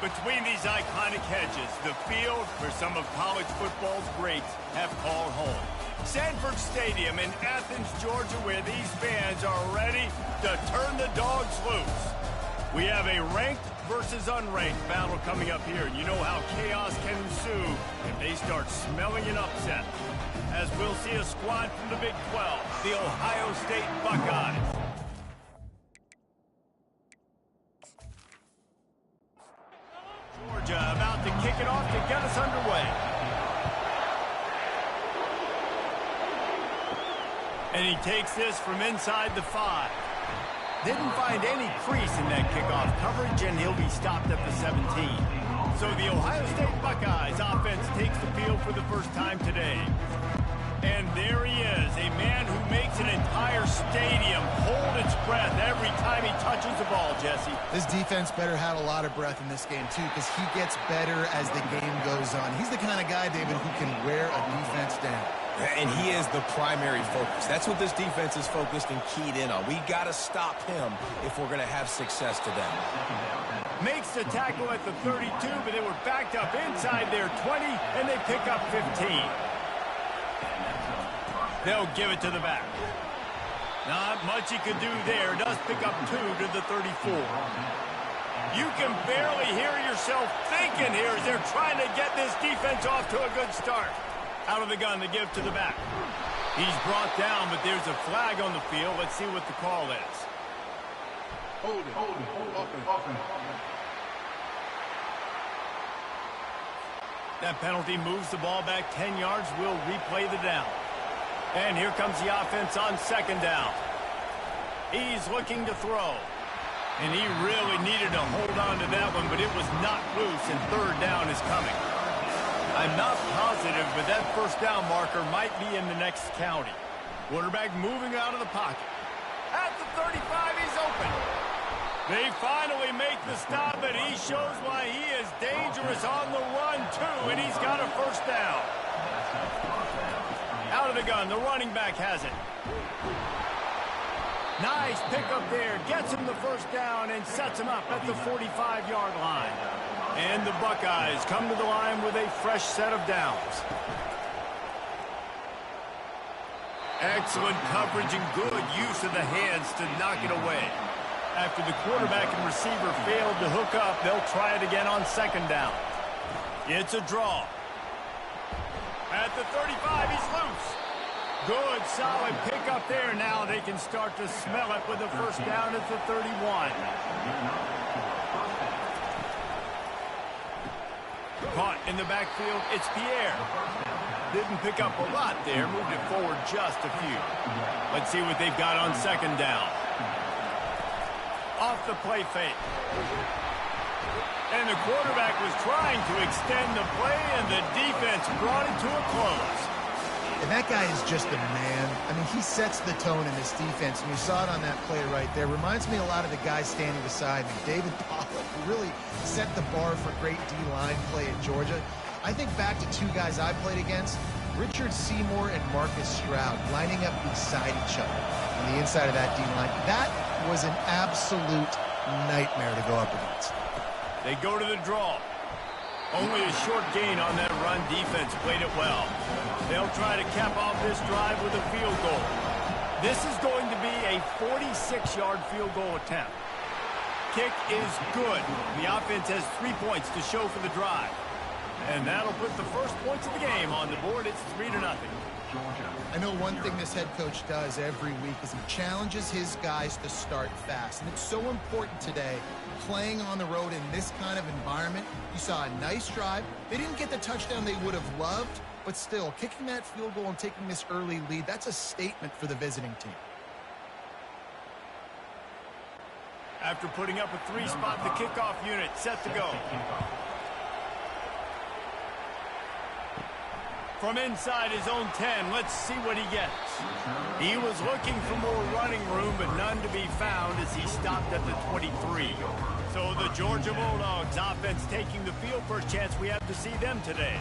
Between these iconic hedges, the field where some of college football's greats have called home. Sanford Stadium in Athens, Georgia, where these fans are ready to turn the dogs loose. We have a ranked versus unranked battle coming up here. You know how chaos can ensue if they start smelling an upset. As we'll see a squad from the Big 12, the Ohio State Buckeyes. Georgia about to kick it off to get us underway. And he takes this from inside the 5. Didn't find any crease in that kickoff coverage, and he'll be stopped at the 17. So the Ohio State Buckeyes offense takes the field for the first time today. And there he is, a man who makes an entire stadium hold its breath every time he touches the ball, Jesse. This defense better have a lot of breath in this game, too, because he gets better as the game goes on. He's the kind of guy, David, who can wear a defense down. And he is the primary focus. That's what this defense is focused and keyed in on. We got to stop him if we're going to have success today. Makes the tackle at the 32, but they were backed up inside their 20, and they pick up 15. They'll give it to the back. Not much he could do there. Does pick up 2 to the 34. You can barely hear yourself thinking here as they're trying to get this defense off to a good start. Out of the gun to give to the back. He's brought down, but there's a flag on the field. Let's see what the call is. Hold it. That penalty moves the ball back 10 yards. We'll replay the down. And here comes the offense on second down. He's looking to throw. And he really needed to hold on to that one, but it was not loose, and third down is coming. I'm not positive, but that first down marker might be in the next county. Quarterback moving out of the pocket. At the 35, he's open. They finally make the stop, and he shows why he is dangerous on the run, too, and he's got a first down. Out of the gun, the running back has it. Nice pickup there, gets him the first down and sets him up at the 45-yard line. And the Buckeyes come to the line with a fresh set of downs. Excellent coverage and good use of the hands to knock it away. After the quarterback and receiver failed to hook up, they'll try it again on second down. It's a draw. At the 35, he's loose. Good, solid pickup there. Now they can start to smell it with a first down at the 31. Caught in the backfield, it's Pierre. Didn't pick up a lot there, moved it forward just a few. Let's see what they've got on second down. Off the play fake. And the quarterback was trying to extend the play, and the defense brought it to a close. And that guy is just a man. I mean, he sets the tone in this defense, and you saw it on that play right there. Reminds me a lot of the guy standing beside me, David Pollock, who really set the bar for great D-line play at Georgia. I think back to 2 guys I played against, Richard Seymour and Marcus Stroud, lining up beside each other on the inside of that D-line. That was an absolute nightmare to go up against. They go to the draw. Only a short gain on that run. Defense played it well. They'll try to cap off this drive with a field goal. This is going to be a 46-yard field goal attempt. Kick is good. The offense has 3 points to show for the drive. And that'll put the first points of the game on the board. It's 3-0. I know one thing this head coach does every week is he challenges his guys to start fast. And it's so important today, playing on the road in this kind of environment. You saw a nice drive. They didn't get the touchdown they would have loved, but still, kicking that field goal and taking this early lead, that's a statement for the visiting team. After putting up a 3-spot, the kickoff unit set to go. From inside his own 10, let's see what he gets. He was looking for more running room, but none to be found as he stopped at the 23. So the Georgia Bulldogs offense taking the field. First chance we have to see them today.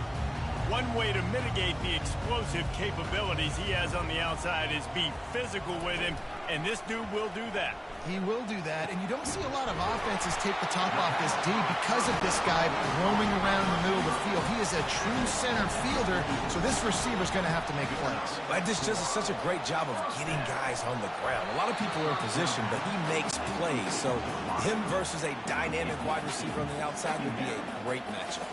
One way to mitigate the explosive capabilities he has on the outside is be physical with him, and this dude will do that. He will do that, and you don't see a lot of offenses take the top off this D because of this guy roaming around in the middle of the field. He is a true center fielder, so this receiver's going to have to make plays. But this does such a great job of getting guys on the ground. A lot of people are in position, but he makes plays, so him versus a dynamic wide receiver on the outside would be a great matchup.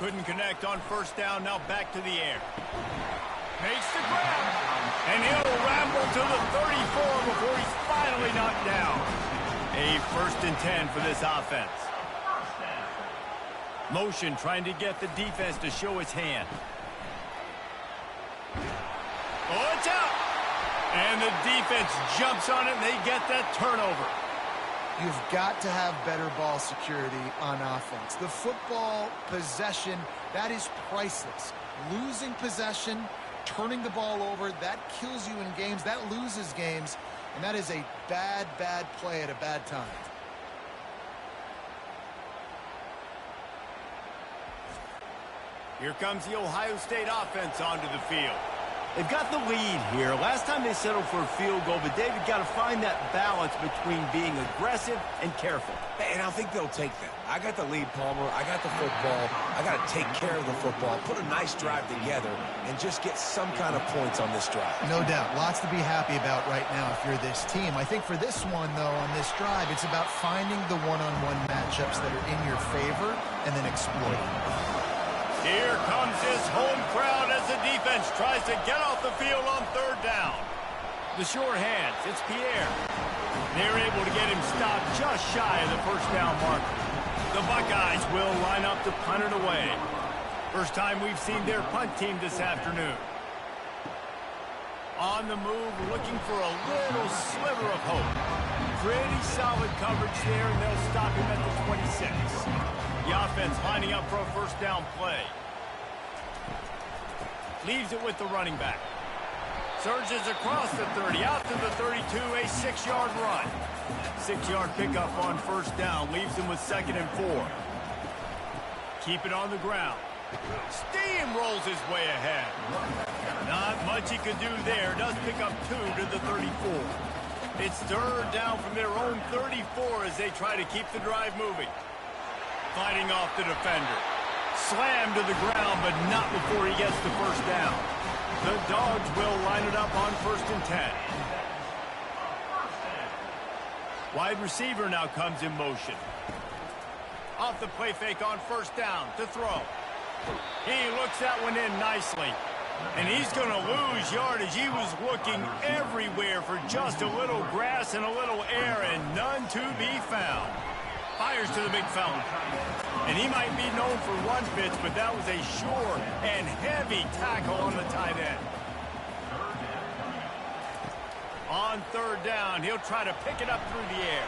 Couldn't connect on first down, now back to the air. Makes the grab, and he'll ramble to the 34 before he's finally knocked down. A 1st and 10 for this offense. Motion trying to get the defense to show its hand. Oh, it's out! And the defense jumps on it, and they get that turnover. You've got to have better ball security on offense. The football possession, that is priceless. Losing possession, turning the ball over, that kills you in games, that loses games, and that is a bad, bad play at a bad time. Here comes the Ohio State offense onto the field. They've got the lead here. Last time they settled for a field goal, but David got to find that balance between being aggressive and careful. And I think they'll take that. I got the lead, Palmer. I got the football. I got to take care of the football, put a nice drive together, and just get some kind of points on this drive. No doubt. Lots to be happy about right now if you're this team. I think for this one, though, on this drive, it's about finding the one-on-one matchups that are in your favor and then exploiting them. Here comes his home crowd as the defense tries to get off the field on 3rd down. The short hands, it's Pierre. They're able to get him stopped just shy of the 1st down marker. The Buckeyes will line up to punt it away. First time we've seen their punt team this afternoon. On the move, looking for a little sliver of hope. Pretty solid coverage there, and they'll stop him at the 26. The offense lining up for a 1st down play. Leaves it with the running back. Surges across the 30, out to the 32, a 6-yard run. 6-yard pickup on 1st down, leaves him with 2nd and 4. Keep it on the ground. Steamrolls his way ahead. Not much he could do there. Does pick up 2 to the 34. It's 3rd down from their own 34 as they try to keep the drive moving. Fighting off the defender. Slammed to the ground, but not before he gets the 1st down. The Dogs will line it up on 1st and 10. Wide receiver now comes in motion. Off the play fake on 1st down to throw. He looks that one in nicely. And he's going to lose yardage. He was looking everywhere for just a little grass and a little air, and none to be found. Fires to the big fella. And he might be known for run fits, but that was a sure and heavy tackle on the tight end. On 3rd down, he'll try to pick it up through the air.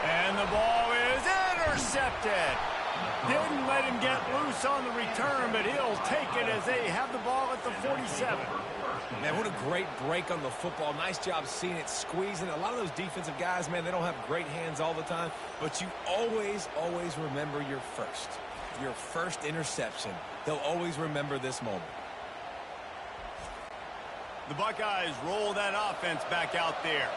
And the ball is intercepted. Didn't let him get loose on the return, but he'll take it as they have the ball at the 47. Man, what a great break on the football. Nice job seeing it squeezing. A lot of those defensive guys, man, they don't have great hands all the time, but you always, always remember your first interception. They'll always remember this moment. The Buckeyes roll that offense back out there.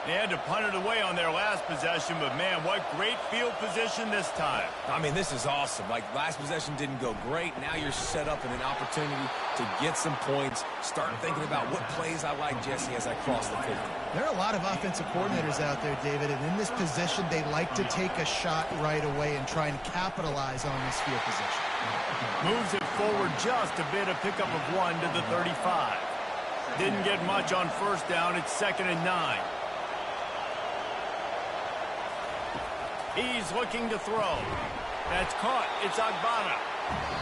They had to punt it away on their last possession, but, man, what great field position this time. I mean, this is awesome. Like, last possession didn't go great. Now you're set up in an opportunity to get some points. Start thinking about what plays I like, Jesse, as I cross the 50. There are a lot of offensive coordinators out there, David, and in this position, they like to take a shot right away and try and capitalize on this field position. Moves it forward just a bit, a pickup of 1 to the 35. Didn't get much on 1st down. It's 2nd and 9. He's looking to throw. That's caught. It's Agbana.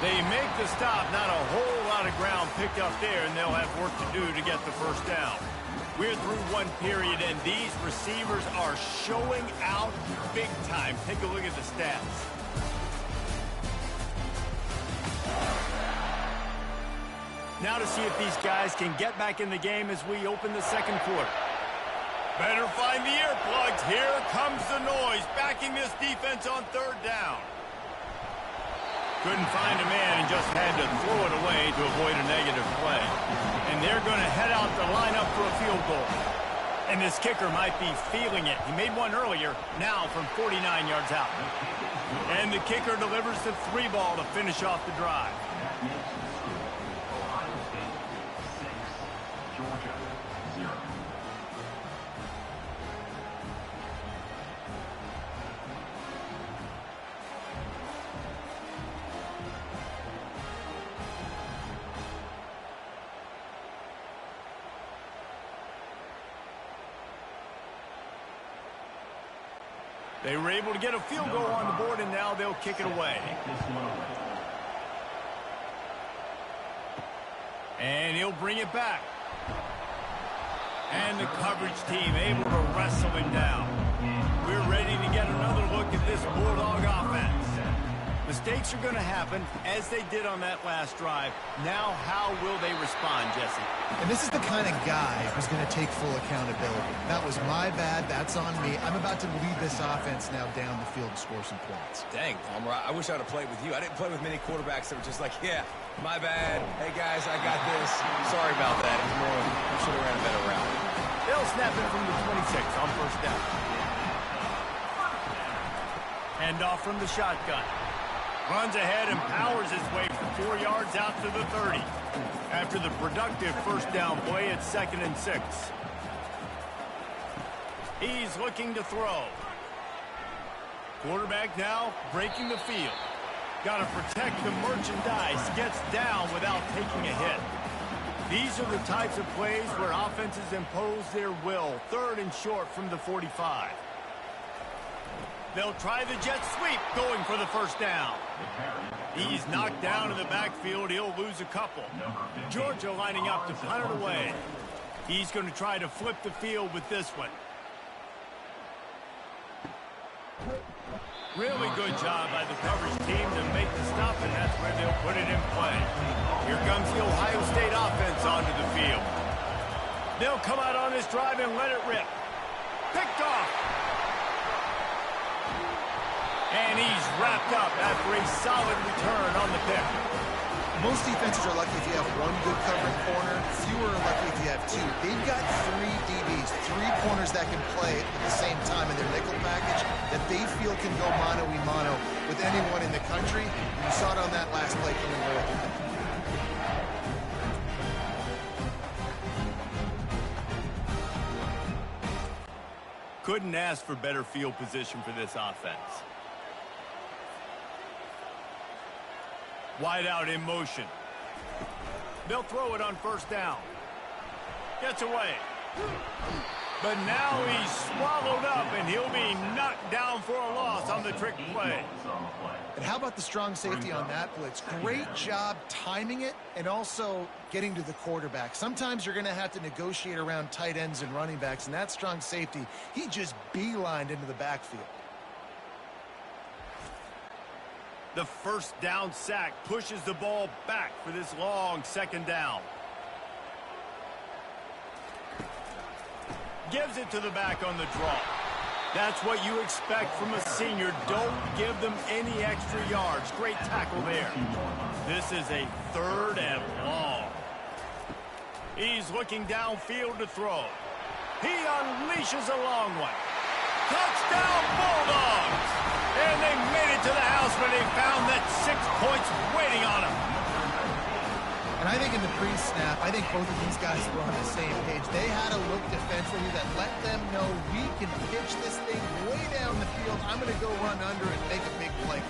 They make the stop. Not a whole lot of ground picked up there, and they'll have work to do to get the 1st down. We're through one period, and these receivers are showing out big time. Take a look at the stats. Now to see if these guys can get back in the game as we open the 2nd quarter. Better find the earplugs. Here comes the noise, backing this defense on 3rd down. Couldn't find a man and just had to throw it away to avoid a negative play. And they're going to head out to line up for a field goal. And this kicker might be feeling it. He made one earlier, now from 49 yards out. And the kicker delivers the 3 ball to finish off the drive. Ohio State 6, Georgia 0. They were able to get a field goal on the board, and now they'll kick it away. And he'll bring it back. And the coverage team able to wrestle him down. We're ready to get another look at this Bulldog offense. Mistakes are going to happen, as they did on that last drive. Now, how will they respond, Jesse? And this is the kind of guy who's going to take full accountability. That was my bad. That's on me. I'm about to lead this offense now down the field and score some points. Dang, Palmer, I wish I'd have played with you. I didn't play with many quarterbacks that were just like, yeah, my bad. Hey, guys, I got this. Sorry about that. It was more, I should have ran a better route. They'll snap it from the 26 on first down. Hand off from the shotgun. Runs ahead and powers his way for 4 yards out to the 30. After the productive first down play, it's 2nd and 6. He's looking to throw. Quarterback now breaking the field. Got to protect the merchandise. Gets down without taking a hit. These are the types of plays where offenses impose their will. 3rd and short from the 45. They'll try the jet sweep, going for the first down. He's knocked down in the backfield. He'll lose a couple. Georgia lining up to punt it away. He's going to try to flip the field with this one. Really good job by the coverage team to make the stop, and that's where they'll put it in play. Here comes the Ohio State offense onto the field. They'll come out on this drive and let it rip. Picked off. And he's wrapped up after a solid return on the pick. Most defenses are lucky if you have one good covering corner. Fewer are lucky if you have 2. They've got 3 DBs, 3 corners that can play at the same time in their nickel package that they feel can go mano-a-mano with anyone in the country. You saw it on that last play coming right up the middle. Couldn't ask for better field position for this offense. Wide out in motion. They'll throw it on first down. Gets away. But now he's swallowed up, and he'll be knocked down for a loss on the trick play. And how about the strong safety on that blitz? Great job timing it and also getting to the quarterback. Sometimes you're going to have to negotiate around tight ends and running backs, and that strong safety, he just beelined into the backfield. The first down sack pushes the ball back for this long 2nd down. Gives it to the back on the draw. That's what you expect from a senior. Don't give them any extra yards. Great tackle there. This is a 3rd and long. He's looking downfield to throw. He unleashes a long one. Touchdown Bulldogs! And they made it to the house where they found that 6 points waiting on them. And I think in the pre-snap, I think both of these guys were on the same page. They had a look defensively that let them know we can pitch this thing way down the field. I'm going to go run under and make a big play.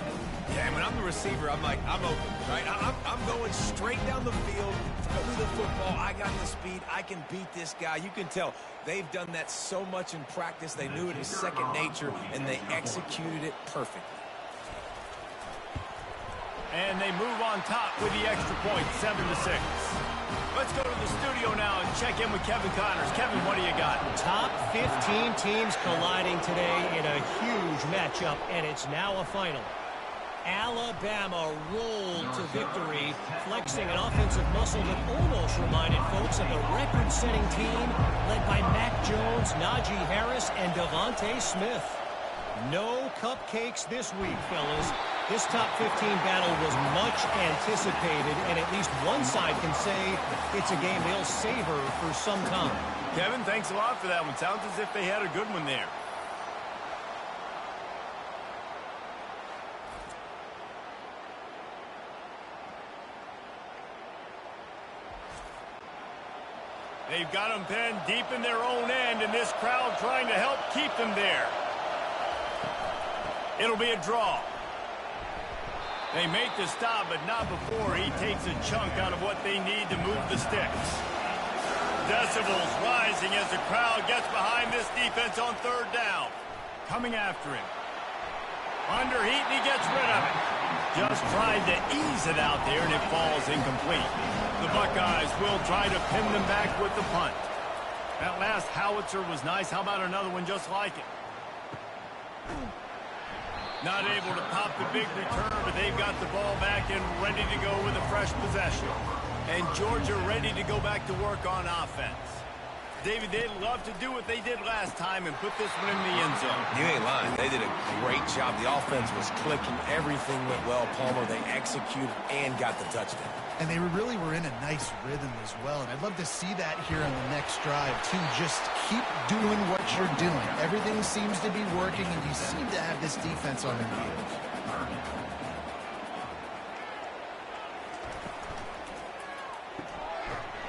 Yeah, when I'm the receiver, I'm like, I'm open, right? I'm going straight down the field. Throw me the football. I got the speed. I can beat this guy. You can tell they've done that so much in practice. They knew it was second nature, and they executed it perfectly. And they move on top with the extra point, 7-6. Let's go to the studio now and check in with Kevin Connors. Kevin, what do you got? Top 15 teams colliding today in a huge matchup, and it's now a final. Alabama rolled to victory, flexing an offensive muscle that almost reminded folks of the record-setting team led by Mac Jones, Najee Harris, and Devontae Smith. No cupcakes this week, fellas. This top 15 battle was much anticipated, and at least one side can say it's a game they'll savor for some time. Kevin, thanks a lot for that one. Sounds as if they had a good one there. They've got them pinned deep in their own end, and this crowd trying to help keep them there. It'll be a draw. They make the stop, but not before he takes a chunk out of what they need to move the sticks. Decibels rising as the crowd gets behind this defense on third down. Coming after him. Under heat, and he gets rid of it. Just tried to ease it out there, and it falls incomplete. The Buckeyes will try to pin them back with the punt. That last howitzer was nice. How about another one just like it? Not able to pop the big return, but they've got the ball back and ready to go with a fresh possession. And Georgia ready to go back to work on offense. David, they'd love to do what they did last time and put this one in the end zone. You ain't lying. They did a great job. The offense was clicking. Everything went well, Palmer. They executed and got the touchdown. And they really were in a nice rhythm as well. And I'd love to see that here on the next drive, too. Just keep doing what you're doing. Everything seems to be working, and you seem to have this defense on their heels.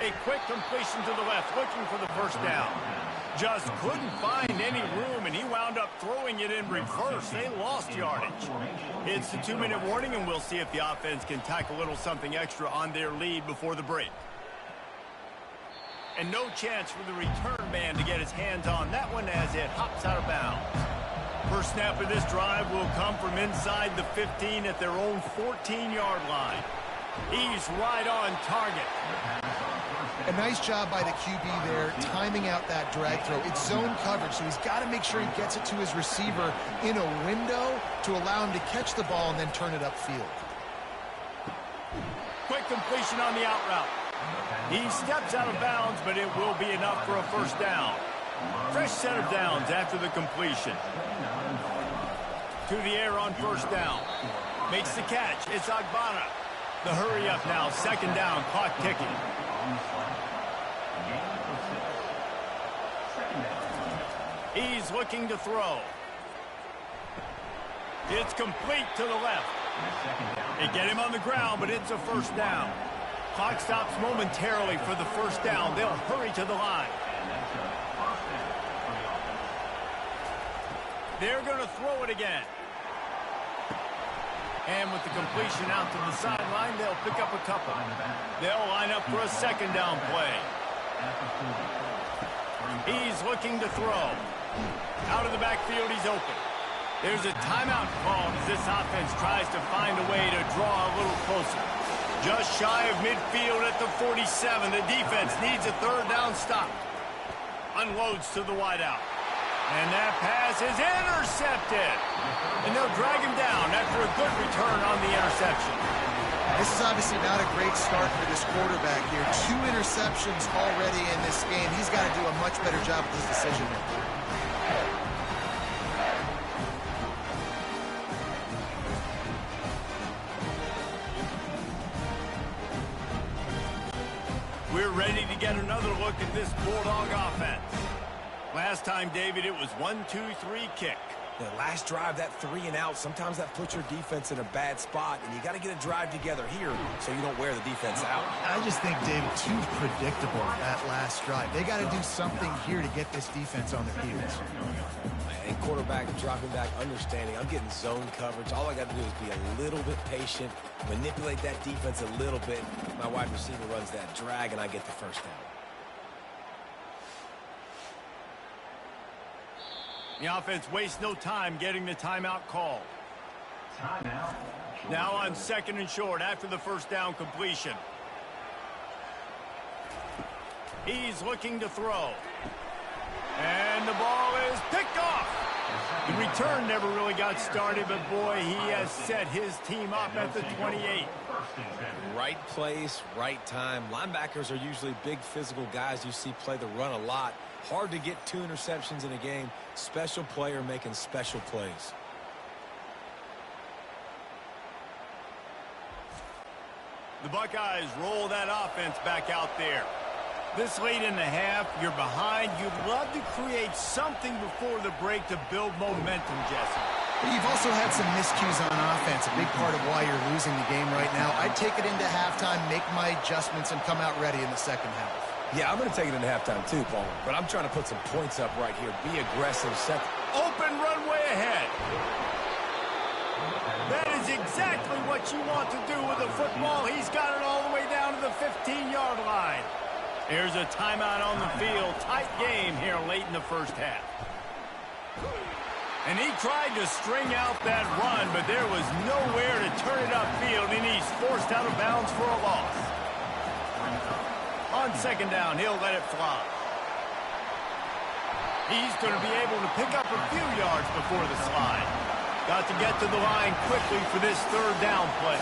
A quick completion to the left, looking for the first down. Just couldn't find any room, and he wound up throwing it in reverse. They lost yardage. It's the 2-minute warning, and we'll see if the offense can tack a little something extra on their lead before the break. And no chance for the return man to get his hands on that one as it hops out of bounds. First snap of this drive will come from inside the 15 at their own 14-yard line. He's right on target. A nice job by the QB there, timing out that drag throw. It's zone coverage, so he's got to make sure he gets it to his receiver in a window to allow him to catch the ball and then turn it upfield. Quick completion on the out route. He steps out of bounds, but it will be enough for a first down. Fresh set of downs after the completion. To the air on first down. Makes the catch. It's Agbana. The hurry up now. Second down. Clock ticking. He's looking to throw. It's complete to the left. They get him on the ground, but it's a first down. Clock stops momentarily for the first down. They'll hurry to the line. They're going to throw it again. And with the completion out to the sideline, they'll pick up a couple. They'll line up for a second down play. He's looking to throw. Out of the backfield, he's open. There's a timeout called as this offense tries to find a way to draw a little closer. Just shy of midfield at the 47. The defense needs a third down stop. Unloads to the wideout. And that pass is intercepted. And they'll drag him down after a good return on the interception. This is obviously not a great start for this quarterback here. 2 interceptions already in this game. He's got to do a much better job with his decision making. We're ready to get another look at this Bulldog offense. Last time, David, it was 1-2-3 kick. The last drive, that 3 and out, sometimes that puts your defense in a bad spot, and you got to get a drive together here so you don't wear the defense out. I just think, David, too predictable that last drive. They got to do something here to get this defense on their heels. And quarterback dropping back, understanding, I'm getting zone coverage. All I got to do is be a little bit patient, manipulate that defense a little bit. My wide receiver runs that drag, and I get the first down. The offense wastes no time getting the timeout called. Timeout. Now on second and short after the first down completion. He's looking to throw. And the ball is picked off. The return never really got started, but boy, he has set his team up at the 28. Right place, right time. Linebackers are usually big physical guys you see play the run a lot. Hard to get 2 interceptions in a game. Special player making special plays. The Buckeyes roll that offense back out there. This late in the half, you're behind. You'd love to create something before the break to build momentum, Jesse. But you've also had some miscues on offense, a big part of why you're losing the game right now. I'd take it into halftime, make my adjustments, and come out ready in the second half. Yeah, I'm going to take it into halftime too, Paul. But I'm trying to put some points up right here. Be aggressive. Open runway ahead. That is exactly what you want to do with the football. He's got it all the way down to the 15-yard line. Here's a timeout on the field. Tight game here late in the first half. And he tried to string out that run, but there was nowhere to turn it upfield, and he's forced out of bounds for a loss. On second down, he'll let it fly. He's going to be able to pick up a few yards before the slide. Got to get to the line quickly for this third down play.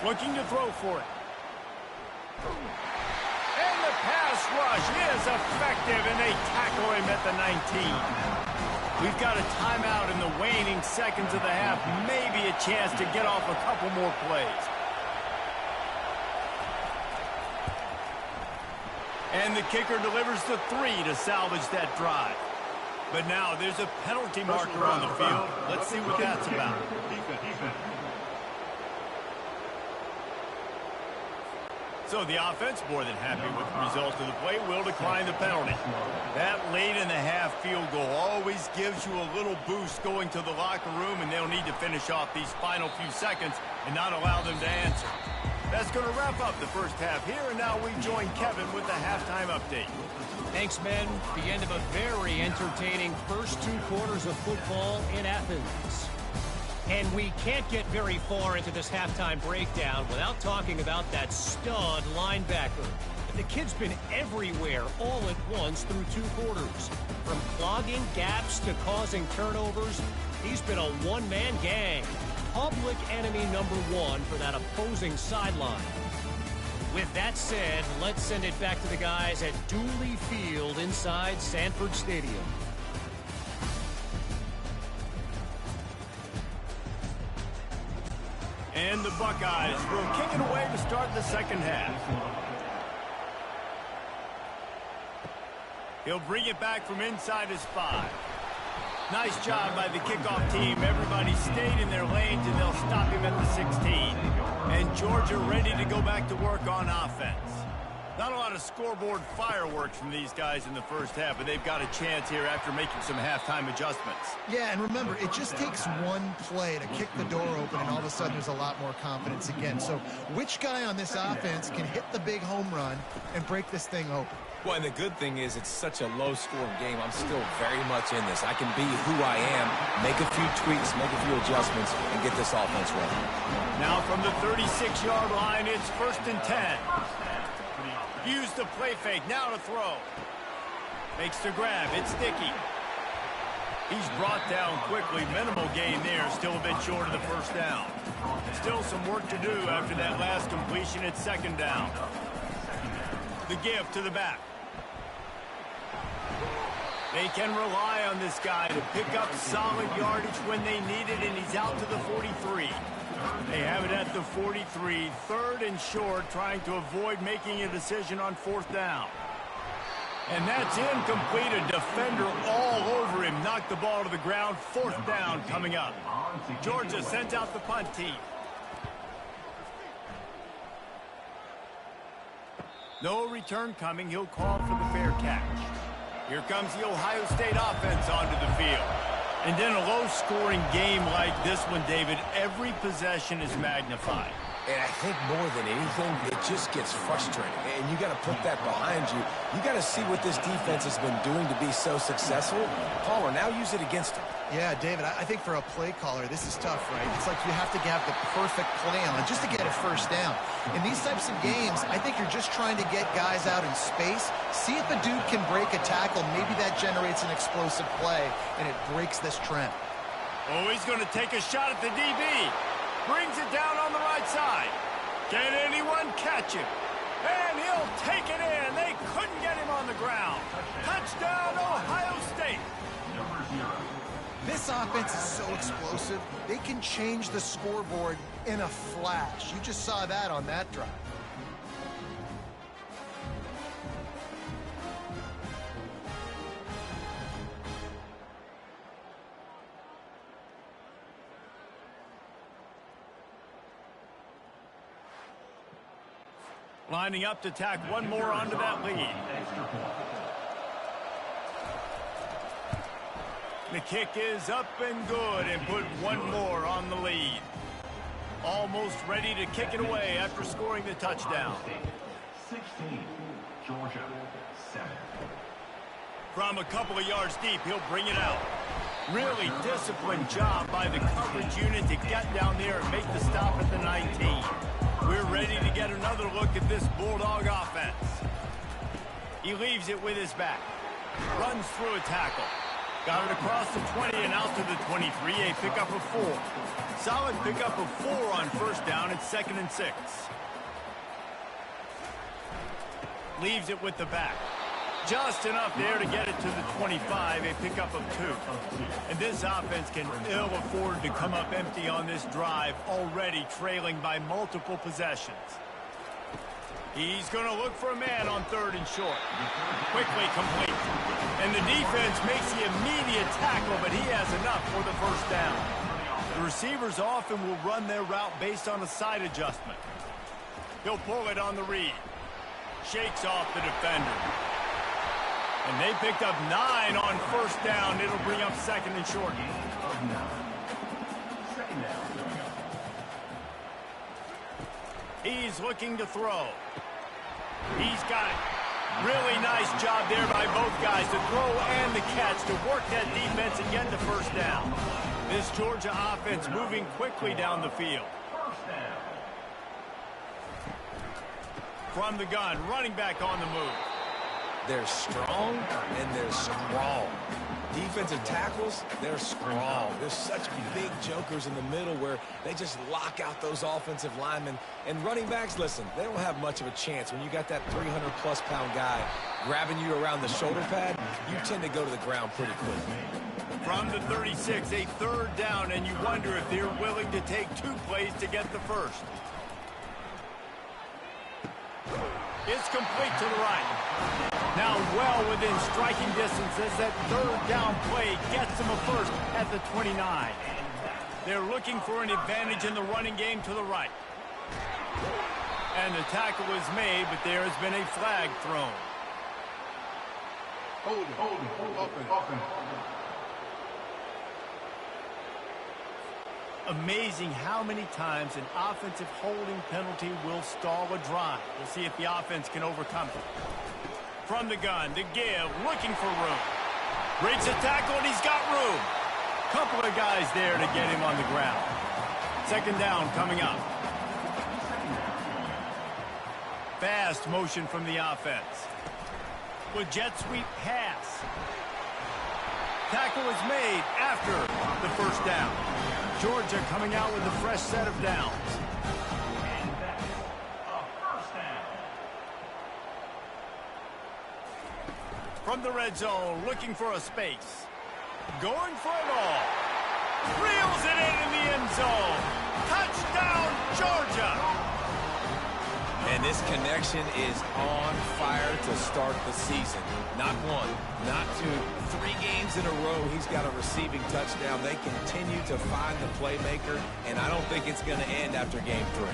Looking to throw for it. And the pass rush is effective, and they tackle him at the 19. We've got a timeout in the waning seconds of the half. Maybe a chance to get off a couple more plays. And the kicker delivers the 3 to salvage that drive. But now there's a penalty marker on the field. Let's see what that's about. So the offense, more than happy with the result of the play, will decline the penalty. That late in the half field goal always gives you a little boost going to the locker room, and they'll need to finish off these final few seconds and not allow them to answer. That's going to wrap up the first half here, and now we join Kevin with the halftime update. Thanks, men. The end of a very entertaining first 2 quarters of football in Athens. And we can't get very far into this halftime breakdown without talking about that stud linebacker. The kid's been everywhere all at once through 2 quarters. From clogging gaps to causing turnovers, he's been a one-man gang. Public enemy number 1 for that opposing sideline. With that said, let's send it back to the guys at Dooley Field inside Sanford Stadium. And the Buckeyes will kick it away to start the second half. He'll bring it back from inside his 5. Nice job by the kickoff team. Everybody stayed in their lanes, and they'll stop him at the 16. And Georgia ready to go back to work on offense. Not a lot of scoreboard fireworks from these guys in the first half, but they've got a chance here after making some halftime adjustments. Yeah, and remember, it just takes one play to kick the door open, and all of a sudden there's a lot more confidence again. So which guy on this offense can hit the big home run and break this thing open? Well, and the good thing is it's such a low-scoring game. I'm still very much in this. I can be who I am, make a few tweaks, make a few adjustments, and get this offense ready. Now from the 36-yard line, it's 1st and 10. Use the play fake, now to throw. Makes the grab, it's Sticky. He's brought down quickly, minimal gain there, still a bit short of the first down. Still some work to do after that last completion at 2nd down. The give to the back. They can rely on this guy to pick up solid yardage when they need it, and he's out to the 43. They have it at the 43, 3rd and short, trying to avoid making a decision on 4th down. And that's incomplete. A defender all over him. Knocked the ball to the ground. 4th down coming up. Georgia sends out the punt team. No return coming. He'll call for the fair catch. Here comes the Ohio State offense onto the field. And in a low-scoring game like this one, David, every possession is magnified. And I think more than anything, it just gets frustrating. And you got to put that behind you. You got to see what this defense has been doing to be so successful. Paul, now use it against them. Yeah, David, I think for a play caller, this is tough, right? It's like you have to have the perfect play on just to get a first down. In these types of games, I think you're just trying to get guys out in space, see if a dude can break a tackle. Maybe that generates an explosive play, and it breaks this trend. Oh, he's going to take a shot at the DB. Brings it down on the right side. Can anyone catch him? And he'll take it in. They couldn't get him on the ground. Touchdown, Ohio State. This offense is so explosive, they can change the scoreboard in a flash. You just saw that on that drive. Lining up to tack one more onto that lead. The kick is up and good and put one more on the lead. Almost ready to kick it away after scoring the touchdown. 16, Georgia, 7. From a couple of yards deep, he'll bring it out. Really disciplined job by the coverage unit to get down there and make the stop at the 19. We're ready to get another look at this Bulldog offense. He leaves it with his back. Runs through a tackle. Got it across the 20 and out to the 23. A pickup of 4. Solid pickup of 4 on first down and 2nd and 6. Leaves it with the back. Just enough there to get it to the 25, a pickup of 2. And this offense can ill afford to come up empty on this drive, already trailing by multiple possessions. He's going to look for a man on 3rd and short. Quickly complete. And the defense makes the immediate tackle, but he has enough for the first down. The receivers often will run their route based on a side adjustment. He'll pull it on the read. Shakes off the defender. And they picked up 9 on first down. It'll bring up 2nd and short. He's looking to throw. He's got it. Really nice job there by both guys to throw and the catch to work that defense and get the first down. This Georgia offense moving quickly down the field. From the gun, running back on the move. They're strong and they're strong. Defensive tackles, they're strong. There's such big jokers in the middle where they just lock out those offensive linemen. And running backs, listen, they don't have much of a chance. When you got that 300-plus pound guy grabbing you around the shoulder pad, you tend to go to the ground pretty quick. From the 36, a 3rd down, and you wonder if they're willing to take 2 plays to get the first. It's complete to the right. Now well within striking distance as that 3rd down play gets them a first at the 29. They're looking for an advantage in the running game to the right. And the tackle is made, but there has been a flag thrown. Open. Amazing how many times an offensive holding penalty will stall a drive. We'll see if the offense can overcome it. From the gun, the give, looking for room. Breaks a tackle, and he's got room. Couple of guys there to get him on the ground. 2nd down coming up. Fast motion from the offense. With jet sweep pass. Tackle is made after the first down. Georgia coming out with a fresh set of downs. And that's a first down. From the red zone, looking for a space. Going for it all. Reels it in the end zone. Touchdown, Georgia! And this connection is on fire to start the season. Not 1, not 2, 3 games in a row he's got a receiving touchdown. They continue to find the playmaker, and I don't think it's going to end after game 3.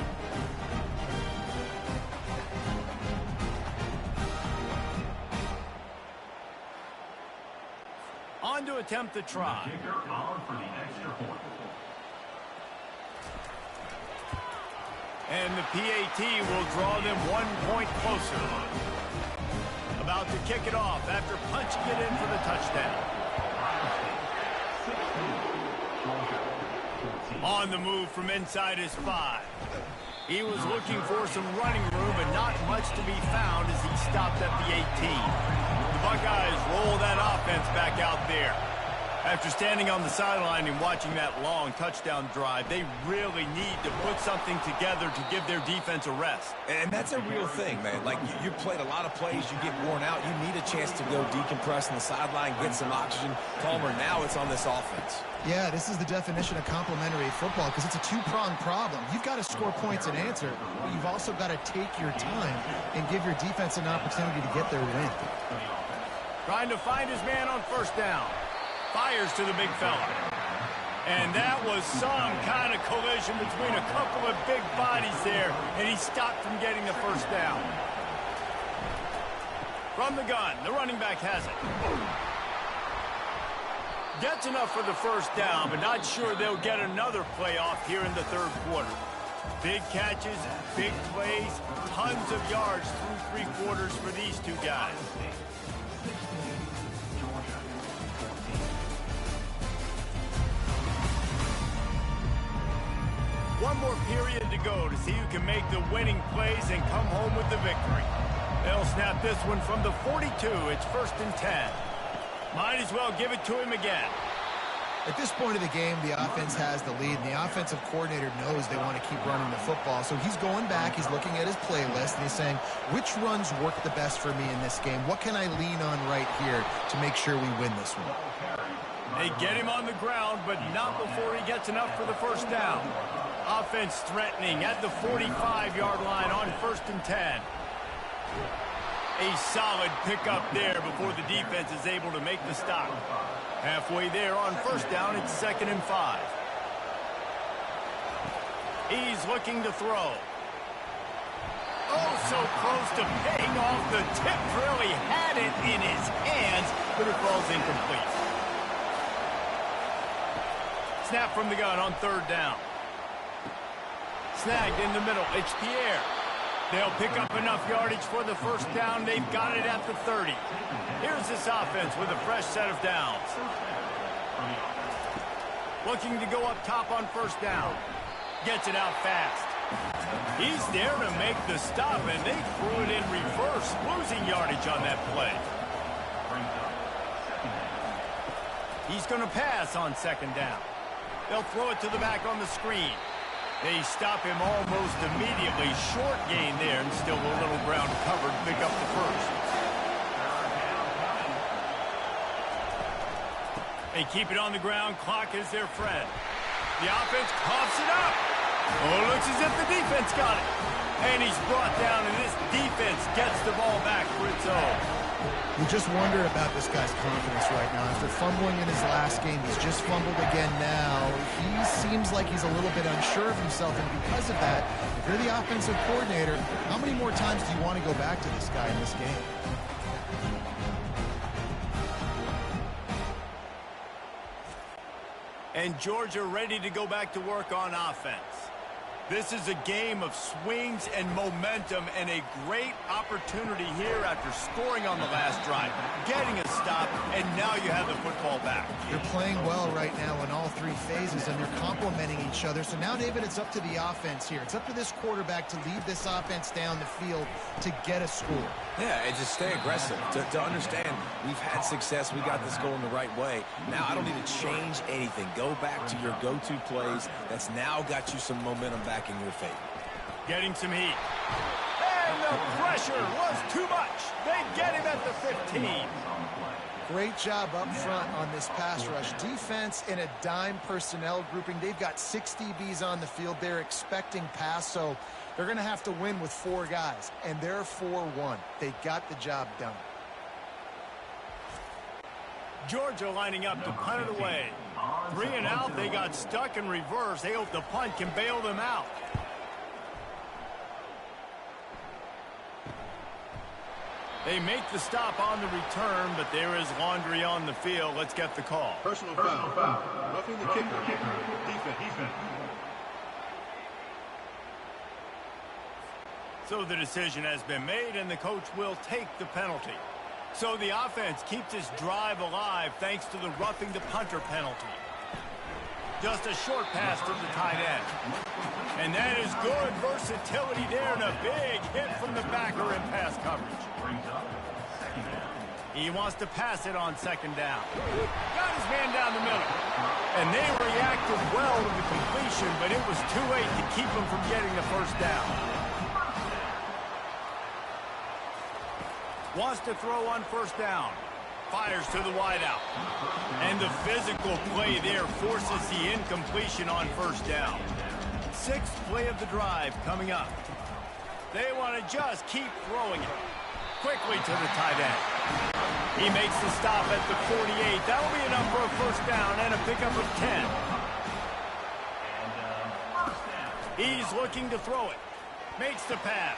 On to attempt the try. Kicker on for the extra point. And the PAT will draw them 1 point closer. About to kick it off after punching it in for the touchdown. On the move from inside his 5. He was looking for some running room, but not much to be found as he stopped at the 18. The Buckeyes roll that offense back out there. After standing on the sideline and watching that long touchdown drive, they really need to put something together to give their defense a rest. And that's a real thing, man. Like, you played a lot of plays, you get worn out, you need a chance to go decompress on the sideline, get some oxygen. Calmer, now it's on this offense. Yeah, this is the definition of complementary football because it's a two-pronged problem. You've got to score points and answer, but you've also got to take your time and give your defense an opportunity to get their win. Trying to find his man on first down. Fires to the big fella. And that was some kind of collision between a couple of big bodies there, and he stopped from getting the first down. From the gun, the running back has it. Gets enough for the first down, but not sure they'll get another play off here in the third quarter. Big catches, big plays, tons of yards through three quarters for these two guys. One more period to go to see who can make the winning plays and come home with the victory. They'll snap this one from the 42. It's 1st and 10. Might as well give it to him again. At this point of the game, the offense has the lead, and the offensive coordinator knows they want to keep running the football. So he's going back, he's looking at his playlist, and he's saying, which runs work the best for me in this game? What can I lean on right here to make sure we win this one? They get him on the ground, but not before he gets enough for the first down. Offense threatening at the 45-yard line on 1st and 10. A solid pickup there before the defense is able to make the stop. Halfway there on first down, it's 2nd and 5. He's looking to throw. Oh, so close to paying off. The tip really had it in his hands, but it falls incomplete. Snap from the gun on 3rd down. Snagged in the middle. It's Pierre. They'll pick up enough yardage for the first down. They've got it at the 30. Here's this offense with a fresh set of downs. Looking to go up top on first down. Gets it out fast. He's there to make the stop, and they threw it in reverse, losing yardage on that play. He's going to pass on 2nd down. They'll throw it to the back on the screen. They stop him almost immediately. Short gain there, and still a little ground covered. Pick up the first. They keep it on the ground. Clock is their friend. The offense coughs it up. Oh, looks as if the defense got it. And he's brought down, and this defense gets the ball back for its own. You just wonder about this guy's confidence right now. After fumbling in his last game, he's just fumbled again now. He seems like he's a little bit unsure of himself, and because of that, if you're the offensive coordinator, how many more times do you want to go back to this guy in this game? And Georgia ready to go back to work on offense. This is a game of swings and momentum, and a great opportunity here after scoring on the last drive, getting a stop, and now you have the football back. They're playing well right now in all three phases, and they're complementing each other. So now, David, it's up to the offense here. It's up to this quarterback to lead this offense down the field to get a score. Yeah, and just stay aggressive. To understand we've had success, we got this going the right way. Now I don't need to change anything. Go back to your go-to plays. That's now got you some momentum back in your favor. Getting some heat. And the pressure was too much. They get him at the 15. Great job up front on this pass rush. Defense in a dime personnel grouping. They've got 6 DBs on the field. They're expecting pass, so they're going to have to win with 4 guys, and they're 4-1. They got the job done. Georgia lining up to punt it away. 3 and out. They got stuck in reverse. They hope the punt can bail them out. They make the stop on the return, but there is laundry on the field. Let's get the call. Personal foul. Roughing the kicker. Defense. So the decision has been made, and the coach will take the penalty. So the offense keeps its drive alive thanks to the roughing the punter penalty. Just a short pass to the tight end. And that is good versatility there, and a big hit from the backer in pass coverage. He wants to pass it on second down. Got his man down the middle. And they reacted well to the completion, but it was too late to keep him from getting the first down. Wants to throw on first down. Fires to the wideout. And the physical play there forces the incompletion on first down. Sixth play of the drive coming up. They want to just keep throwing it. Quickly to the tight end. He makes the stop at the 48. That'll be enough for a first down and a pickup of 10. He's looking to throw it. Makes the pass.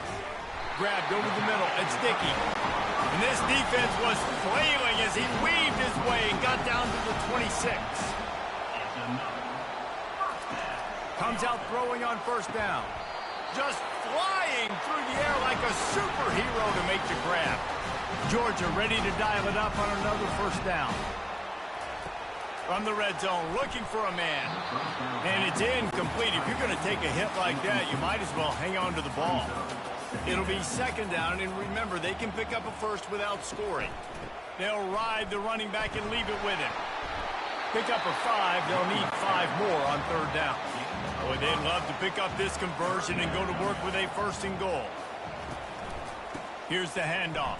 Grabbed over the middle. It's Dickey. And this defense was flailing as he weaved his way and got down to the 26. Comes out throwing on first down. Just flying through the air like a superhero to make the grab. Georgia ready to dial it up on another first down. From the red zone, looking for a man. And it's incomplete. If you're going to take a hit like that, you might as well hang on to the ball. It'll be second down, and remember, they can pick up a first without scoring. They'll ride the running back and leave it with him. Pick up a 5, they'll need 5 more on third down. Boy, they'd love to pick up this conversion and go to work with a first and goal. Here's the handoff.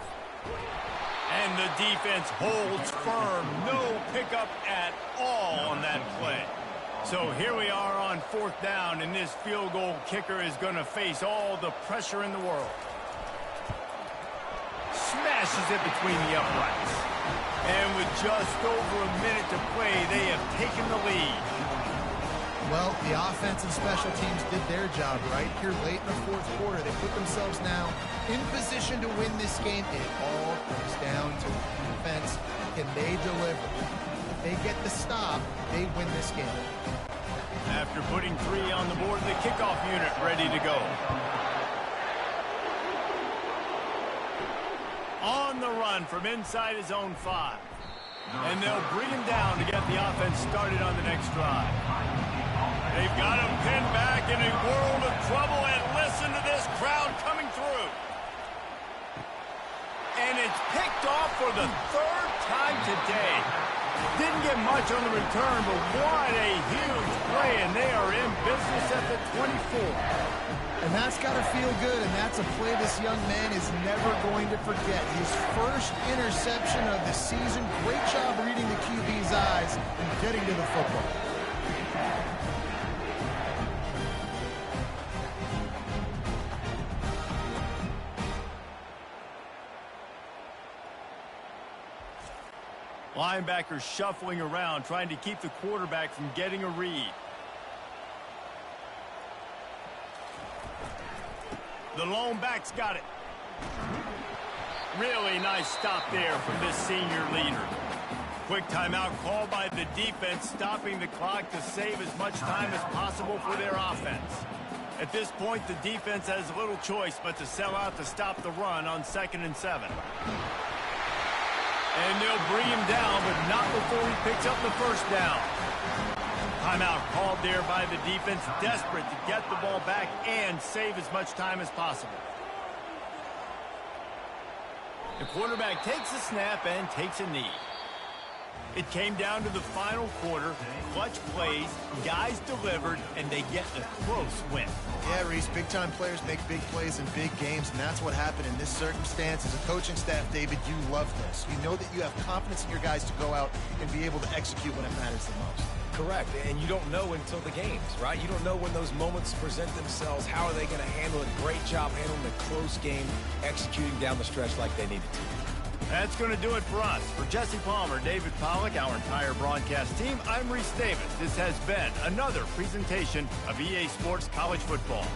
And the defense holds firm. No pickup at all on that play. So here we are on fourth down, and this field goal kicker is going to face all the pressure in the world. Smashes it between the uprights. And with just over a minute to play, they have taken the lead. Well, the offense and special teams did their job right here late in the fourth quarter. They put themselves now in position to win this game. It all comes down to the defense. Can they deliver? If they get the stop, they win this game. After putting 3 on the board, the kickoff unit ready to go. On the run from inside his own 5. And they'll bring him down to get the offense started on the next drive. They've got him pinned back in a world of trouble, and listen to this crowd coming through. And it's picked off for the 3rd time today. Didn't get much on the return, but what a huge play, and they are in business at the 24. And that's got to feel good, and that's a play this young man is never going to forget. His first interception of the season. Great job reading the QB's eyes and getting to the football. Linebackers shuffling around, trying to keep the quarterback from getting a read. The lone back's got it. Really nice stop there from this senior leader. Quick timeout called by the defense, stopping the clock to save as much time as possible for their offense. At this point, the defense has little choice but to sell out to stop the run on 2nd and 7. And they'll bring him down, but not before he picks up the first down. Timeout called there by the defense, desperate to get the ball back and save as much time as possible. The quarterback takes a snap and takes a knee. It came down to the final quarter. Clutch plays, guys delivered, and they get a close win. Yeah, Reese, big-time players make big plays in big games, and that's what happened in this circumstance. As a coaching staff, David, you love this. You know that you have confidence in your guys to go out and be able to execute when it matters the most. Correct, and you don't know until the games, right? You don't know when those moments present themselves. How are they going to handle it? Great job handling a close game, executing down the stretch like they needed to. That's going to do it for us. For Jesse Palmer, David Pollack, our entire broadcast team, I'm Reese Davis. This has been another presentation of EA Sports College Football.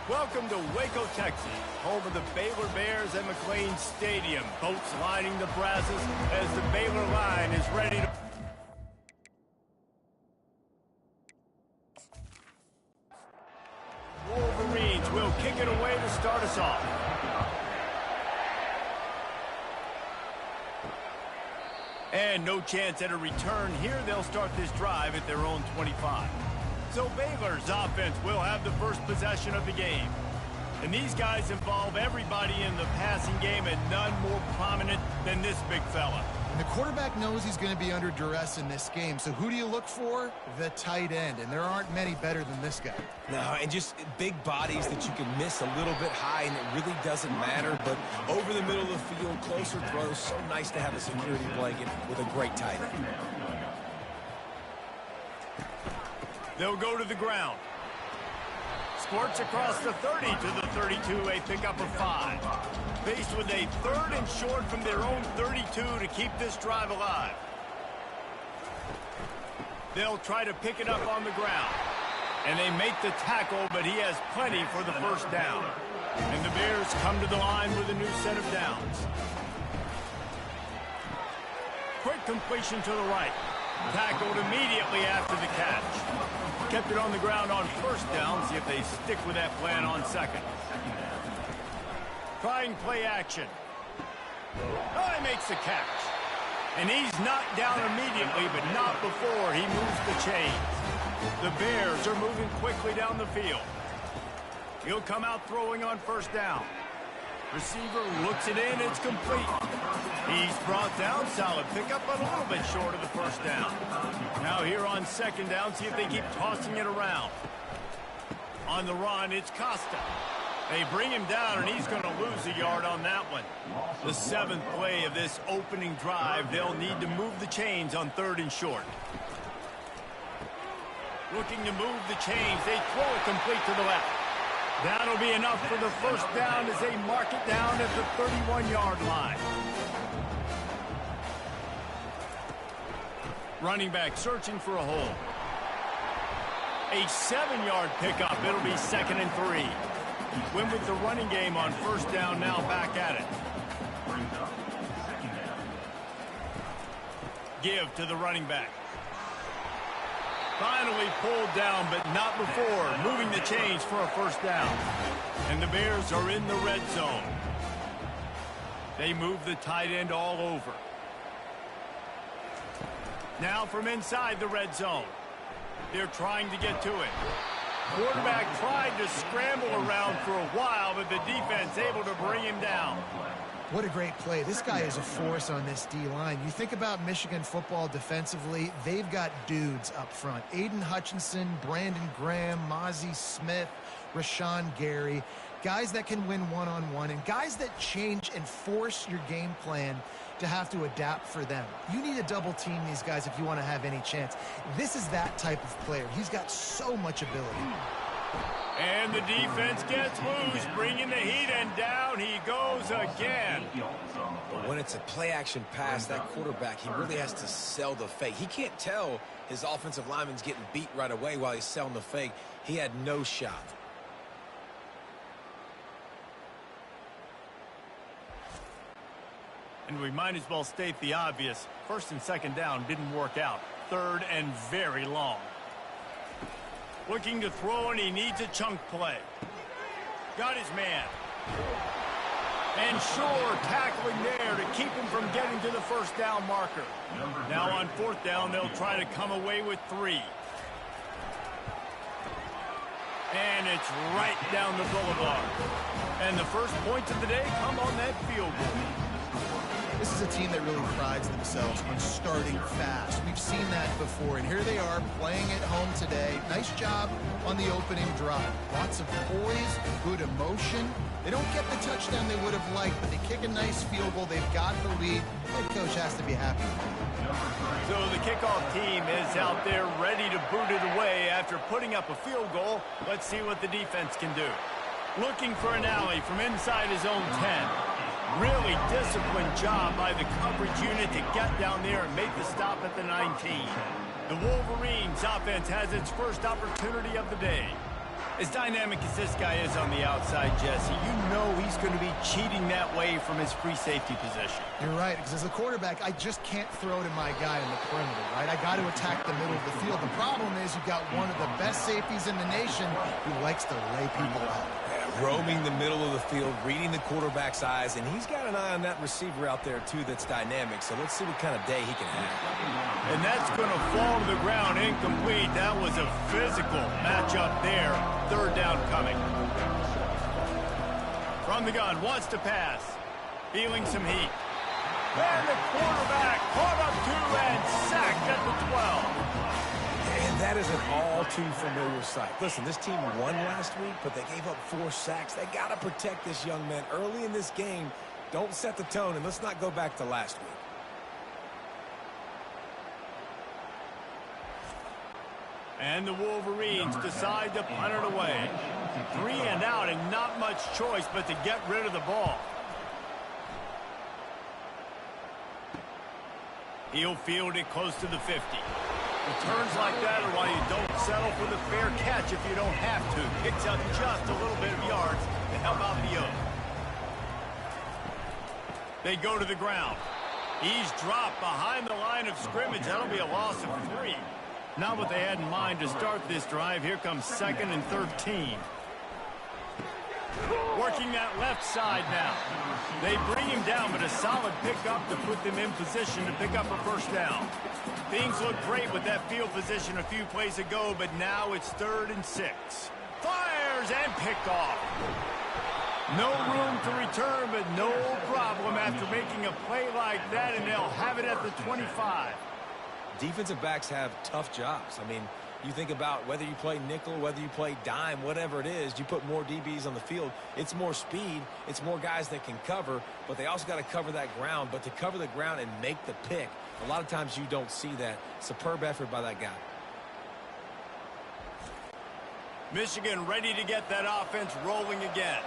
Welcome to Waco, Texas, home of the Baylor Bears at McLean Stadium. Boats lining the brasses as the Baylor line is ready to... Wolverines will kick it away to start us off. And no chance at a return here. They'll start this drive at their own 25. So Baylor's offense will have the first possession of the game. And these guys involve everybody in the passing game, and none more prominent than this big fella. And the quarterback knows he's going to be under duress in this game. So who do you look for? The tight end. And there aren't many better than this guy. No, and just big bodies that you can miss a little bit high, and it really doesn't matter. But over the middle of the field, closer throws, so nice to have a security blanket with a great tight end. They'll go to the ground. Squirts across the 30 to the 32, a pickup of 5. Faced with a 3rd and short from their own 32 to keep this drive alive. They'll try to pick it up on the ground. And they make the tackle, but he has plenty for the first down. And the Bears come to the line with a new set of downs. Quick completion to the right. Tackled immediately after the catch. Kept it on the ground on first down. See if they stick with that plan on second. Trying play action. Oh, he makes the catch. And he's knocked down immediately, but not before he moves the chains. The Bears are moving quickly down the field. He'll come out throwing on first down. Receiver looks it in. It's complete. He's brought down. Solid pickup, but a little bit short of the first down. Now here on second down, see if they keep tossing it around. On the run, it's Costa. They bring him down, and he's going to lose a yard on that one. The 7th play of this opening drive, they'll need to move the chains on 3rd and short. Looking to move the chains. They throw it complete to the left. That'll be enough for the first down as they mark it down at the 31-yard line. Running back searching for a hole. A 7-yard pickup. It'll be 2nd and 3. Win with the running game on first down, now back at it. Give to the running back. Finally pulled down, but not before. Moving the chains for a first down. And the Bears are in the red zone. They move the tight end all over. Now from inside the red zone. They're trying to get to it. Quarterback tried to scramble around for a while, but the defense able to bring him down. What a great play. This guy is a force on this D-line. You think about Michigan football defensively, they've got dudes up front. Aiden Hutchinson, Brandon Graham, Mozzie Smith, Rashawn Gary. Guys that can win one-on-one and guys that change and force your game plan to have to adapt for them. You need to double team these guys if you want to have any chance. This is that type of player. He's got so much ability. And the defense gets loose, bringing the heat, and down he goes again. But when it's a play-action pass, that quarterback, he really has to sell the fake. He can't tell his offensive lineman's getting beat right away while he's selling the fake. He had no shot. And we might as well state the obvious. First and second down didn't work out. 3rd and very long. Looking to throw, and he needs a chunk play. Got his man. And Shore tackling there to keep him from getting to the first down marker. Now on 4th down, they'll try to come away with 3. And it's right down the boulevard. And the first points of the day come on that field goal. This is a team that really prides themselves on starting fast. We've seen that before, and here they are playing at home today. Nice job on the opening drive. Lots of poise, good emotion. They don't get the touchdown they would have liked, but they kick a nice field goal. They've got the lead. The head coach has to be happy. So the kickoff team is out there ready to boot it away after putting up a field goal. Let's see what the defense can do. Looking for an alley from inside his own 10. Really disciplined job by the coverage unit to get down there and make the stop at the 19. The Wolverines offense has its first opportunity of the day. As dynamic as this guy is on the outside, Jesse, you know he's going to be cheating that way from his free safety position. You're right, because as a quarterback, I just can't throw to my guy in the perimeter, right? I got to attack the middle of the field. The problem is you've got one of the best safeties in the nation who likes to lay people out. Roaming the middle of the field, reading the quarterback's eyes, and he's got an eye on that receiver out there, too, that's dynamic. So let's see what kind of day he can have. And that's going to fall to the ground incomplete. That was a physical matchup there. Third down coming. From the gun, wants to pass. Feeling some heat. And the quarterback caught up to and sacked at the 12. And that is an all-too-familiar sight. Listen, this team won last week, but they gave up 4 sacks. They got to protect this young man early in this game. Don't set the tone, and let's not go back to last week. And the Wolverines decide to punt it away. 3 and out, and not much choice but to get rid of the ball. He'll field it close to the 50. Returns like that are why you don't settle for the fair catch if you don't have to. Picks up just a little bit of yards to help out the yoke. They go to the ground. He's dropped behind the line of scrimmage. That'll be a loss of 3. Not what they had in mind to start this drive. Here comes 2nd and 13. Working that left side now. They bring him down, but a solid pickup to put them in position to pick up a first down. Things look great with that field position a few plays ago, but now it's 3rd and 6. Fires and picked off. No room to return, but no problem after making a play like that, and they'll have it at the 25. Defensive backs have tough jobs. I mean, you think about whether you play nickel, whether you play dime, whatever it is, you put more DBs on the field. It's more speed. It's more guys that can cover, but they also got to cover that ground. But to cover the ground and make the pick, a lot of times you don't see that. Superb effort by that guy. Michigan ready to get that offense rolling again.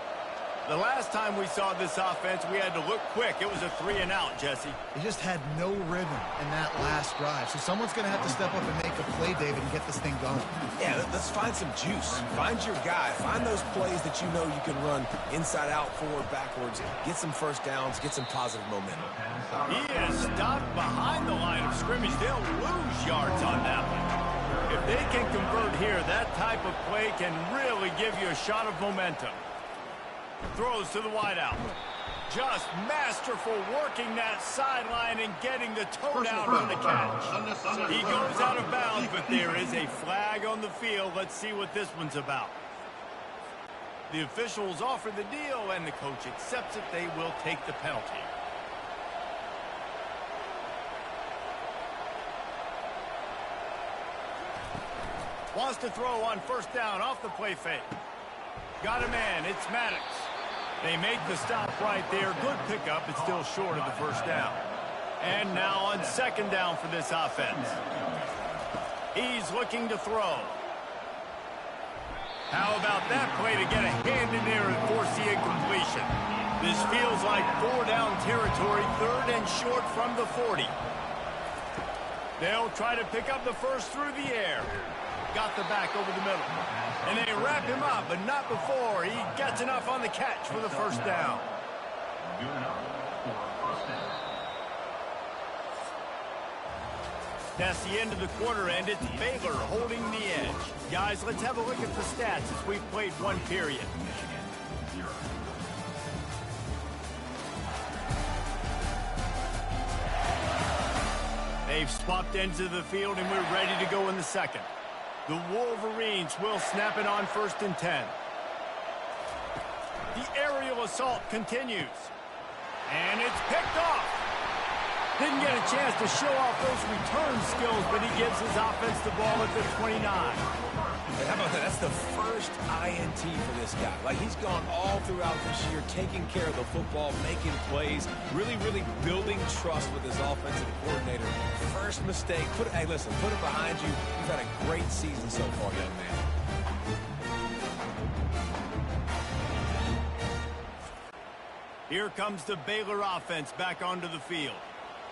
The last time we saw this offense, we had to look quick. It was a 3 and out, Jesse. They just had no rhythm in that last drive. So someone's going to have to step up and make a play, David, and get this thing going. Yeah, let's find some juice. Find your guy. Find those plays that you know you can run inside out, forward, backwards. Get some first downs. Get some positive momentum. He is stopped behind the line of scrimmage. They'll lose yards on that one. If they can convert here, that type of play can really give you a shot of momentum. Throws to the wideout. Just masterful working that sideline and getting the toe down on the catch. He goes out of bounds, but there is a flag on the field. Let's see what this one's about. The officials offer the deal, and the coach accepts it. They will take the penalty. Wants to throw on first down off the play fake. Got a man. It's Maddox. They make the stop right there. Good pickup. It's still short of the first down. And now on 2nd down for this offense. He's looking to throw. How about that play to get a hand in there and force the incompletion? This feels like 4-down territory, 3rd and short from the 40. They'll try to pick up the first through the air. Got the back over the middle. And they wrap him up, but not before he gets enough on the catch for the first down. That's the end of the quarter, and it's Baylor holding the edge. Guys, let's have a look at the stats as we've played one period. They've swapped ends of the field, and we're ready to go in the second. The Wolverines will snap it on 1st and 10. The aerial assault continues. And it's picked off. Didn't get a chance to show off those return skills, but he gives his offense the ball at the 29. And how about that? That's the first INT for this guy. Like, he's gone all throughout this year, taking care of the football, making plays, really building trust with his offensive coordinator. First mistake. Hey, listen, put it behind you. You've had a great season so far, young man. Here comes the Baylor offense back onto the field.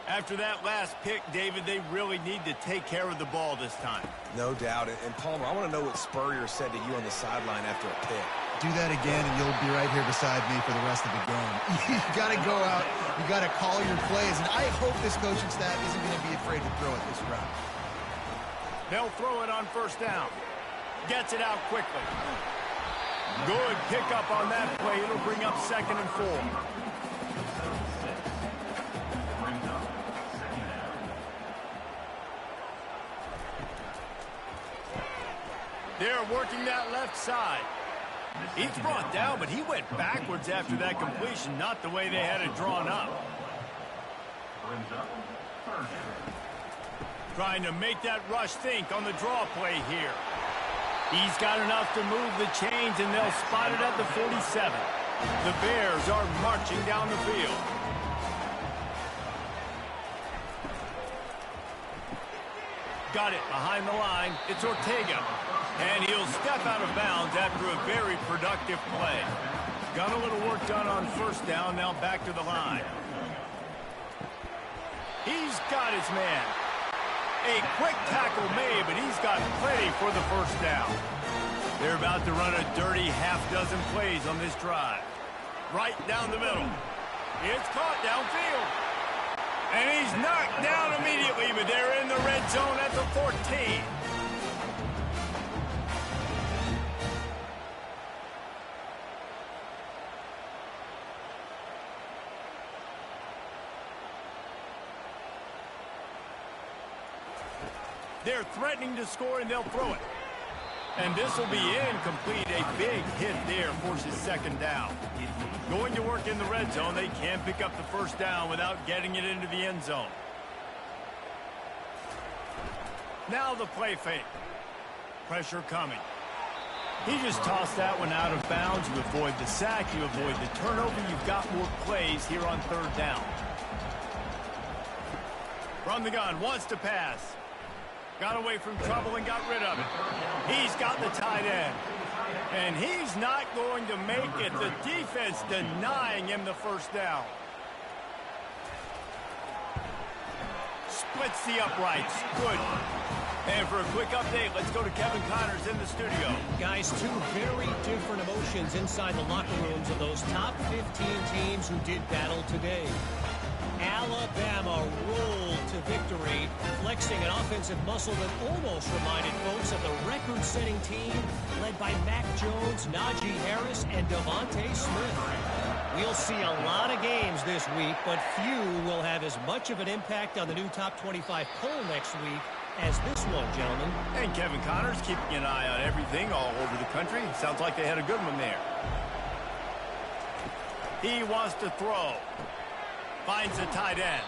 After that last pick, David, they really need to take care of the ball this time. No doubt. And Palmer, I want to know what Spurrier said to you on the sideline after a pick. Do that again, and you'll be right here beside me for the rest of the game. You got to go out. You got to call your plays, and I hope this coaching staff isn't going to be afraid to throw it this route. They'll throw it on first down. Gets it out quickly. Good pickup on that play. It'll bring up 2nd and 4. They're working that left side. He's brought down, but he went backwards after that completion, not the way they had it drawn up. Trying to make that rush think on the draw play here. He's got enough to move the chains, and they'll spot it at the 47. The Bears are marching down the field. Got it behind the line. It's Ortega. And he'll step out of bounds after a very productive play. Got a little work done on first down, now back to the line. He's got his man. A quick tackle made, but he's got plenty for the first down. They're about to run a dirty half-dozen plays on this drive. Right down the middle. It's caught downfield. And he's knocked down immediately, but they're in the red zone at the 14. They're threatening to score, and they'll throw it. And this will be incomplete. A big hit there forces 2nd down. Going to work in the red zone. They can't pick up the first down without getting it into the end zone. Now the play fake. Pressure coming. He just tossed that one out of bounds. You avoid the sack. You avoid the turnover. You've got more plays here on 3rd down. From the gun. Wants to pass. Got away from trouble and got rid of it. He's got the tight end. And he's not going to make it. The defense denying him the first down. Splits the uprights. Good. And for a quick update, let's go to Kevin Connors in the studio. Guys, 2 very different emotions inside the locker rooms of those top 15 teams who did battle today. Alabama rolled to victory, flexing an offensive muscle that almost reminded folks of the record-setting team led by Mac Jones, Najee Harris, and Devontae Smith. We'll see a lot of games this week, but few will have as much of an impact on the new top 25 poll next week as this one, gentlemen. And Kevin Connors keeping an eye on everything all over the country. Sounds like they had a good one there. He wants to throw. Finds a tight end.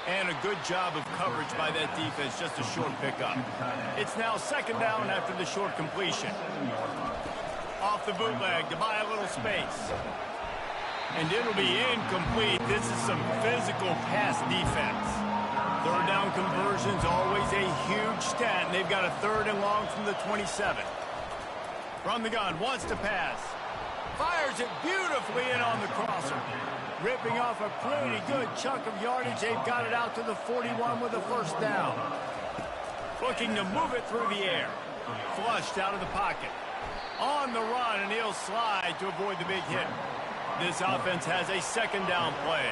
And a good job of coverage by that defense, just a short pickup. It's now 2nd down after the short completion. Off the bootleg to buy a little space. And it'll be incomplete. This is some physical pass defense. 3rd down conversion's always a huge stat, and they've got a 3rd and long from the 27. From the gun, wants to pass. Fires it beautifully in on the crosser. Ripping off a pretty good chunk of yardage. They've got it out to the 41 with a first down. Looking to move it through the air. Flushed out of the pocket. On the run, and he'll slide to avoid the big hit. This offense has a 2nd down play.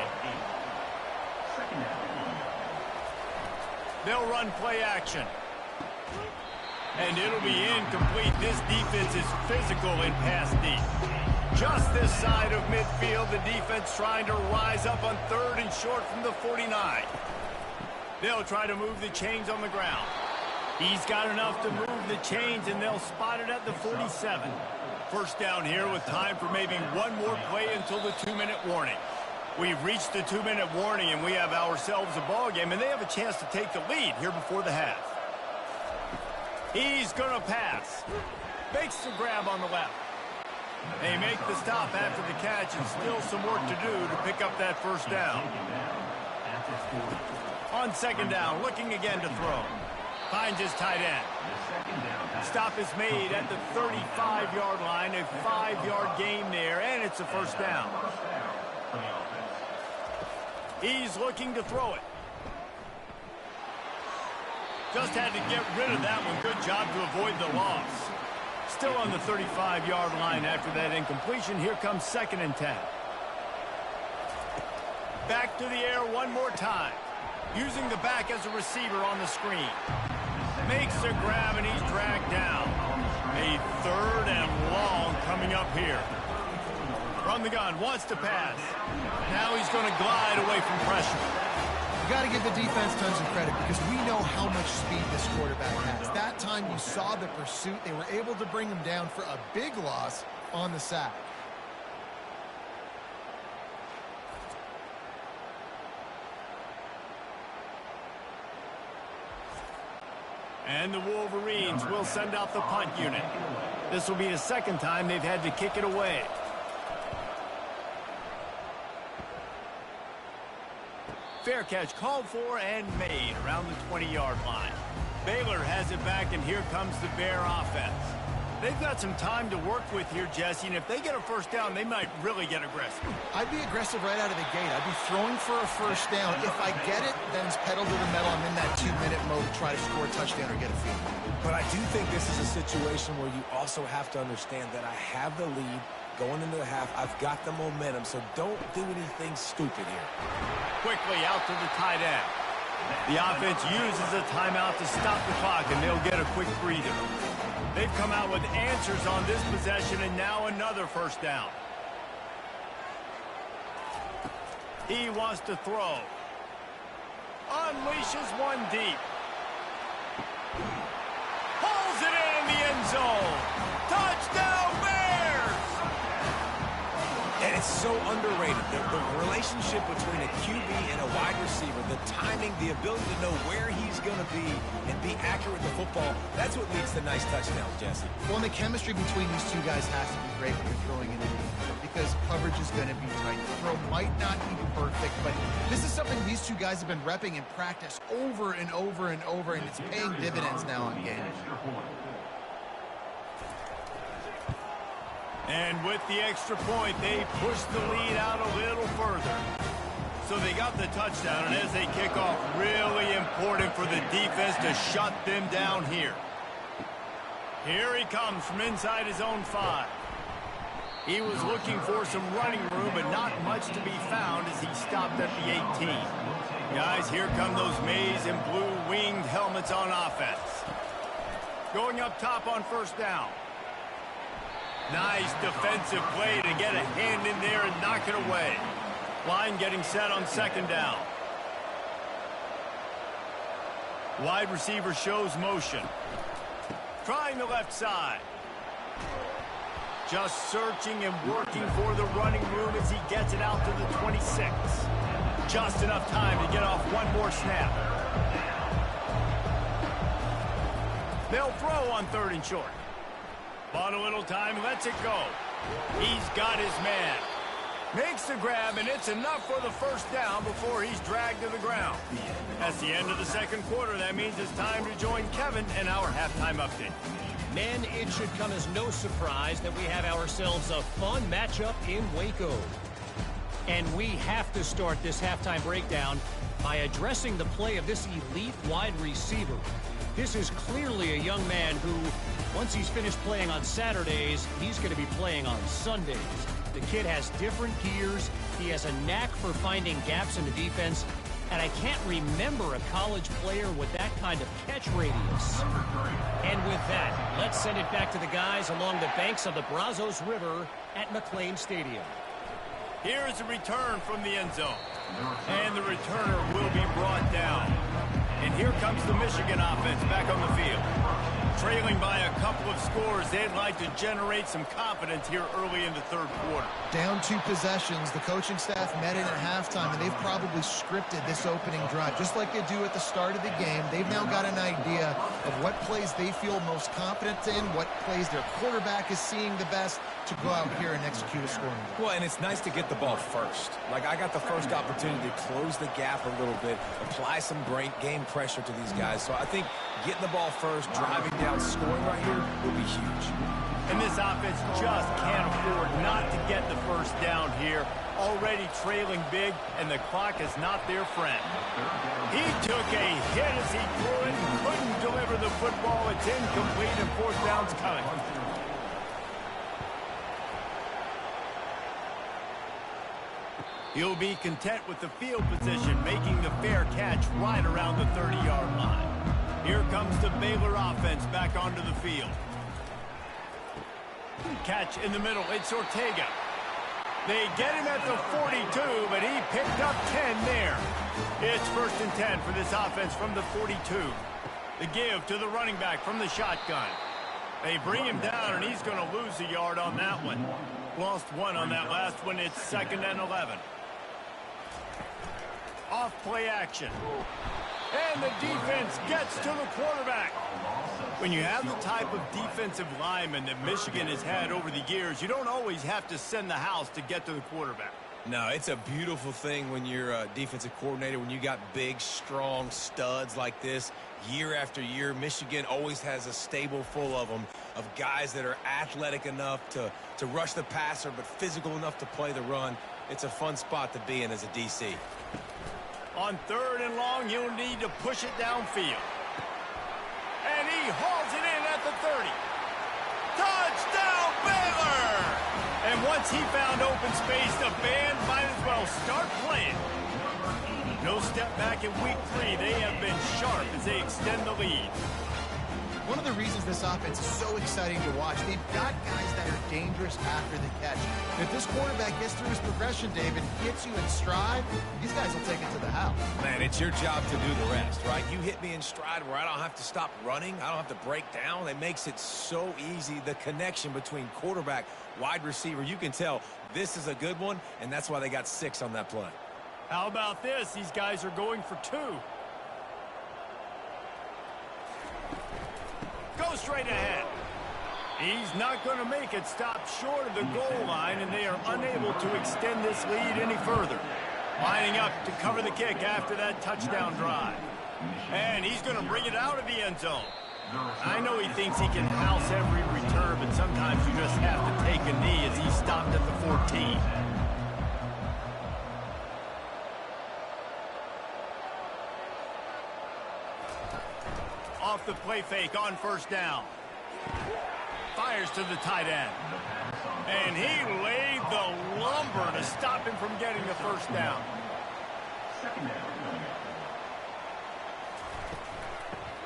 They'll run play action. And it'll be incomplete. This defense is physical in pass deep. Just this side of midfield, the defense trying to rise up on 3rd and short from the 49. They'll try to move the chains on the ground. He's got enough to move the chains, and they'll spot it at the 47. First down here with time for maybe one more play until the 2-minute warning. We've reached the 2-minute warning, and we have ourselves a ball game, and they have a chance to take the lead here before the half. He's going to pass. Makes the grab on the left. They make the stop after the catch, and still some work to do to pick up that first down. On 2nd down, looking again to throw. Finds his tight end. Stop is made at the 35-yard line, a 5-yard gain there, and it's a first down. He's looking to throw it. Just had to get rid of that one. Good job to avoid the loss. Still on the 35-yard line after that incompletion. Here comes 2nd and 10. Back to the air one more time. Using the back as a receiver on the screen. Makes a grab, and he's dragged down. A 3rd and long coming up here. From the gun, wants to pass. Now he's going to glide away from pressure. You got to give the defense tons of credit because we know how much speed this quarterback has. That time you saw the pursuit. They were able to bring him down for a big loss on the sack. And the Wolverines will send out the punt unit. This will be the 2nd time they've had to kick it away. Fair catch called for and made around the 20-yard line. Baylor has it back, and here comes the Bear offense. They've got some time to work with here, Jesse, and if they get a 1st down, they might really get aggressive. I'd be aggressive right out of the gate. I'd be throwing for a 1st down. If I get it, then it's pedal to the metal. I'm in that 2-minute mode to try to score a touchdown or get a field goal. But I do think this is a situation where you also have to understand that I have the lead going into the half. I've got the momentum, so don't do anything stupid here. Quickly out to the tight end. The offense uses a timeout to stop the clock, and they'll get a quick breather. They've come out with answers on this possession, and now another 1st down. He wants to throw. Unleashes one deep. Pulls it in the end zone. Touchdown, Bears! And it's so underrated. The relationship between a QB and a wide receiver, the timing, the ability to know where he's going to be and be accurate with the football, that's what leads to nice touchdowns, Jesse. Well, and the chemistry between these two guys has to be great when you're throwing in because coverage is going to be tight. The throw might not be perfect, but this is something these two guys have been repping in practice over and over and over, and it's paying dividends now on games. And with the extra point, they push the lead out a little further. So they got the touchdown, and as they kick off, really important for the defense to shut them down here. Here he comes from inside his own 5. He was looking for some running room, but not much to be found as he stopped at the 18. Guys, here come those maize and blue winged helmets on offense. Going up top on 1st down. Nice defensive play to get a hand in there and knock it away. Line getting set on 2nd down. Wide receiver shows motion. Trying the left side. Just searching and working for the running room as he gets it out to the 26. Just enough time to get off one more snap. They'll throw on 3rd and short. Bought a little time, lets it go. He's got his man. Makes the grab, and it's enough for the 1st down before he's dragged to the ground. That's the end of the 2nd quarter. That means it's time to join Kevin in our halftime update. Men, it should come as no surprise that we have ourselves a fun matchup in Waco. And we have to start this halftime breakdown by addressing the play of this elite wide receiver. This is clearly a young man who, once he's finished playing on Saturdays, he's going to be playing on Sundays. The kid has different gears. He has a knack for finding gaps in the defense. And I can't remember a college player with that kind of catch radius. And with that, let's send it back to the guys along the banks of the Brazos River at McLean Stadium. Here is a return from the end zone. And the returner will be brought down. And here comes the Michigan offense back on the field. Trailing by a couple of scores, they'd like to generate some confidence here early in the 3rd quarter. Down 2 possessions, the coaching staff met in at halftime, and they've probably scripted this opening drive. Just like they do at the start of the game, they've now got an idea of what plays they feel most confident in, what plays their quarterback is seeing the best to go out here and execute a scoring drive. Well, and it's nice to get the ball first. Like, I got the first opportunity to close the gap a little bit, apply some great game pressure to these guys. So I think getting the ball first, driving down, scoring right here will be huge. And this offense just can't afford not to get the first down here. Already trailing big, and the clock is not their friend. He took a hit as he threw it and couldn't deliver the football. It's incomplete, and fourth down's coming. He'll be content with the field position, making the fair catch right around the 30-yard line. Here comes the Baylor offense back onto the field. Catch in the middle. It's Ortega. They get him at the 42, but he picked up 10 there. It's 1st and 10 for this offense from the 42. The give to the running back from the shotgun. They bring him down, and he's going to lose a yard on that one. Lost one on that last one. It's 2nd and 11. Off play action. And the defense gets to the quarterback. When you have the type of defensive lineman that Michigan has had over the years, you don't always have to send the house to get to the quarterback. No, it's a beautiful thing when you're a defensive coordinator, when you got big, strong studs like this. Year after year, Michigan always has a stable full of them, of guys that are athletic enough to rush the passer, but physical enough to play the run. It's a fun spot to be in as a DC. On 3rd and long, you'll need to push it downfield. And he hauls it in at the 30. Touchdown, Baylor! And once he found open space, the band might as well start playing. No step back in week 3. They have been sharp as they extend the lead. One of the reasons this offense is so exciting to watch, they've got guys that are dangerous after the catch. And if this quarterback gets through his progression, David, gets you in stride, these guys will take it to the house. Man, it's your job to do the rest, right? You hit me in stride where I don't have to stop running. I don't have to break down. It makes it so easy. The connection between quarterback, wide receiver, you can tell this is a good one, and that's why they got 6 on that play. How about this? These guys are going for 2. Go straight ahead. He's not going to make it. Stop short of the goal line, and they are unable to extend this lead any further. Lining up to cover the kick after that touchdown drive. And he's going to bring it out of the end zone. I know he thinks he can house every return, but sometimes you just have to take a knee as he stopped at the 14. Off the play fake on 1st down. Fires to the tight end. And he laid the lumber to stop him from getting the 1st down.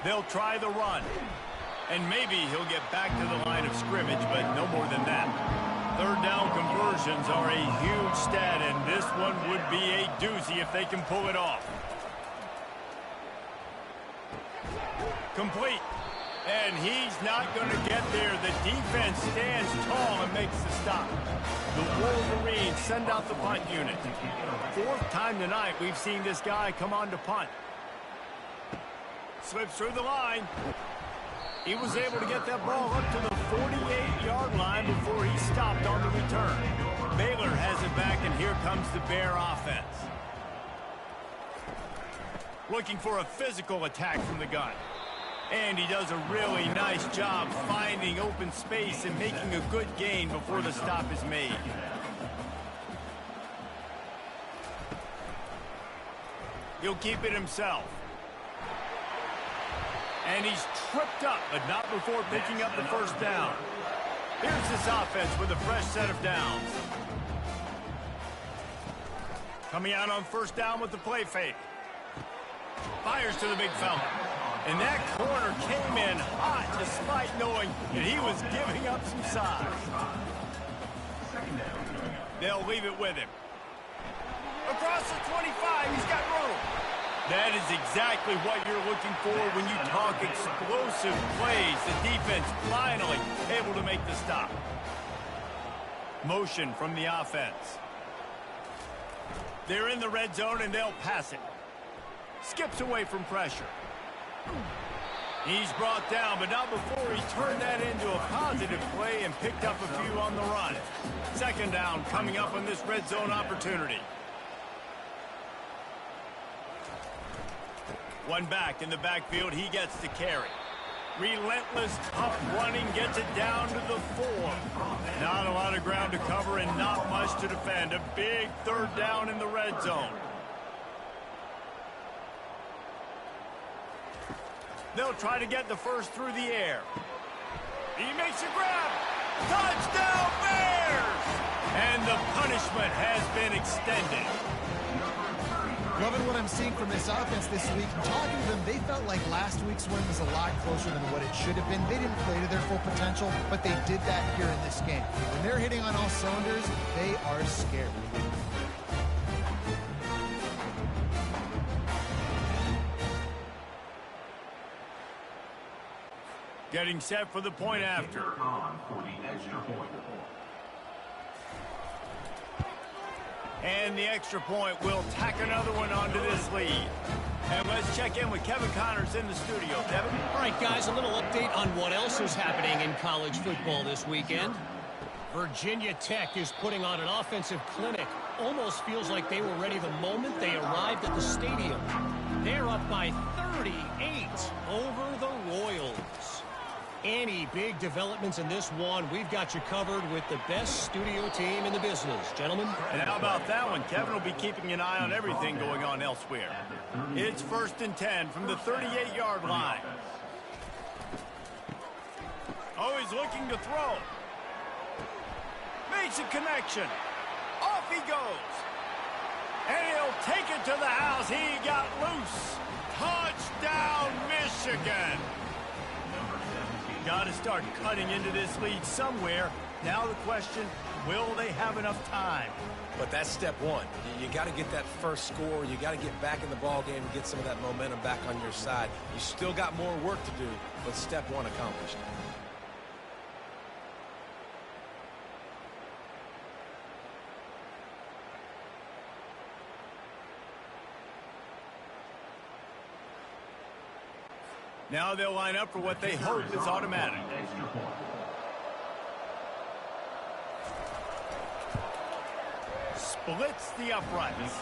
They'll try the run. And maybe he'll get back to the line of scrimmage, but no more than that. 3rd down conversions are a huge stat, and this one would be a doozy if they can pull it off. Complete. And he's not going to get there. The defense stands tall and makes the stop. The Wolverines send out the punt unit. 4th time tonight we've seen this guy come on to punt. Slips through the line. He was able to get that ball up to the 48-yard line before he stopped on the return. Baylor has it back, and here comes the Bear offense. Looking for a physical attack from the gun. And he does a really nice job finding open space and making a good gain before the stop is made. He'll keep it himself. And he's tripped up, but not before picking up the 1st down. Here's this offense with a fresh set of downs. Coming out on 1st down with the play fake. Fires to the big fella. And that corner came in hot despite knowing that he was giving up some size. They'll leave it with him. Across the 25, he's got room. That is exactly what you're looking for when you talk explosive plays. The defense finally able to make the stop. Motion from the offense. They're in the red zone and they'll pass it. Skips away from pressure. He's brought down, but not before he turned that into a positive play and picked up a few on the run. 2nd down coming up on this red zone opportunity. One back in the backfield, he gets the carry. Relentless, tough running gets it down to the 4. Not a lot of ground to cover and not much to defend. A big third down in the red zone. They'll try to get the first through the air. He makes a grab. Touchdown Bears! And the punishment has been extended. Loving what I'm seeing from this offense this week. Talking to them, they felt like last week's win was a lot closer than what it should have been. They didn't play to their full potential, but they did that here in this game. When they're hitting on all cylinders, they are scary. Getting set for the point after. On for the extra point. And the extra point will tack another one onto this lead. And let's check in with Kevin Connors in the studio. Kevin? All right, guys, a little update on what else is happening in college football this weekend. Virginia Tech is putting on an offensive clinic. Almost feels like they were ready the moment they arrived at the stadium. They're up by 38 over the Royals. Any big developments in this one, we've got you covered with the best studio team in the business. Gentlemen? And how about that one? Kevin will be keeping an eye on everything going on elsewhere. It's 1st and 10 from the 38-yard line. Oh, he's looking to throw. Makes a connection. Off he goes. And he'll take it to the house. He got loose. Touchdown, Michigan. Got to start cutting into this lead somewhere. Now the question, will they have enough time? But that's step one. You got to get that first score. You got to get back in the ball game and get some of that momentum back on your side. You still got more work to do, but step one accomplished. Now they'll line up for what they hope is automatic. Splits the uprights.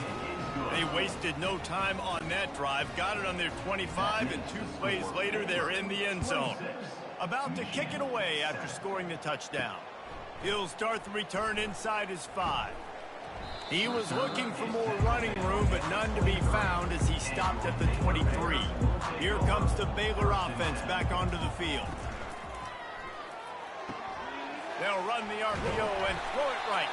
They wasted no time on that drive. Got it on their 25, and 2 plays later, they're in the end zone. About to kick it away after scoring the touchdown. He'll start the return inside his 5. He was looking for more running room, but none to be found as he stopped at the 23. Here comes the Baylor offense back onto the field. They'll run the RPO and throw it right.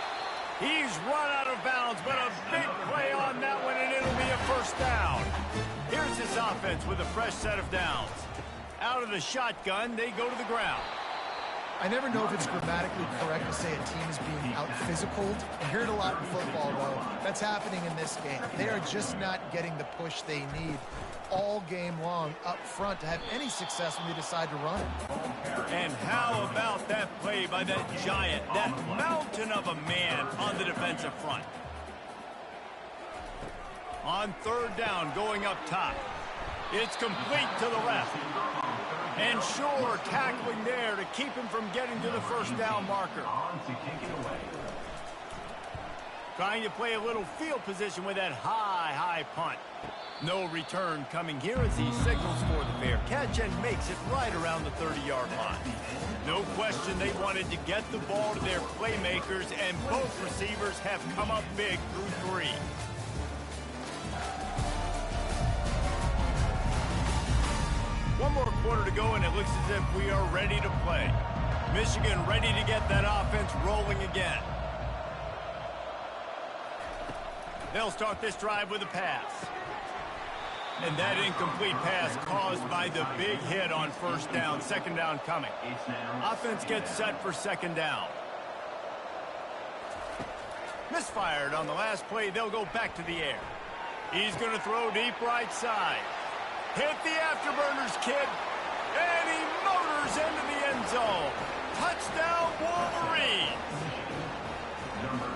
He's run out of bounds, but a big play on that one, and it'll be a first down. Here's this offense with a fresh set of downs. Out of the shotgun, they go to the ground. I never know if it's grammatically correct to say a team is being out-physicaled. I hear it a lot in football, though. That's happening in this game. They are just not getting the push they need all game long up front to have any success when they decide to run it. And how about that play by that giant, that mountain of a man on the defensive front? On 3rd down, going up top. It's complete to the left. And sure, tackling there to keep him from getting to the first down marker. Trying to play a little field position with that high punt. No return coming here as he signals for the fair catch and makes it right around the 30-yard line. No question they wanted to get the ball to their playmakers, and both receivers have come up big through 3. One more quarter to go, and it looks as if we are ready to play. Michigan ready to get that offense rolling again. They'll start this drive with a pass. And that incomplete pass caused by the big hit on 1st down. 2nd down coming. Offense gets set for 2nd down. Misfired on the last play. They'll go back to the air. He's going to throw deep right side. Hit the afterburners, kid. And he motors into the end zone. Touchdown, Wolverines.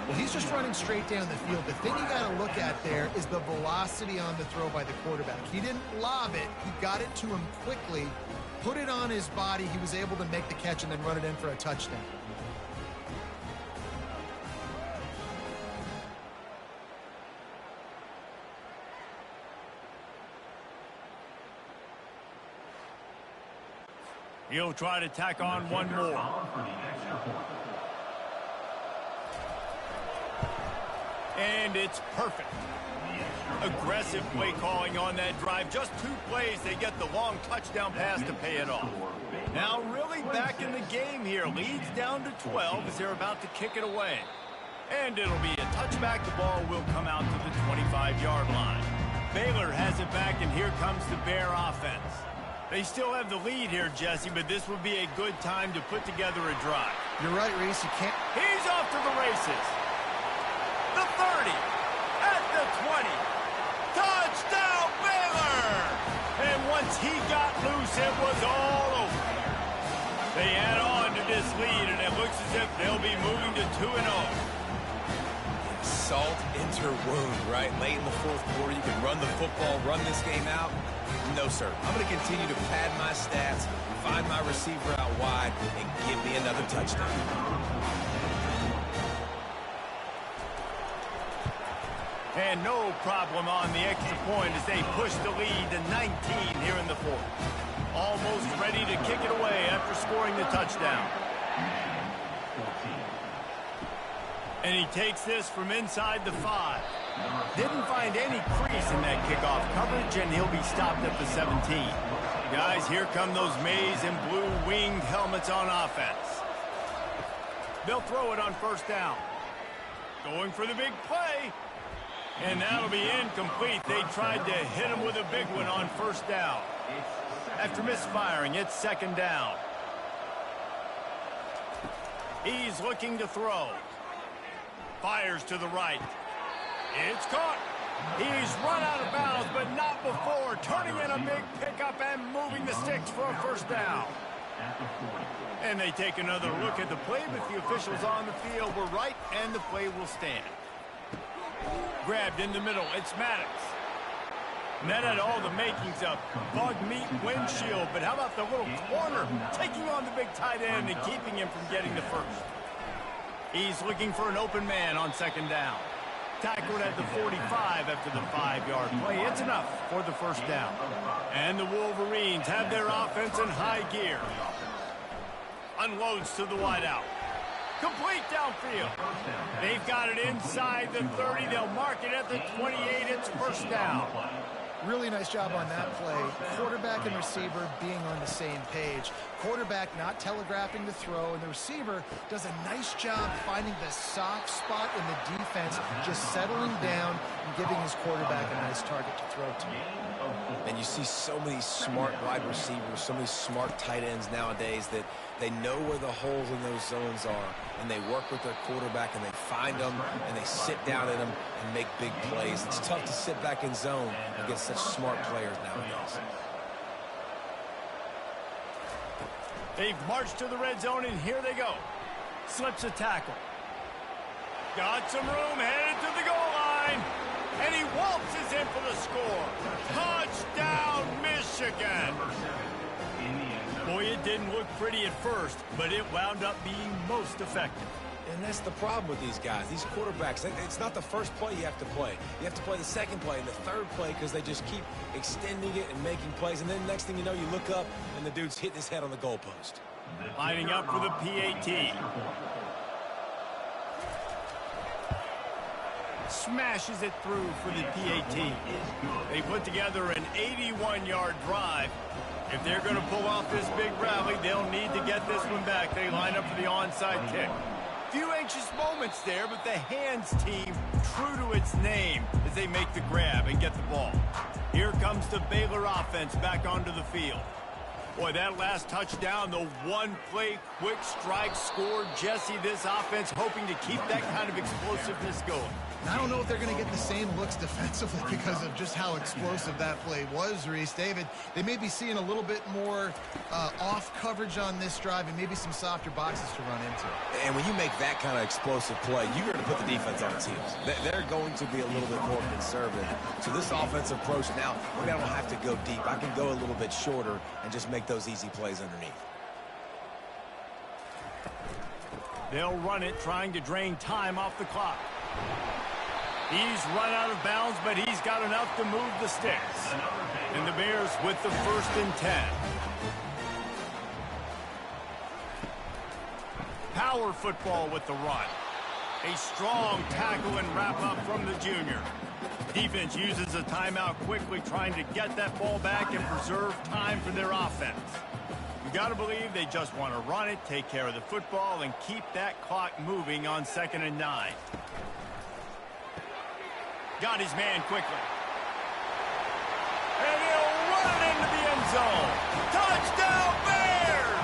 Well, he's just running straight down the field. The thing you got to look at there is the velocity on the throw by the quarterback. He didn't lob it. He got it to him quickly, put it on his body. He was able to make the catch and then run it in for a touchdown. He'll try to tack on one more. And it's perfect. Aggressive play calling on that drive. Just 2 plays, they get the long touchdown pass to pay it off. Now really back in the game here. Leads down to 12 as they're about to kick it away. And it'll be a touchback. The ball will come out to the 25-yard line. Baylor has it back, and here comes the Bear offense. They still have the lead here, Jesse, but this would be a good time to put together a drive. You're right, Reese. You can't. He's off to the races. The 30, at the 20. Touchdown, Baylor! And once he got loose, it was all over. They add on to this lead, and it looks as if they'll be moving to 2-0. Salt into wound, right? Late in the fourth quarter, you can run the football, run this game out. No, sir. I'm going to continue to pad my stats, find my receiver out wide, and give me another touchdown. And no problem on the extra point as they push the lead to 19 here in the fourth. Almost ready to kick it away after scoring the touchdown. And he takes this from inside the 5. Didn't find any crease in that kickoff coverage, and he'll be stopped at the 17. Guys, here come those maize and blue winged helmets on offense. They'll throw it on first down. Going for the big play. And that'll be incomplete. They tried to hit him with a big one on first down. After misfiring, it's second down. He's looking to throw. Fires to the right. It's caught. He's run out of bounds, but not before. Turning in a big pickup and moving the sticks for a first down. And they take another look at the play, but the officials on the field were right, and the play will stand. Grabbed in the middle. It's Maddox. And that had all the makings of bug meat windshield, but how about the little corner taking on the big tight end and keeping him from getting the first? He's looking for an open man on second down. Tackled at the 45 after the 5-yard play. It's enough for the first down. And the Wolverines have their offense in high gear. Unloads to the wideout. Complete downfield. They've got it inside the 30. They'll mark it at the 28. It's first down. Really nice job on that play. Quarterback and receiver being on the same page. Quarterback not telegraphing the throw, and the receiver does a nice job finding the soft spot in the defense, just settling down and giving his quarterback a nice target to throw to. And you see so many smart wide receivers, so many smart tight ends nowadays that they know where the holes in those zones are, and they work with their quarterback, and they find them, and they sit down in them and make big plays. It's tough to sit back in zone against such smart players nowadays. They've marched to the red zone, and here they go. Slips a tackle. Got some room, headed to the goal line. And he waltzes in for the score. Touchdown, Michigan. Boy, it didn't look pretty at first, but it wound up being most effective. And that's the problem with these guys, these quarterbacks. It's not the first play you have to play. You have to play the second play and the third play because they just keep extending it and making plays. And then next thing you know, you look up and the dude's hitting his head on the goalpost. Lining up for the PAT. Smashes it through for the PAT. They put together an 81-yard drive. If they're going to pull off this big rally, they'll need to get this one back. They line up for the onside kick. Few anxious moments there, but the hands team true to its name as they make the grab and get the ball. Here comes the Baylor offense back onto the field. Boy, that last touchdown, the one-play quick strike score. Jesse, this offense hoping to keep that kind of explosiveness going. And I don't know if they're going to get the same looks defensively because of just how explosive that play was, Reese. David, they may be seeing a little bit more off coverage on this drive and maybe some softer boxes to run into. And when you make that kind of explosive play, you're going to put the defense on its heels. They're going to be a little bit more conservative. So this offensive approach now, maybe I don't have to go deep. I can go a little bit shorter and just make those easy plays underneath. They'll run it, trying to drain time off the clock. He's run out of bounds, but he's got enough to move the sticks. And the Bears with the 1st and 10. power football with the run. A strong tackle and wrap-up from the junior. Defense uses a timeout quickly, trying to get that ball back and preserve time for their offense. You got to believe they just want to run it, take care of the football, and keep that clock moving on 2nd and 9. Got his man quickly. And he'll run it into the end zone. Touchdown, Bears!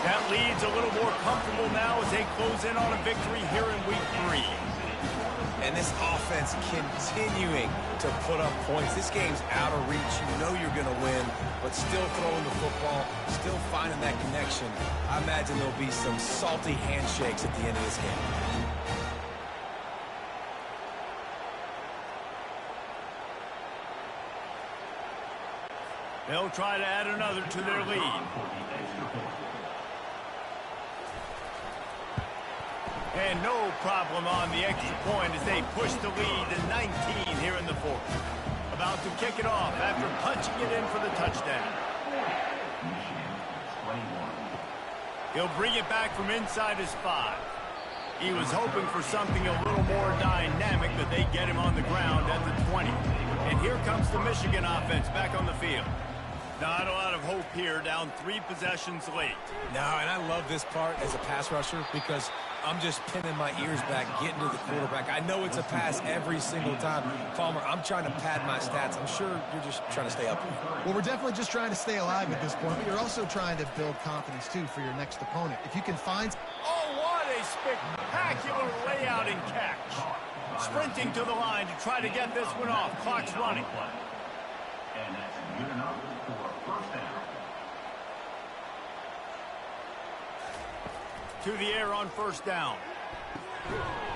That lead's a little more comfortable now as they close in on a victory here in Week 3. And this offense continuing to put up points. This game's out of reach. You know you're going to win, but still throwing the football, still finding that connection. I imagine there'll be some salty handshakes at the end of this game. They'll try to add another to their lead. And no problem on the extra point as they push the lead to 19 here in the 4th. About to kick it off after punching it in for the touchdown. He'll bring it back from inside his 5. He was hoping for something a little more dynamic, but they get him on the ground at the 20. And here comes the Michigan offense back on the field. Not a lot of hope here, down 3 possessions late. No, and I love this part as a pass rusher because I'm just pinning my ears back, getting to the quarterback. I know it's a pass every single time. Palmer, I'm trying to pad my stats. I'm sure you're just trying to stay up here. Well, we're definitely just trying to stay alive at this point, but you're also trying to build confidence, too, for your next opponent. If you can find... Oh, what a spectacular layout and catch. Sprinting to the line to try to get this one off. Clock's running. And that's good enough for a first down. To the air on 1st down.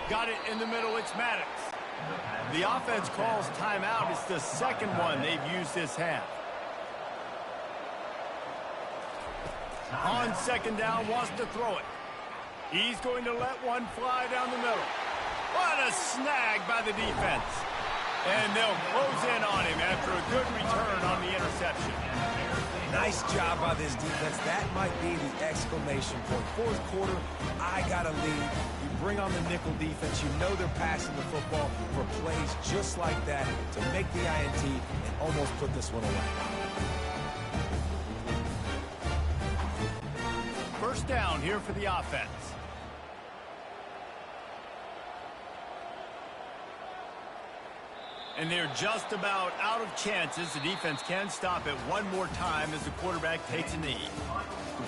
Got it in the middle. It's Maddox. The offense calls timeout. It's the 2nd one they've used this half. On 2nd down, wants to throw it. He's going to let one fly down the middle. What a snag by the defense. And they'll close in on him after a good return on the interception. Nice job by this defense. That might be the exclamation point. 4th quarter, I got a lead. You bring on the nickel defense. You know they're passing the football for plays just like that to make the INT and almost put this one away. 1st down here for the offense. And they're just about out of chances. The defense can stop it one more time as the quarterback takes a knee.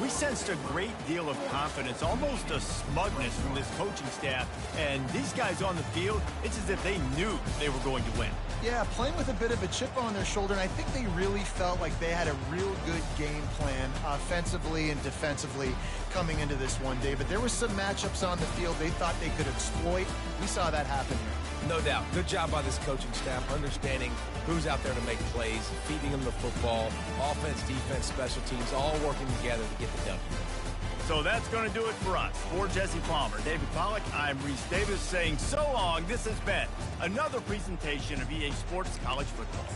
We sensed a great deal of confidence, almost a smugness from this coaching staff. And these guys on the field, it's as if they knew they were going to win. Yeah, playing with a bit of a chip on their shoulder, and I think they really felt like they had a real good game plan offensively and defensively coming into this one, David. There were some matchups on the field they thought they could exploit. We saw that happen here. No doubt. Good job by this coaching staff, understanding who's out there to make plays, feeding them the football, offense, defense, special teams, all working together to get the W. So that's going to do it for us. For Jesse Palmer, David Pollack, I'm Reese Davis saying so long. This has been another presentation of EA Sports College Football.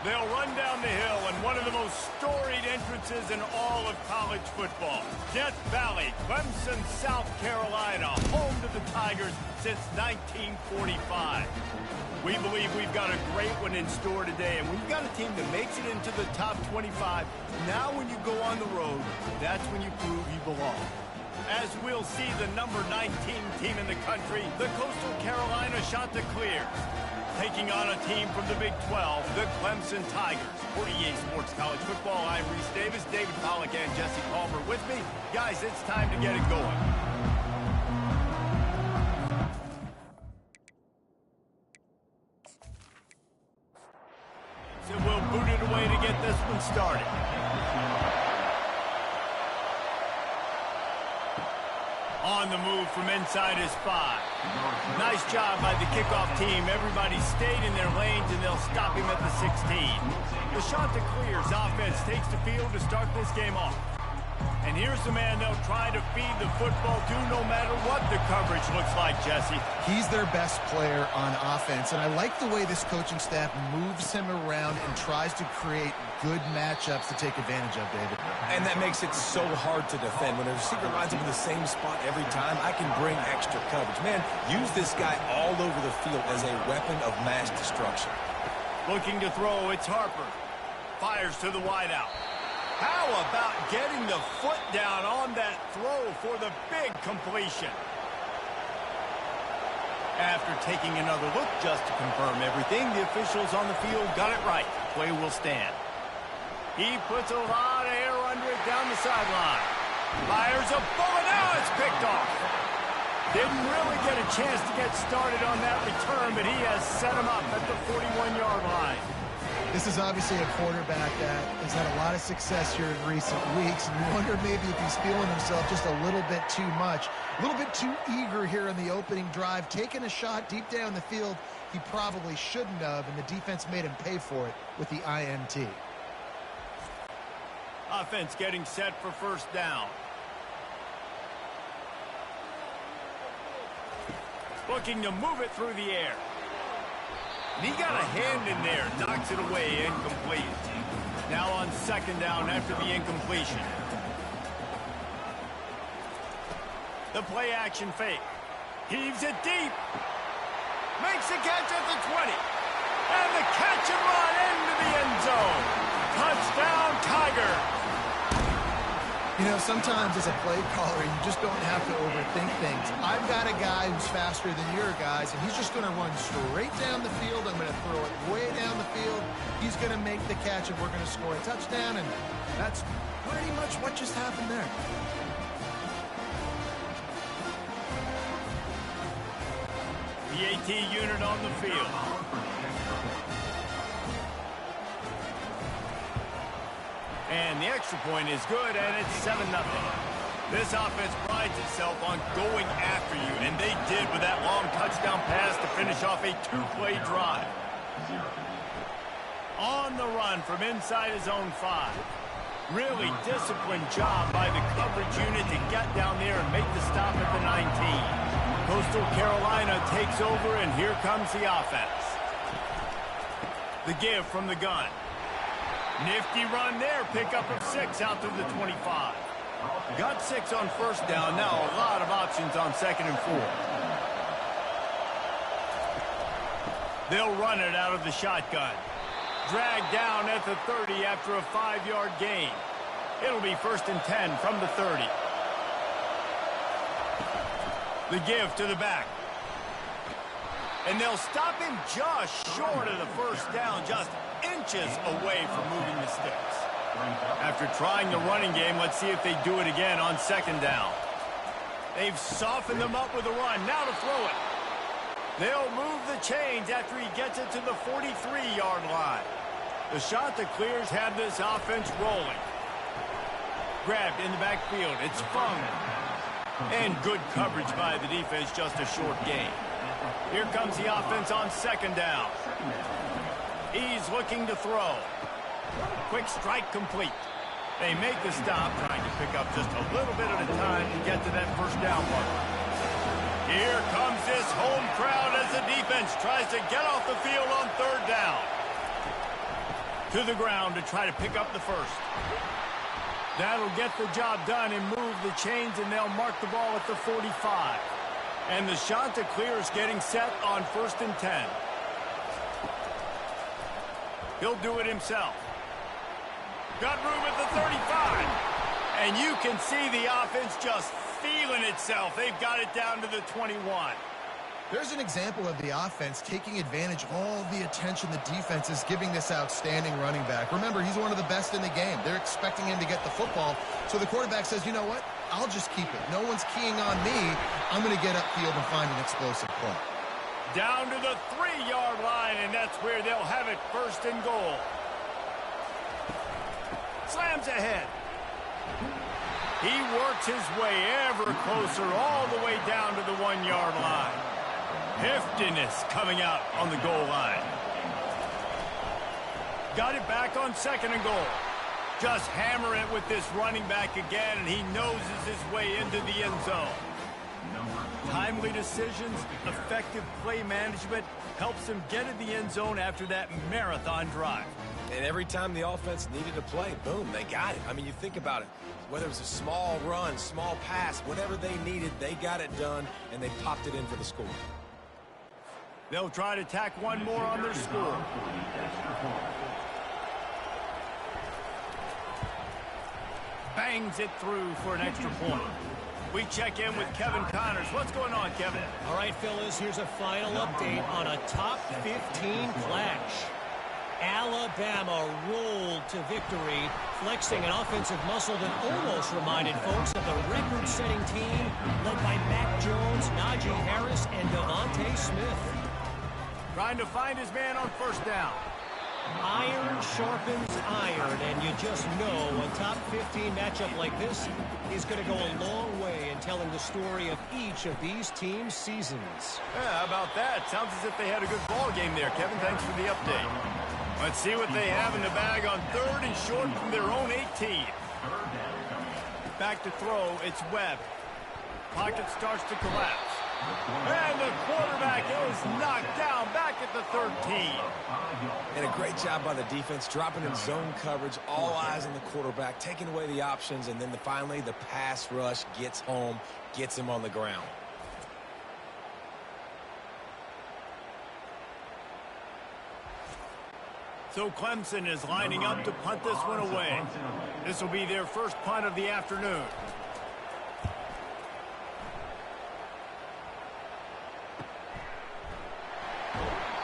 They'll run down the hill in one of the most storied entrances in all of college football. Death Valley, Clemson, South Carolina, home to the Tigers since 1945. We believe we've got a great one in store today, and when you've got a team that makes it into the top 25, now when you go on the road, that's when you prove you belong. As we'll see the number 19 team in the country, the Coastal Carolina Chanticleers, taking on a team from the Big 12, the Clemson Tigers. For EA Sports College Football, I'm Reese Davis, David Pollack, and Jesse Palmer with me. Guys, it's time to get it going. So we'll boot it away to get this one started. On the move from inside his 5. Nice job by the kickoff team. Everybody stayed in their lanes, and they'll stop him at the 16. The Chanticleers offense takes the field to start this game off. And here's the man they'll try to feed the football to no matter what the coverage looks like, Jesse. He's their best player on offense, and I like the way this coaching staff moves him around and tries to create good matchups to take advantage of, David. And that makes it so hard to defend. When a receiver lines up in the same spot every time, I can bring extra coverage. Man, use this guy all over the field as a weapon of mass destruction. Looking to throw, it's Harper. Fires to the wideout. How about getting the foot down on that throw for the big completion? After taking another look just to confirm everything, the officials on the field got it right. Play will stand. He puts a lot of air under it down the sideline. Fires a bullet. Now it's picked off. Didn't really get a chance to get started on that return, but he has set him up at the 41-yard line. This is obviously a quarterback that has had a lot of success here in recent weeks, and you wonder maybe if he's feeling himself just a little bit too much, a little bit too eager here in the opening drive, taking a shot deep down the field he probably shouldn't have, and the defense made him pay for it with the INT. Offense getting set for first down. Looking to move it through the air. And he got a hand in there, knocks it away, incomplete. Now on second down after the incompletion. The play action fake. Heaves it deep. Makes the catch at the 20. And the catch and run into the end zone. Touchdown, Tiger. You know, sometimes as a play caller, you just don't have to overthink things. I've got a guy who's faster than your guys, and he's just going to run straight down the field. I'm going to throw it way down the field. He's going to make the catch, and we're going to score a touchdown, and that's pretty much what just happened there. The AT unit on the field. And the extra point is good, and it's 7-0. This offense prides itself on going after you, and they did with that long touchdown pass to finish off a 2-play drive. On the run from inside his own 5. Really disciplined job by the coverage unit to get down there and make the stop at the 19. Coastal Carolina takes over, and here comes the offense. The give from the gun. Nifty run there, pickup of 6 out to the 25. Got 6 on first down, now a lot of options on second and 4. They'll run it out of the shotgun. Dragged down at the 30 after a 5-yard gain. It'll be first and 10 from the 30. The give to the back. And they'll stop him just short of the first down, just inches away from moving the sticks. After trying the running game, let's see if they do it again on second down. They've softened them up with a run. Now to throw it. They'll move the chains after he gets it to the 43-yard line. The Chanticleers have this offense rolling. Grabbed in the backfield. It's Fung. And good coverage by the defense, just a short gain. Here comes the offense on second down. He's looking to throw. Quick strike complete. They make the stop, trying to pick up just a little bit at a time to get to that first down mark. Here comes this home crowd as the defense tries to get off the field on third down. To the ground to try to pick up the first. That'll get the job done and move the chains, and they'll mark the ball at the 45. And the Chanticleers getting set on first and 10. He'll do it himself. Got room at the 35. And you can see the offense just feeling itself. They've got it down to the 21. There's an example of the offense taking advantage of all the attention the defense is giving this outstanding running back. Remember, he's one of the best in the game. They're expecting him to get the football. So the quarterback says, you know what? I'll just keep it. No one's keying on me. I'm going to get upfield and find an explosive play. Down to the 3-yard line, and that's where they'll have it, first and goal. Slams ahead. He works his way ever closer all the way down to the 1-yard line. Heftiness coming out on the goal line. Got it back on second and goal. Just hammer it with this running back again, and he noses his way into the end zone. Timely decisions, effective play management helps him get in the end zone after that marathon drive. And every time the offense needed a play, boom, they got it. I mean, you think about it. Whether it was a small run, small pass, whatever they needed, they got it done, and they popped it in for the score. They'll try to tack one more on their score. Bangs it through for an extra point. We check in with Kevin Connors. What's going on, Kevin? All right, fellas, here's a final update on a top 15 clash. Alabama rolled to victory, flexing an offensive muscle that almost reminded folks of the record-setting team led by Mac Jones, Najee Harris, and Devontae Smith. Trying to find his man on first down. Iron sharpens iron, and you just know a top 15 matchup like this is going to go a long way in telling the story of each of these teams' seasons. Yeah, how about that? Sounds as if they had a good ball game there, Kevin. Thanks for the update. Let's see what they have in the bag on third and short from their own 18. Back to throw, it's Webb. Pocket starts to collapse. And the quarterback is knocked down back at the 13. And a great job by the defense, dropping in zone coverage, all eyes on the quarterback, taking away the options, and then finally the pass rush gets home, gets him on the ground. So Clemson is lining up to punt this one away. This will be their first punt of the afternoon.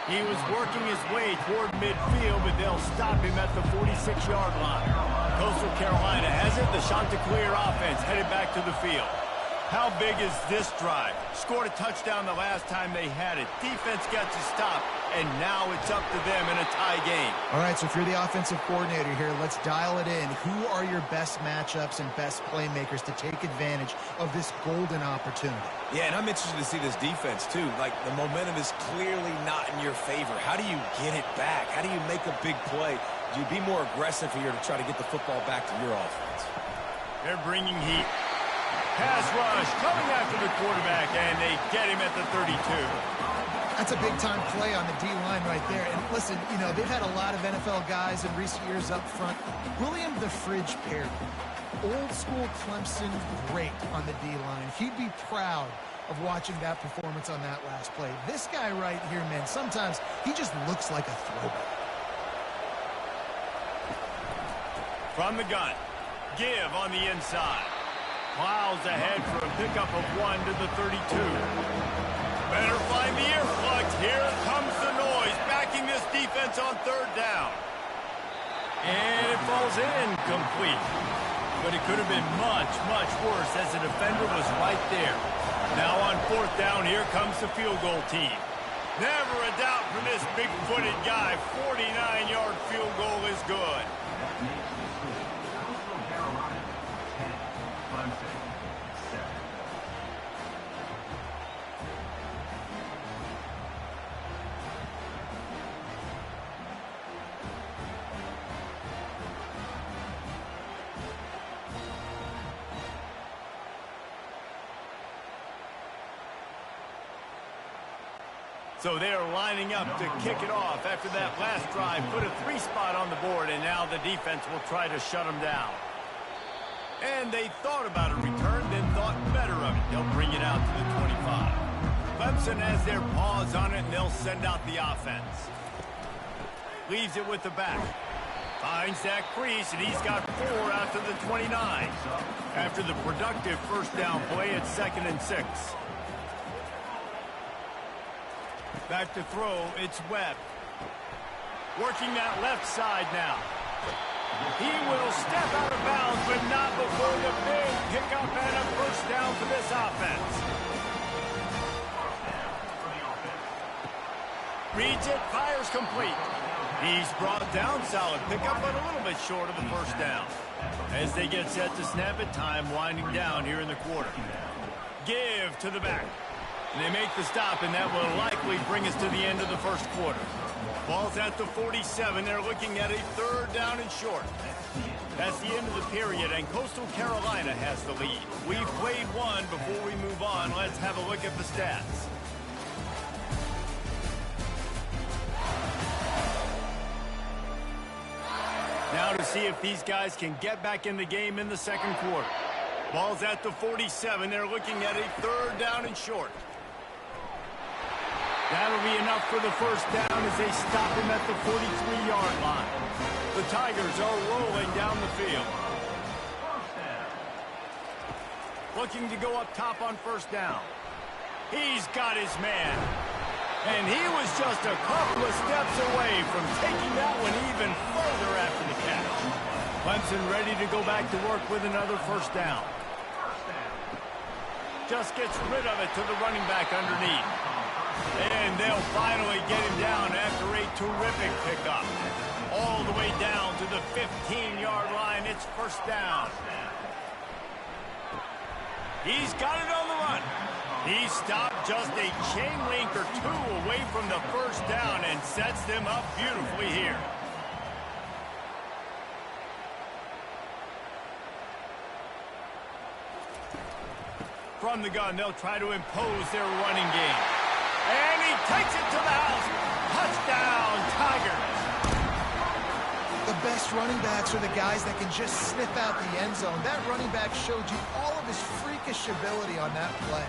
He was working his way toward midfield, but they'll stop him at the 46-yard line. Coastal Carolina has it. The Chanticleer offense headed back to the field. How big is this drive? Scored a touchdown the last time they had it. Defense got to stop, and now it's up to them in a tie game. All right, so if you're the offensive coordinator here, let's dial it in. Who are your best matchups and best playmakers to take advantage of this golden opportunity? Yeah, and I'm interested to see this defense, too. Like, the momentum is clearly not in your favor. How do you get it back? How do you make a big play? Do you be more aggressive here to try to get the football back to your offense? They're bringing heat. Pass rush coming after the quarterback, and they get him at the 32. That's a big-time play on the D-line right there. And listen, you know, they've had a lot of NFL guys in recent years up front. William the Fridge Perry, old-school Clemson great on the D-line. He'd be proud of watching that performance on that last play. This guy right here, man, sometimes he just looks like a throwback. From the gun, give on the inside. Plows ahead for a pickup of 1 to the 32. Better find the earplugs. Here comes the noise, backing this defense on third down. And it falls incomplete. But it could have been much, much worse as the defender was right there. Now on fourth down, here comes the field goal team. Never a doubt for this big-footed guy. 49-yard field goal is good. So they are lining up to kick it off after that last drive. Put a 3-spot on the board, and now the defense will try to shut them down. And they thought about a return, then thought better of it. They'll bring it out to the 25. Clemson has their paws on it, and they'll send out the offense. Leaves it with the back. Finds that crease, and he's got 4 after the 29. After the productive first down play at 2nd and 6. Back to throw, it's Webb. Working that left side now. He will step out of bounds, but not before the big pickup and a first down for this offense. Reads it, fires complete. He's brought down, solid pickup, but a little bit short of the first down. As they get set to snap it, time winding down here in the quarter. Give to the back. And they make the stop, and that will likely bring us to the end of the first quarter. Ball's at the 47. They're looking at a 3rd down and short. That's the end of the period, and Coastal Carolina has the lead. We've played one. Before we move on, let's have a look at the stats. Now to see if these guys can get back in the game in the second quarter. Ball's at the 47. They're looking at a 3rd down and short. That'll be enough for the first down as they stop him at the 43-yard line. The Tigers are rolling down the field. Looking to go up top on first down. He's got his man. And he was just a couple of steps away from taking that one even further after the catch. Clemson ready to go back to work with another first down. Just gets rid of it to the running back underneath. And they'll finally get him down after a terrific pickup. All the way down to the 15-yard line. It's first down. He's got it on the run. He stopped just a chain link or 2 away from the first down and sets them up beautifully here. From the gun, they'll try to impose their running game. And he takes it to the house. Touchdown, Tigers. The best running backs are the guys that can just sniff out the end zone. That running back showed you all of his freakish ability on that play.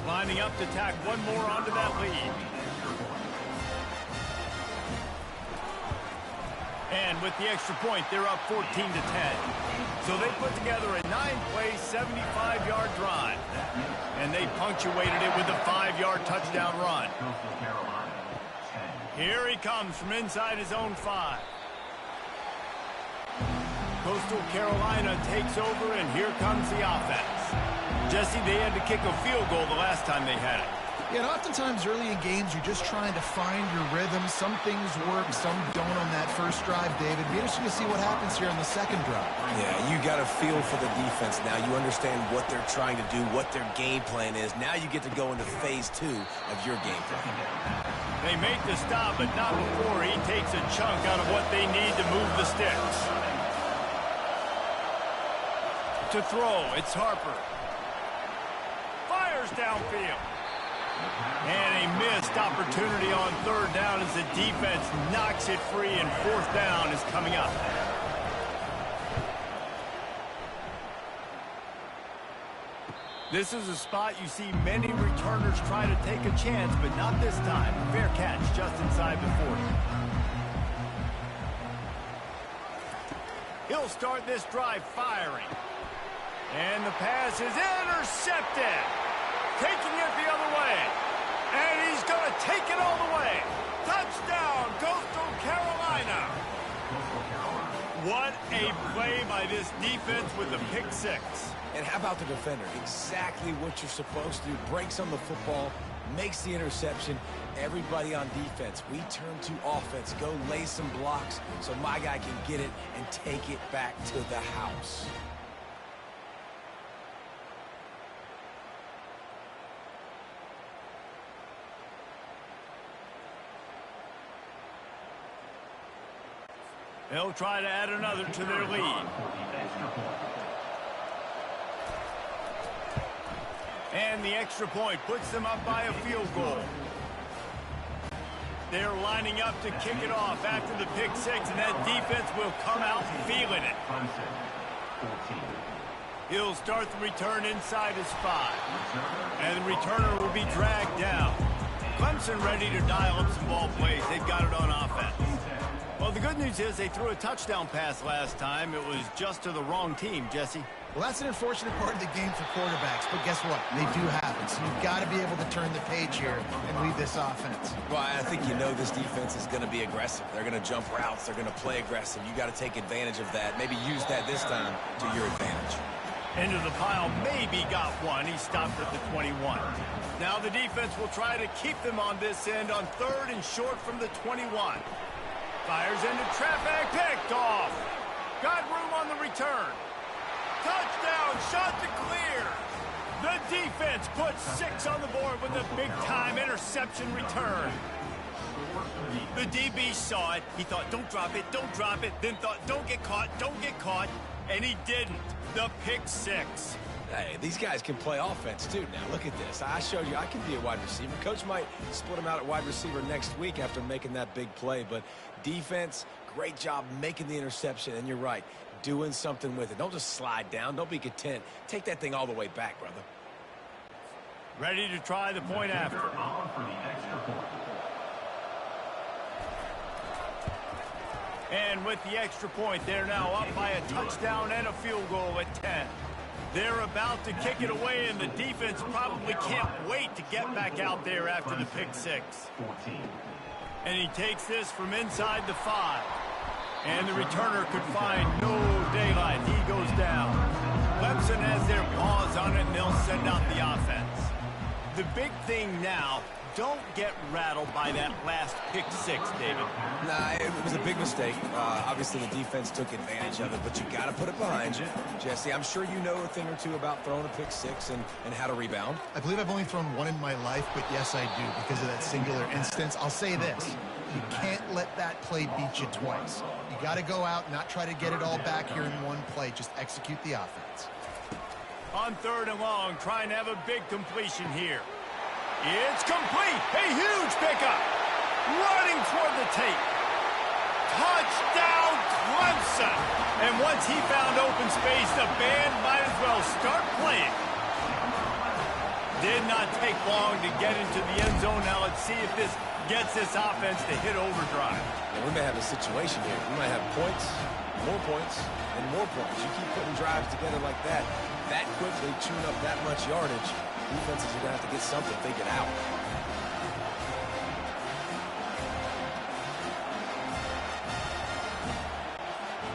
Lining up to tack one more onto that lead. And with the extra point, they're up 14-10. So they put together a 9-play, 75-yard drive. And they punctuated it with a 5-yard touchdown run. Here he comes from inside his own 5. Coastal Carolina takes over, and here comes the offense. Jesse, they had to kick a field goal the last time they had it. Yeah, and oftentimes early in games, you're just trying to find your rhythm. Some things work, some don't on that first drive, David. It'd be interesting to see what happens here on the second drive. Yeah, you got a feel for the defense now. You understand what they're trying to do, what their game plan is. Now you get to go into phase 2 of your game plan. They make the stop, but not before he takes a chunk out of what they need to move the sticks. To throw, it's Harper. Fires downfield. And a missed opportunity on 3rd down as the defense knocks it free, and 4th down is coming up. This is a spot you see many returners try to take a chance, but not this time. Fair catch just inside the 40. He'll start this drive firing. And the pass is intercepted. Taking it the other way. And he's going to take it all the way. Touchdown, Coastal Carolina. What a play by this defense with the pick 6. And how about the defender? Exactly what you're supposed to do. Breaks on the football, makes the interception. Everybody on defense, we turn to offense. Go lay some blocks so my guy can get it and take it back to the house. They'll try to add another to their lead. And the extra point puts them up by a field goal. They're lining up to kick it off after the pick 6, and that defense will come out feeling it. He'll start the return inside his 5. And the returner will be dragged down. Clemson ready to dial up some ball plays. They've got it on offense. Well, the good news is they threw a touchdown pass last time. It was just to the wrong team, Jesse. Well, that's an unfortunate part of the game for quarterbacks, but guess what? They do have it, so you've got to be able to turn the page here and lead this offense. Well, I think you know this defense is going to be aggressive. They're going to jump routes. They're going to play aggressive. You got to take advantage of that. Maybe use that this time to your advantage. Into the pile, maybe got one. He stopped at the 21. Now the defense will try to keep them on this end on 3rd and short from the 21. Fires into traffic, picked off. Got room on the return. Touchdown, shot to clear. The defense puts 6 on the board with a big-time interception return. The DB saw it. He thought, don't drop it, then thought, don't get caught, and he didn't. The pick 6. Hey, these guys can play offense, too. Now, look at this. I showed you I can be a wide receiver. Coach might split him out at wide receiver next week after making that big play, but defense, great job making the interception, and you're right, doing something with it. Don't just slide down. Don't be content. Take that thing all the way back, brother. Ready to try the point after. And with the extra point, they're now up by a touchdown and a field goal at 10. They're about to kick it away, and the defense probably can't wait to get back out there after the pick 6. And he takes this from inside the 5. And the returner could find no daylight. He goes down. Clemson has their paws on it, and they'll send out the offense. The big thing now, don't get rattled by that last pick 6, David. Nah, it was a big mistake. Obviously, the defense took advantage of it, but you got to put it behind you. Jesse, I'm sure you know a thing or two about throwing a pick 6 and how to rebound. I believe I've only thrown one in my life, but yes, I do because of that singular instance. I'll say this. You can't let that play beat you twice. You got to go out and not try to get it all back here in one play. Just execute the offense. On 3rd and long, trying to have a big completion here. It's complete. A huge pickup. Running toward the tape. Touchdown, Clemson. And once he found open space, the band might as well start playing. Did not take long to get into the end zone. Now let's see if this gets this offense to hit overdrive. Yeah, we may have a situation here. We might have points, and more points. You keep putting drives together like that quickly, chewing up that much yardage, defenses are going to have to get something figured out.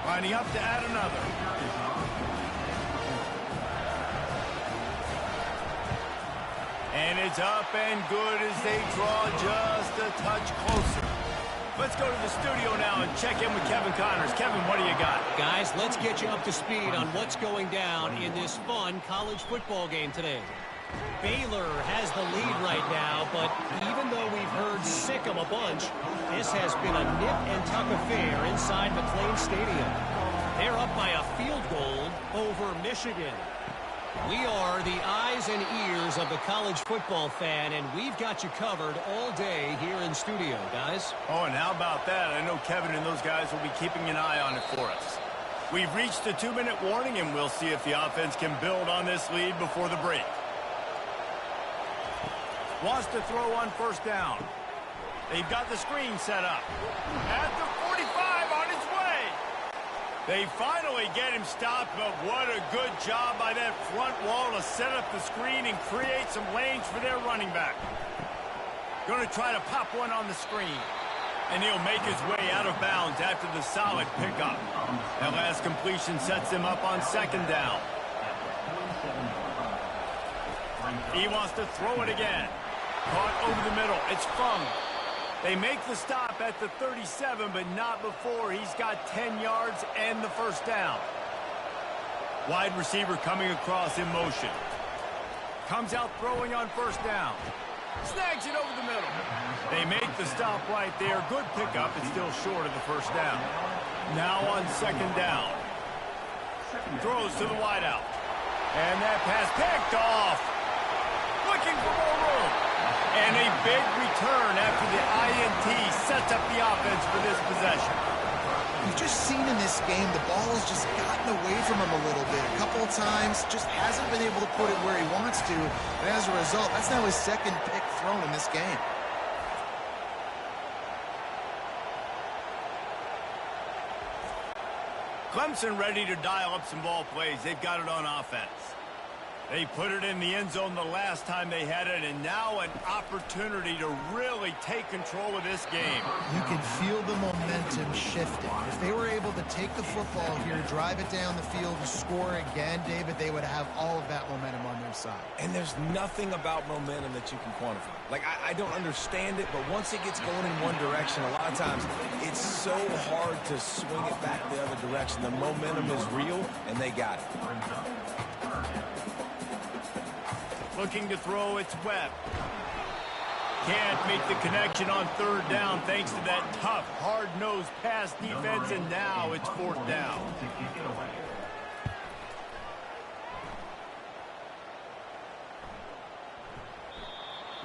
Lining up to add another. And it's up and good as they draw just a touch closer. Let's go to the studio now and check in with Kevin Connors. Kevin, what do you got? Guys, let's get you up to speed on what's going down in this fun college football game today. Baylor has the lead right now, but even though we've heard sick 'em a bunch, this has been a nip-and-tuck affair inside McLean Stadium. They're up by a field goal over Michigan. We are the eyes and ears of the college football fan, and we've got you covered all day here in studio, guys. Oh, and how about that? I know Kevin and those guys will be keeping an eye on it for us. We've reached the 2-minute warning, and we'll see if the offense can build on this lead before the break. Wants to throw on 1st down. They've got the screen set up. At the 45, on his way. They finally get him stopped, but what a good job by that front wall to set up the screen and create some lanes for their running back. Going to try to pop one on the screen. And he'll make his way out of bounds after the solid pickup. That last completion sets him up on 2nd down. He wants to throw it again. Caught over the middle. It's Fung. They make the stop at the 37, but not before he's got 10 yards and the 1st down. Wide receiver coming across in motion. Comes out throwing on 1st down. Snags it over the middle. They make the stop right there. Good pickup. It's still short of the 1st down. Now on 2nd down. Throws to the wideout. And that pass picked off. Looking for more room. And a big return after the INT sets up the offense for this possession. You've just seen in this game the ball has just gotten away from him a little bit. A couple of times, just hasn't been able to put it where he wants to. And as a result, that's now his second pick thrown in this game. Clemson ready to dial up some ball plays. They've got it on offense. They put it in the end zone the last time they had it, and now an opportunity to really take control of this game. You can feel the momentum shifting. If they were able to take the football here, drive it down the field, and score again, David, they would have all of that momentum on their side. And there's nothing about momentum that you can quantify. Like, I don't understand it, but once it gets going in one direction, a lot of times it's so hard to swing it back the other direction. The momentum is real, and they got it. Looking to throw, it's Webb. Can't make the connection on third down thanks to that tough, hard-nosed pass defense, and now it's fourth down.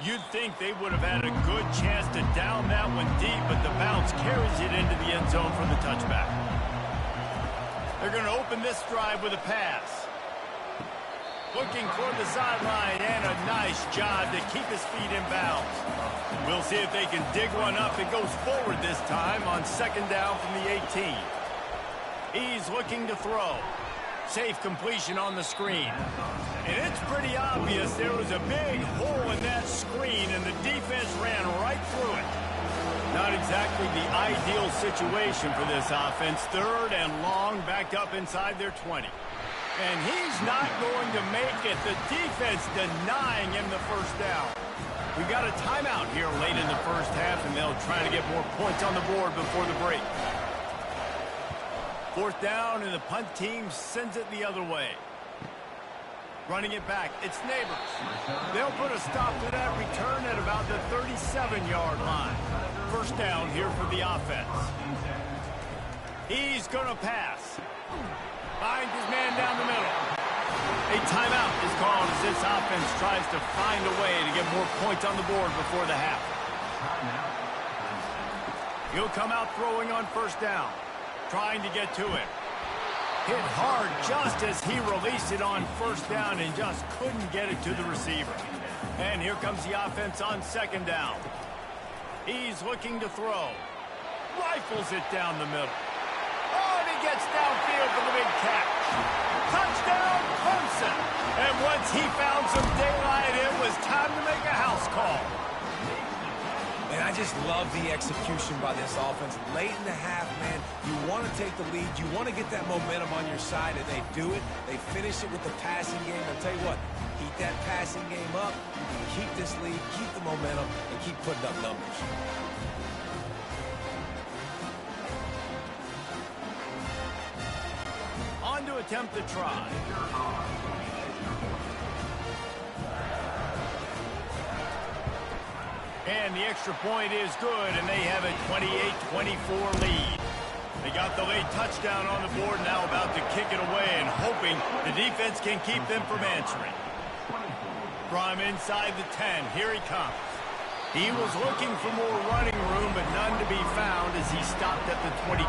You'd think they would have had a good chance to down that one deep, but the bounce carries it into the end zone for the touchback. They're going to open this drive with a pass. Looking toward the sideline, and a nice job to keep his feet in bounds. We'll see if they can dig one up. It goes forward this time on second down from the 18. He's looking to throw. Safe completion on the screen. And it's pretty obvious there was a big hole in that screen, and the defense ran right through it. Not exactly the ideal situation for this offense. Third and long, backed up inside their 20. And he's not going to make it. The defense denying him the first down. We got a timeout here late in the first half, and they'll try to get more points on the board before the break. Fourth down, and the punt team sends it the other way. Running it back, it's Neighbors. They'll put a stop to that return at about the 37-yard line. First down here for the offense. He's going to pass. Finds his man down the middle. A timeout is called as this offense tries to find a way to get more points on the board before the half. He'll come out throwing on first down, trying to get to it. Hit hard just as he released it on first down and just couldn't get it to the receiver. And here comes the offense on second down. He's looking to throw. Rifles it down the middle. Oh, and he gets downfield for the big catch. Touchdown, Clemson. And once he found some daylight, it was time to make a house call. And I just love the execution by this offense. Late in the half, man, you want to take the lead. You want to get that momentum on your side, and they do it. They finish it with the passing game. I'll tell you what, keep that passing game up. You can keep this lead, keep the momentum, and keep putting up numbers. On to attempt the try. And the extra point is good, and they have a 28-24 lead. They got the late touchdown on the board, now about to kick it away and hoping the defense can keep them from answering. From inside the 10, here he comes. He was looking for more running room, but none to be found as he stopped at the 23.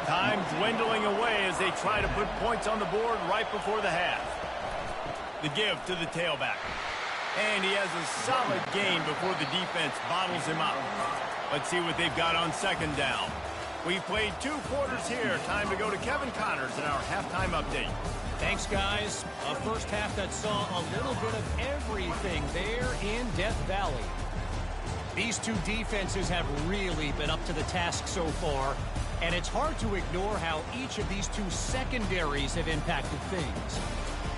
Time dwindling away as they try to put points on the board right before the half. The give to the tailback. And he has a solid gain before the defense bottles him up. Let's see what they've got on second down. We played 2 quarters here. Time to go to Kevin Connors in our halftime update. Thanks, guys. A first half that saw a little bit of everything there in Death Valley. These two defenses have really been up to the task so far, and it's hard to ignore how each of these two secondaries have impacted things.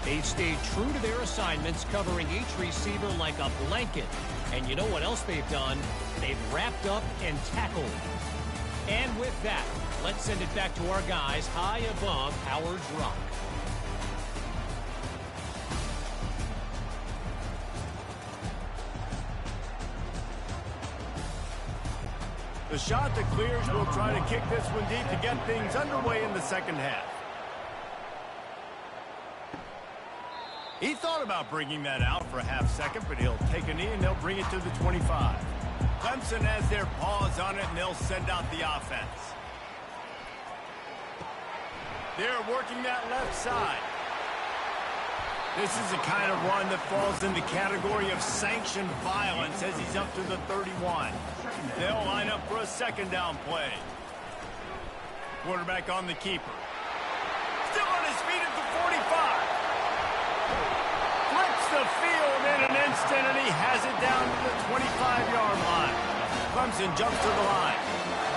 They've stayed true to their assignments, covering each receiver like a blanket. And you know what else they've done? They've wrapped up and tackled. And with that, let's send it back to our guys high above Howard's Rock. The shot that clears will try to kick this one deep to get things underway in the second half. He thought about bringing that out for a half second, but he'll take a knee and they'll bring it to the 25. Clemson has their paws on it, and they'll send out the offense. They're working that left side. This is the kind of run that falls in the category of sanctioned violence as he's up to the 31. They'll line up for a second down play. Quarterback on the keeper. Still on his feet at the 45. Flips the field in an instant, and he has it down to the 25-yard line. Clemson jumps to the line.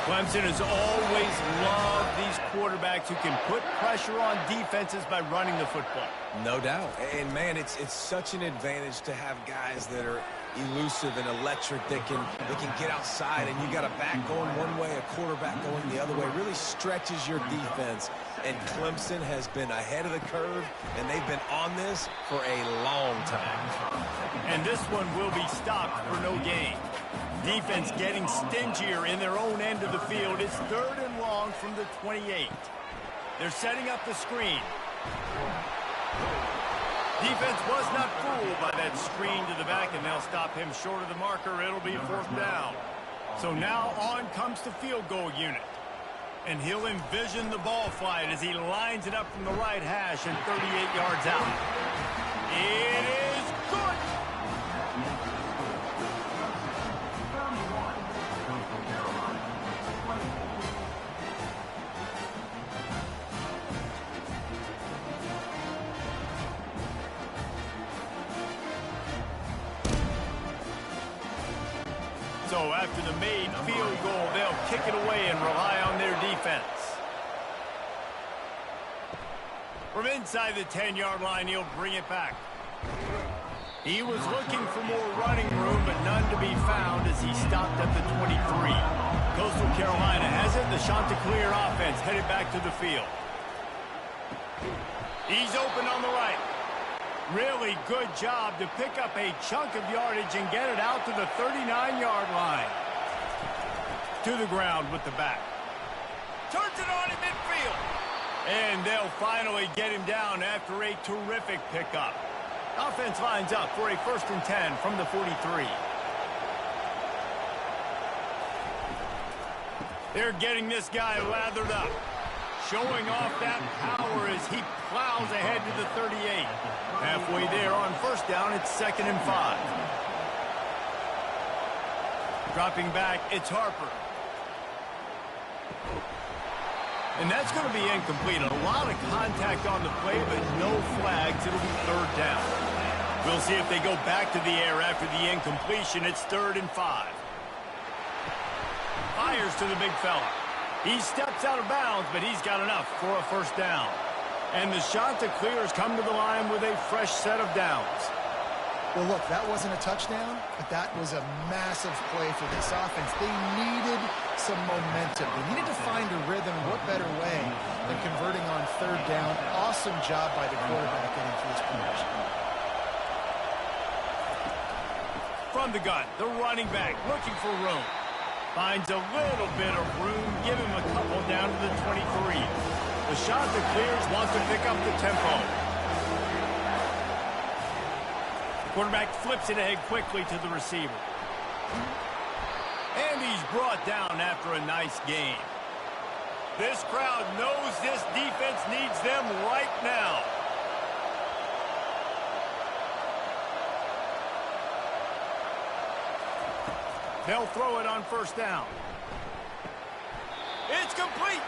Clemson has always loved these quarterbacks who can put pressure on defenses by running the football. No doubt. And, man, it's such an advantage to have guys that are elusive and electric that can get outside, and you got a back going one way, a quarterback going the other way. It really stretches your defense. And Clemson has been ahead of the curve, and they've been on this for a long time. And this one will be stopped for no gain. Defense getting stingier in their own end of the field. It's 3rd and long from the 28. They're setting up the screen. Defense was not fooled by that screen to the back, and they'll stop him short of the marker. It'll be 4th down. So now on comes the field goal unit. And he'll envision the ball flight as he lines it up from the right hash and 38 yards out. It is good. So after the made field goal, they'll kick it away and rely on their defense. From inside the 10-yard line, he'll bring it back. He was looking for more running room, but none to be found as he stopped at the 23. Coastal Carolina has it. The Chanticleer offense headed back to the field. He's open on the right. Really good job to pick up a chunk of yardage and get it out to the 39-yard line. To the ground with the back. Turns it on in midfield. And they'll finally get him down after a terrific pickup. Offense lines up for a 1st and 10 from the 43. They're getting this guy lathered up. Showing off that power as he plows ahead to the 38. Halfway there on 1st down, it's 2nd and 5. Dropping back, it's Harper. And that's going to be incomplete. A lot of contact on the play, but no flags. It'll be 3rd down. We'll see if they go back to the air after the incompletion. It's 3rd and 5. Fires to the big fella. He steps out of bounds, but he's got enough for a 1st down. And the Chanticleers come to the line with a fresh set of downs. Well, look, that wasn't a touchdown, but that was a massive play for this offense. They needed some momentum. They needed to find a rhythm. What better way than converting on 3rd down? Awesome job by the quarterback getting through his conversion. From the gun, the running back looking for room. Finds a little bit of room. Give him a couple down to the 23. The Chanticleers want to pick up the tempo. Quarterback flips it ahead quickly to the receiver. And he's brought down after a nice gain. This crowd knows this defense needs them right now. They'll throw it on 1st down. It's complete.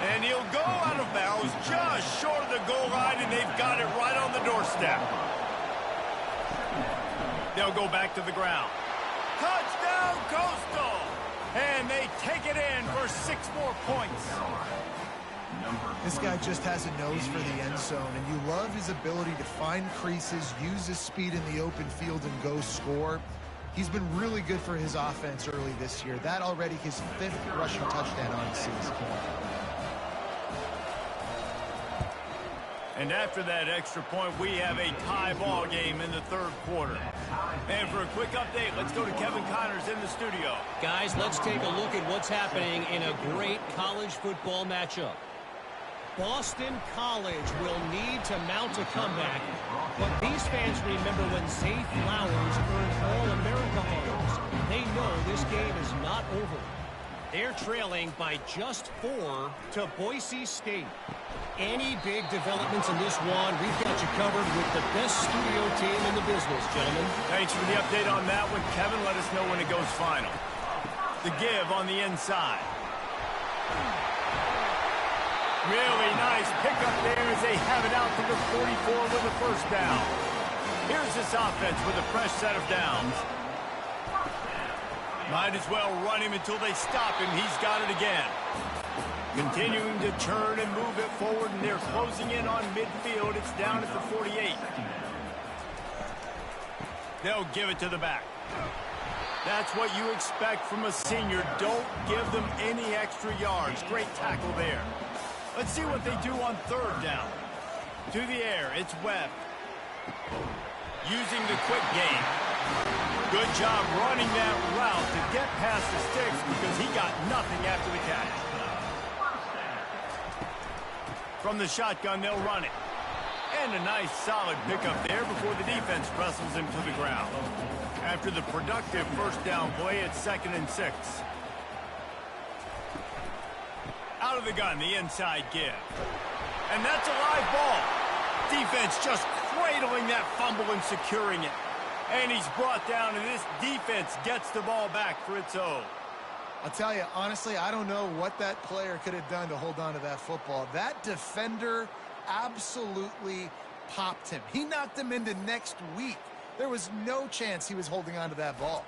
And he'll go out of bounds just short of the goal line, and they've got it right on the doorstep. They'll go back to the ground. Touchdown, Coastal! And they take it in for 6 more points. This guy just has a nose for the end zone, and you love his ability to find creases, use his speed in the open field, and go score. He's been really good for his offense early this year. That already his 5th rushing touchdown on the season. And after that extra point, we have a tie ball game in the 3rd quarter. And for a quick update, let's go to Kevin Connors in the studio. Guys, let's take a look at what's happening in a great college football matchup. Boston College will need to mount a comeback, but these fans remember when Zay Flowers earned All-America honors. They know this game is not over. They're trailing by just 4 to Boise State. Any big developments in this one, we've got you covered with the best studio team in the business, gentlemen. Thanks for the update on that one, Kevin. Let us know when it goes final. The give on the inside. Really nice pickup there as they have it out to the 44 with a first down. Here's this offense with a fresh set of downs. Might as well run him until they stop him. He's got it again. Continuing to turn and move it forward, and they're closing in on midfield. It's down at the 48. They'll give it to the back. That's what you expect from a senior. Don't give them any extra yards. Great tackle there. Let's see what they do on third down. To the air, it's Webb. Using the quick game. Good job running that route to get past the sticks because he got nothing after the catch. From the shotgun, they'll run it. And a nice solid pickup there before the defense wrestles him to the ground. After the productive first down play, it's 2nd and 6. Out of the gun, the inside give. And that's a live ball. Defense just cradling that fumble and securing it. And he's brought down, and this defense gets the ball back for its own. I'll tell you, honestly, I don't know what that player could have done to hold on to that football. That defender absolutely popped him. He knocked him into next week. There was no chance he was holding on to that ball.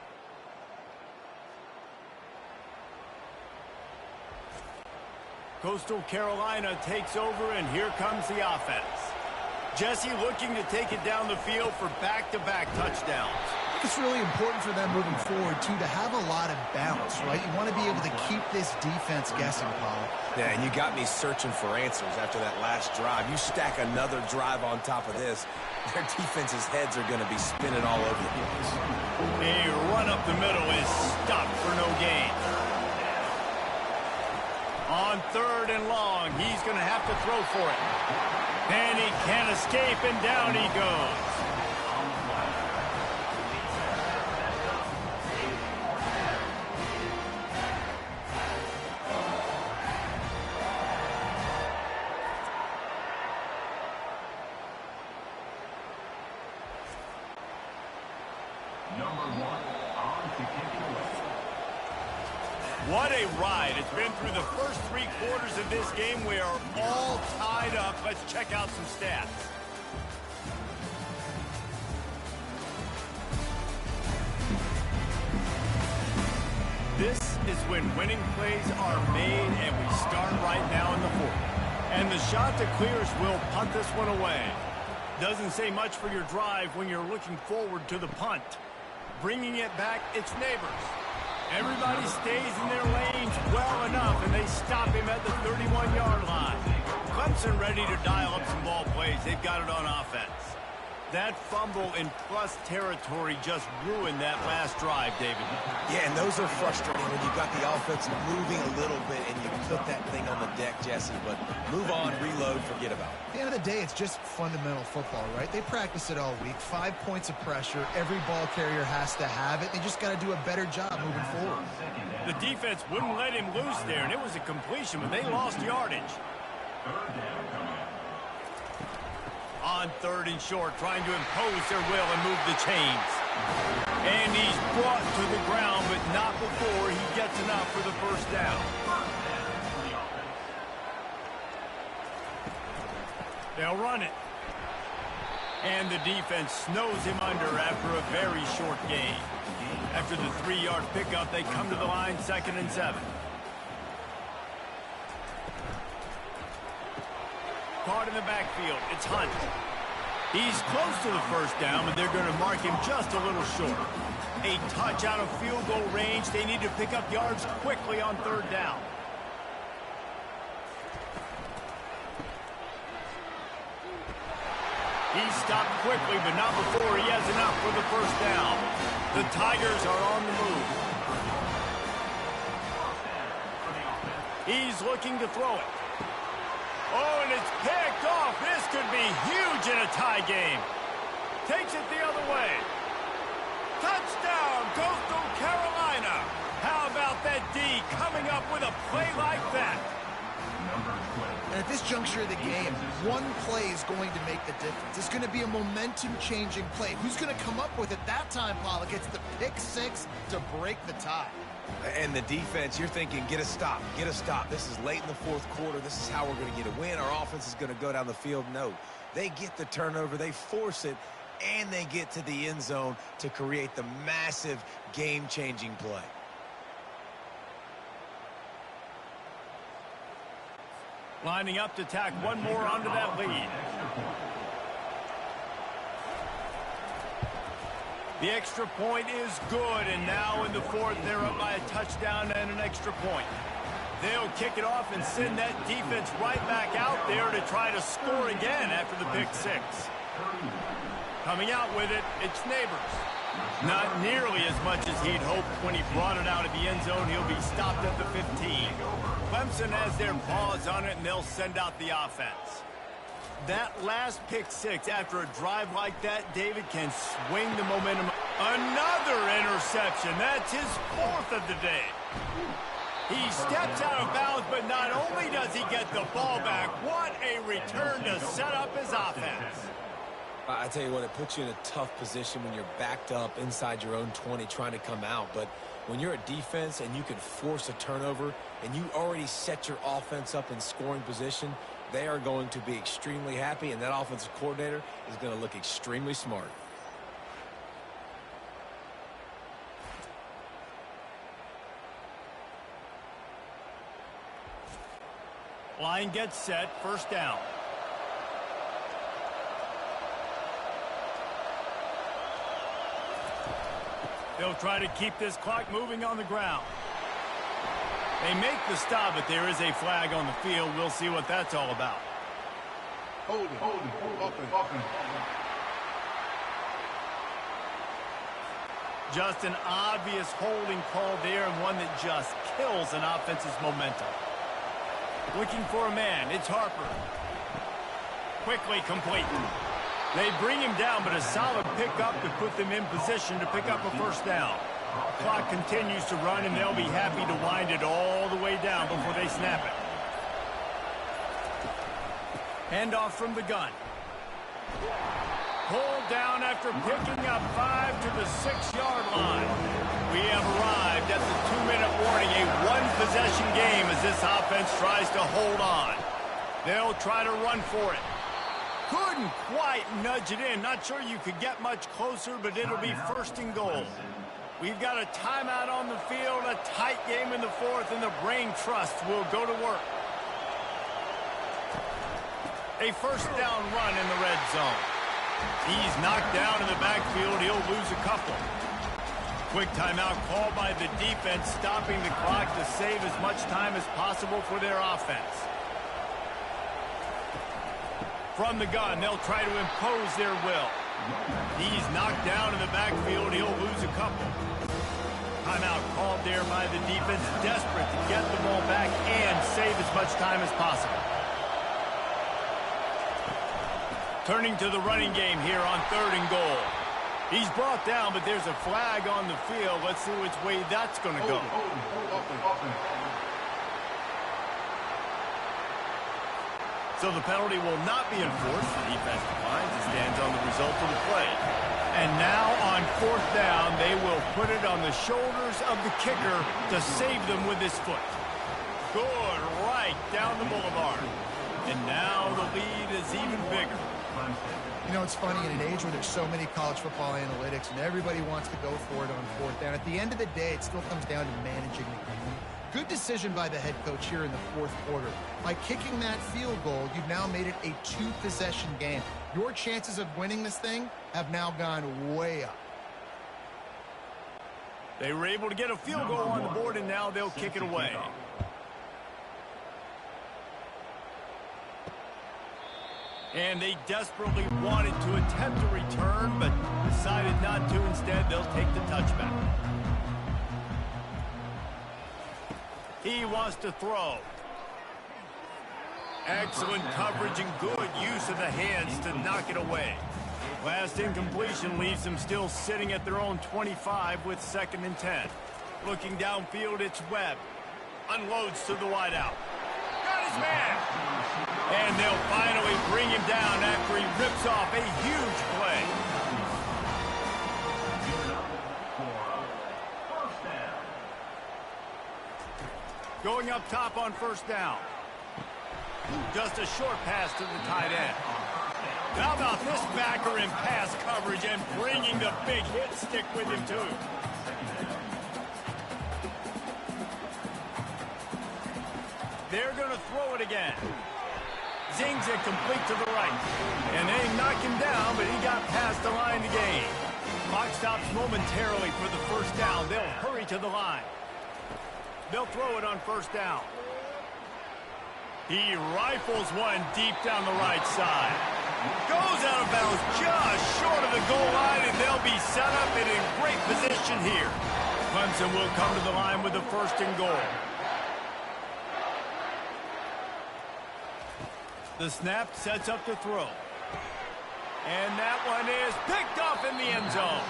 Coastal Carolina takes over, and here comes the offense. Jesse looking to take it down the field for back-to-back touchdowns. It's really important for them moving forward, too, to have a lot of bounce, right? You want to be able to keep this defense guessing, Paul. Yeah, and you got me searching for answers after that last drive. You stack another drive on top of this, their defense's heads are going to be spinning all over the place. A run up the middle is stopped for no gain. On third and long, he's going to have to throw for it. And he can't escape, and down he goes. What a ride. It's been through the first 3 quarters of this game. We are all tied up. Let's check out some stats. This is when winning plays are made, and we start right now in the 4th. And the shot to clears will punt this one away. Doesn't say much for your drive when you're looking forward to the punt. Bringing it back, it's Neighbors. Everybody stays in their lanes well enough, and they stop him at the 31-yard line. Clemson ready to dial up some ball plays. They've got it on offense. That fumble in plus territory just ruined that last drive, David. Yeah, and those are frustrating when you've got the offense moving a little bit and you put that thing on the deck, Jesse. But move on, reload, forget about it. At the end of the day, it's just fundamental football, right? They practice it all week. 5 points of pressure. Every ball carrier has to have it. They just got to do a better job moving forward. The defense wouldn't let him loose there, and it was a completion, but they lost yardage. On third and short, trying to impose their will and move the chains. And he's brought to the ground, but not before he gets enough for the first down. They'll run it. And the defense snows him under after a very short gain. After the 3-yard pickup, they come to the line, 2nd and 7. Caught in the backfield, it's Hunt. He's close to the first down, but they're going to mark him just a little short. A touch out of field goal range. They need to pick up yards quickly on third down. He's stopped quickly, but not before he has enough for the first down. The Tigers are on the move. He's looking to throw it. Oh, and it's picked off. This could be huge in a tie game. Takes it the other way. Touchdown, Coastal Carolina. How about that D coming up with a play like that? And at this juncture of the game, one play is going to make the difference. It's going to be a momentum-changing play. Who's going to come up with it that time, Pollock? It's the pick six to break the tie. And the defense, you're thinking, get a stop, get a stop. This is late in the fourth quarter. This is how we're going to get a win. Our offense is going to go down the field. No, they get the turnover, they force it, and they get to the end zone to create the massive game-changing play. Lining up to tack one more onto that lead. The extra point is good, and now in the fourth, they're up by a touchdown and an extra point. They'll kick it off and send that defense right back out there to try to score again after the pick six. Coming out with it, it's Neighbors. Not nearly as much as he'd hoped when he brought it out of the end zone. He'll be stopped at the 15. Clemson has their paws on it, and they'll send out the offense. That last pick six, after a drive like that, David can swing the momentum. Another interception. That's his fourth of the day. He steps out of bounds, but not only does he get the ball back, what a return to set up his offense. I tell you what, it puts you in a tough position when you're backed up inside your own 20 trying to come out. But when you're a defense and you can force a turnover and you already set your offense up in scoring position, they are going to be extremely happy, and that offensive coordinator is going to look extremely smart. Line gets set, first down. They'll try to keep this clock moving on the ground. They make the stop, but there is a flag on the field. We'll see what that's all about. Holding. Just an obvious holding call there, and one that just kills an offense's momentum. Looking for a man, it's Harper. Quickly complete. They bring him down, but a solid pickup to put them in position to pick up a first down. The clock continues to run, and they'll be happy to wind it all the way down before they snap it. Handoff from the gun. Pulled down after picking up 5 to the 6-yard line. We have arrived at the 2-minute warning, a one-possession game as this offense tries to hold on. They'll try to run for it. Couldn't quite nudge it in. Not sure you could get much closer, but it'll be first and goal. We've got a timeout on the field, a tight game in the fourth, and the brain trust will go to work. A first down run in the red zone. He's knocked down in the backfield. He'll lose a couple. Quick timeout called by the defense, stopping the clock to save as much time as possible for their offense. From the gun, they'll try to impose their will. He's knocked down in the backfield. He'll lose a couple. Timeout called there by the defense, desperate to get the ball back and save as much time as possible. Turning to the running game here on 3rd and goal. He's brought down, but there's a flag on the field. Let's see which way that's going to go. So the penalty will not be enforced. The defense declines and stands on the result of the play. And now on 4th down, they will put it on the shoulders of the kicker to save them with his foot. Good, right down the boulevard. And now the lead is even bigger. You know, it's funny, in an age where there's so many college football analytics and everybody wants to go for it on 4th down, at the end of the day, it still comes down to managing the game. Good decision by the head coach here in the 4th quarter. By kicking that field goal, you've now made it a 2-possession game. Your chances of winning this thing have now gone way up. They were able to get a field goal on the board, and now they'll kick it away. And they desperately wanted to attempt a return, but decided not to. Instead, they'll take the touchback. He wants to throw. Excellent coverage and good use of the hands to knock it away. Last incompletion leaves them still sitting at their own 25 with 2nd and 10. Looking downfield, it's Webb. Unloads to the wideout. Got his man. And they'll finally bring him down after he rips off a huge play. Going up top on first down. Just a short pass to the tight end. How about this backer in pass coverage and bringing the big hit stick with him, too. They're going to throw it again. Zings it complete to the right. And they knock him down, but he got past the line to gain. Clock stops momentarily for the first down. They'll hurry to the line. They'll throw it on first down. He rifles one deep down the right side. Goes out of bounds just short of the goal line, and they'll be set up and in great position here. Clemson will come to the line with the first and goal. The snap sets up the throw. And that one is picked off in the end zone.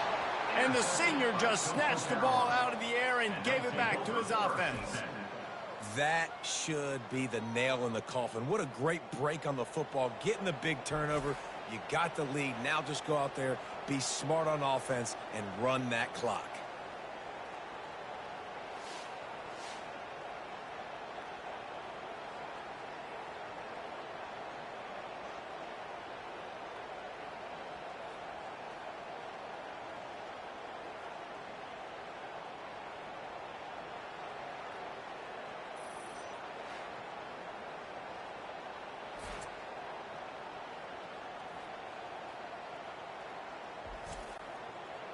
And the senior just snatched the ball out of the air and gave it back to his offense. That should be the nail in the coffin. What a great break on the football. Getting the big turnover. You got the lead. Now just go out there, be smart on offense, and run that clock.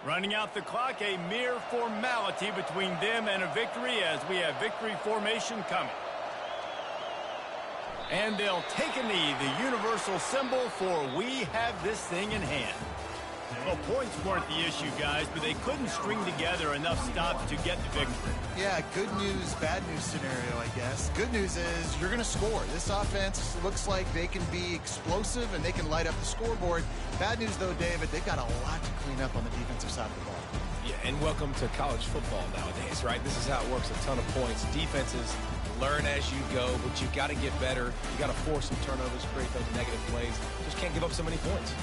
Running out the clock, a mere formality between them and a victory as we have victory formation coming. And they'll take a knee, the universal symbol for we have this thing in hand. Well, points weren't the issue, guys, but they couldn't string together enough stops to get the victory. Yeah, good news, bad news scenario, I guess. Good news is you're going to score. This offense looks like they can be explosive and they can light up the scoreboard. Bad news, though, David, they've got a lot to clean up on the defensive side of the ball. Yeah, and welcome to college football nowadays, right? This is how it works, a ton of points. Defenses learn as you go, but you've got to get better. You got to force some turnovers, create those negative plays. Just can't give up so many points.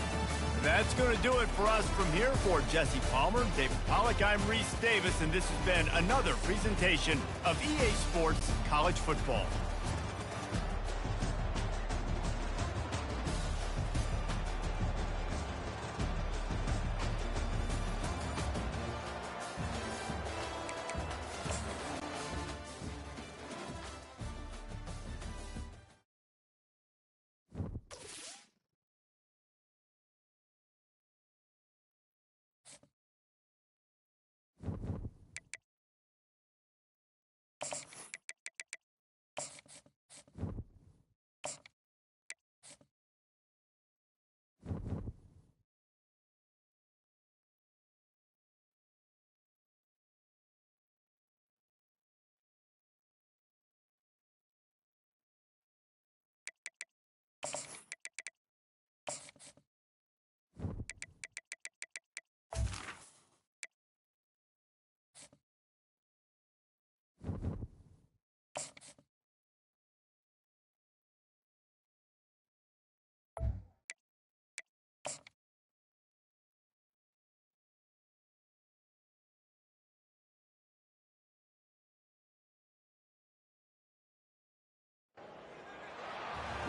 That's going to do it for us from here. For Jesse Palmer, David Pollack, I'm Reese Davis, and this has been another presentation of EA Sports College Football.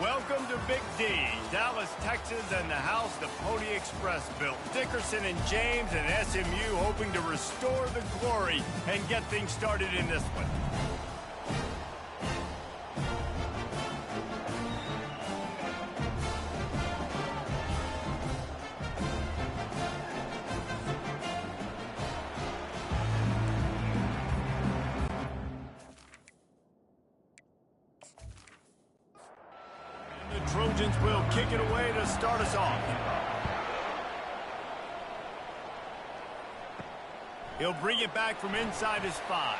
Welcome to Big D, Dallas, Texas, and the house the Pony Express built. Dickerson and James and SMU hoping to restore the glory and get things started in this one. Trojans will kick it away to start us off. He'll bring it back from inside his 5.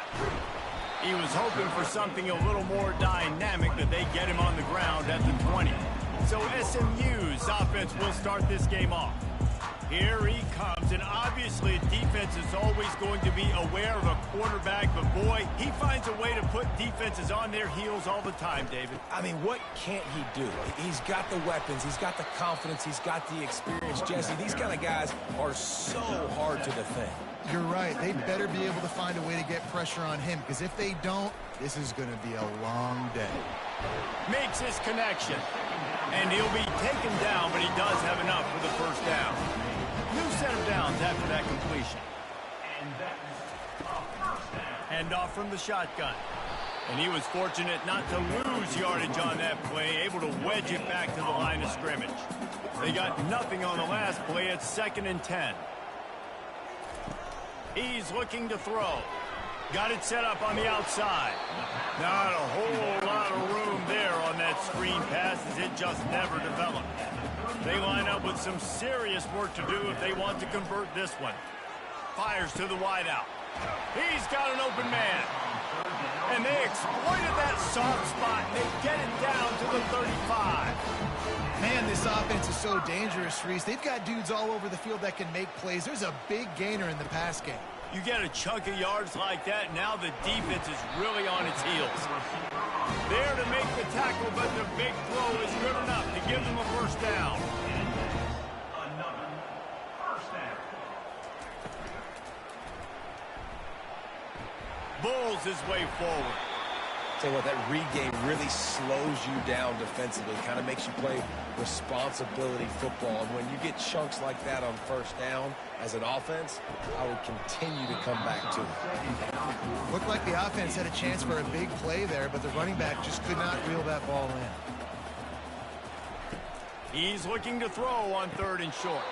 He was hoping for something a little more dynamic, but they get him on the ground at the 20. So SMU's offense will start this game off. Here he comes, and obviously defense is always going to be aware of a quarterback, but boy, he finds a way to put defenses on their heels all the time, David. I mean, what can't he do? He's got the weapons, he's got the confidence, he's got the experience. Jesse, these kind of guys are so hard to defend. You're right. They better be able to find a way to get pressure on him, because if they don't, this is going to be a long day. Makes his connection, and he'll be taken down, but he does have enough for the first down. New set of downs after that completion. And that's a first down. Hand off from the shotgun. And he was fortunate not to lose yardage on that play, able to wedge it back to the line of scrimmage. They got nothing on the last play. It's 2nd and 10. He's looking to throw. Got it set up on the outside. Not a whole lot of room there on that screen pass, as it just never developed. They line up with some serious work to do if they want to convert this one. Fires to the wideout. He's got an open man. And they exploited that soft spot. They get it down to the 35. Man, this offense is so dangerous, Reese. They've got dudes all over the field that can make plays. There's a big gainer in the pass game. You get a chunk of yards like that, now the defense is really on its heels. There to make the tackle, but the big throw is good enough to give them a first down. Another first down. Bulls his way forward. Tell you what, that read game really slows you down defensively. Kind of makes you play responsibility football. And when you get chunks like that on first down as an offense, I would continue to come back to it. Looked like the offense had a chance for a big play there, but the running back just could not reel that ball in. He's looking to throw on 3rd and short.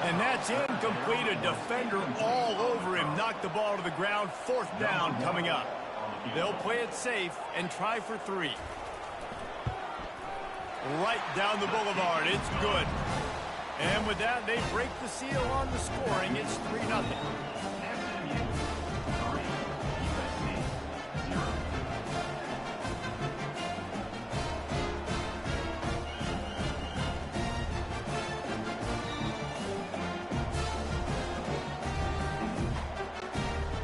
And that's incomplete. A defender all over him. Knocked the ball to the ground. 4th down coming up. They'll play it safe and try for 3. Right down the boulevard. It's good. And with that, they break the seal on the scoring. It's 3-0.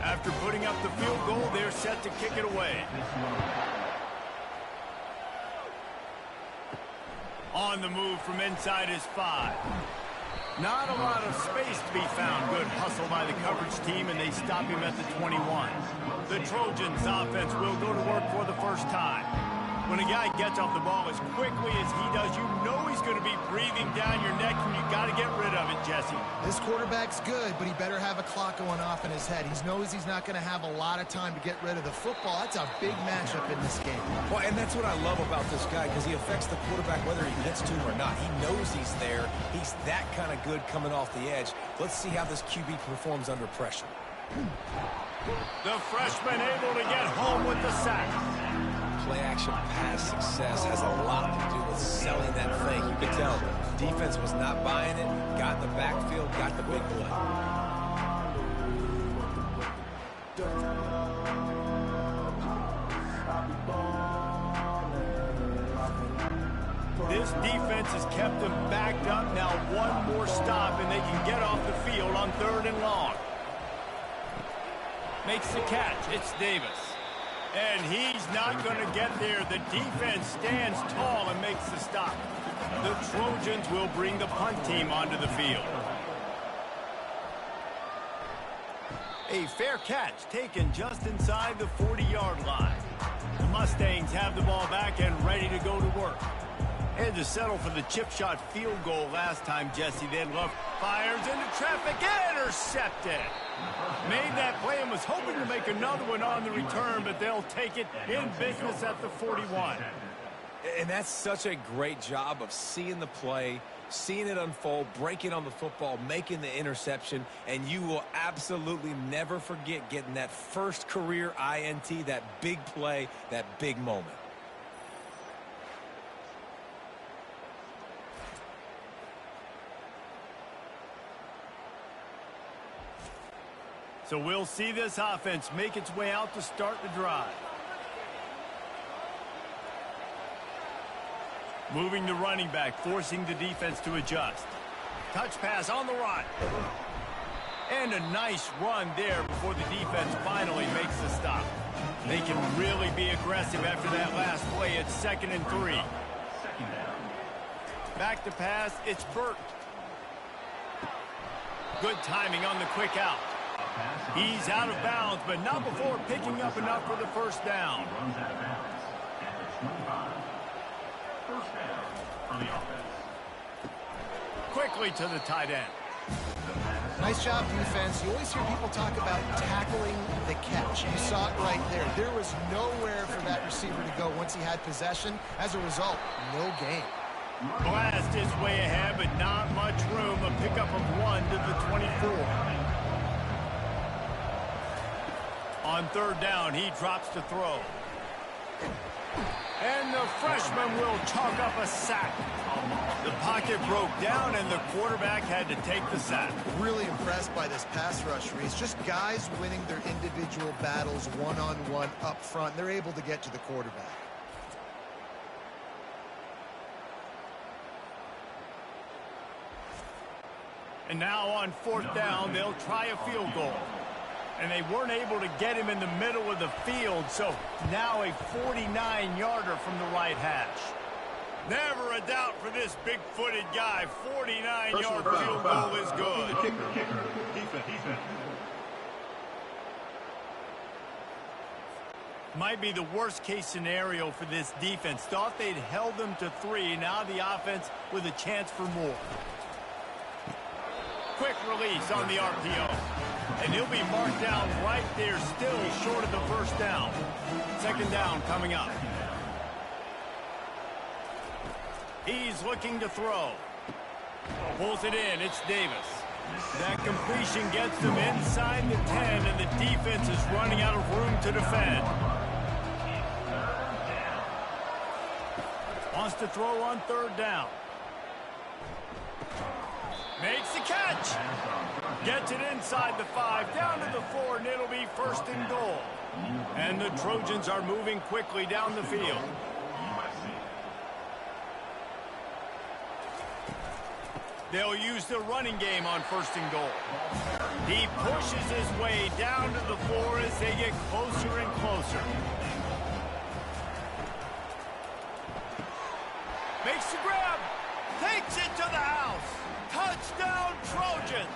After putting up the field goal, they're set to kick it away. On the move from inside his 5. Not a lot of space to be found. Good hustle by the coverage team, and they stop him at the 21. The Trojans' offense will go to work for the first time. When a guy gets off the ball as quickly as he does, you know he's going to be breathing down your neck, and you got to get rid of it, Jesse. This quarterback's good, but he better have a clock going off in his head. He knows he's not going to have a lot of time to get rid of the football. That's a big matchup in this game. Well, and that's what I love about this guy, because he affects the quarterback whether he gets to him or not. He knows he's there. He's that kind of good coming off the edge. Let's see how this QB performs under pressure. The freshman able to get home with the sack. Play-action pass success has a lot to do with selling that fake. You can tell defense was not buying it, got in the backfield, got the big play. This defense has kept them backed up. Now one more stop, and they can get off the field on 3rd and long. Makes the catch. It's Davis. And he's not going to get there. The defense stands tall and makes the stop. The Trojans will bring the punt team onto the field. A fair catch taken just inside the 40-yard line. The Mustangs have the ball back and ready to go to work. Had to settle for the chip shot field goal last time, Jesse. Then Love fires into traffic. Intercepted. Made that play and was hoping to make another one on the return, but they'll take it in business at the 41. And that's such a great job of seeing the play, seeing it unfold, breaking on the football, making the interception, and you will absolutely never forget getting that first career INT, that big play, that big moment. So we'll see this offense make its way out to start the drive. Moving the running back, forcing the defense to adjust. Touch pass on the run. And a nice run there before the defense finally makes the stop. They can really be aggressive after that last play. It's 2nd and 3. Back to pass. It's Burt. Good timing on the quick out. He's out of bounds, but not before picking up enough for the first down. Runs out of bounds at the 25. First down for the offense. Quickly to the tight end. Nice job, defense. You always hear people talk about tackling the catch. You saw it right there. There was nowhere for that receiver to go once he had possession. As a result, no gain. Blast is way ahead, but not much room. A pickup of 1 to the 24. On 3rd down, he drops to throw. And the freshman will chalk up a sack. The pocket broke down, and the quarterback had to take the sack. Really impressed by this pass rush, Reese. Just guys winning their individual battles one-on-one up front. They're able to get to the quarterback. And now on 4th down, they'll try a field goal. And they weren't able to get him in the middle of the field, so now a 49-yarder from the right hash. Never a doubt for this big-footed guy. 49-yard field goal is good. Kicker. Defense. Might be the worst-case scenario for this defense. Thought they'd held them to 3. Now the offense with a chance for more. Quick release on the RPO. And he'll be marked down right there, still short of the first down. 2nd down coming up. He's looking to throw. Pulls it in. It's Davis. That completion gets them inside the 10, and the defense is running out of room to defend. Wants to throw on 3rd down. Makes the catch. Gets it inside the 5, down to the 4, and it'll be 1st and goal. And the Trojans are moving quickly down the field. They'll use the running game on 1st and goal. He pushes his way down to the 4 as they get closer and closer. Makes the grab. Takes it to the house. Touchdown, Trojans.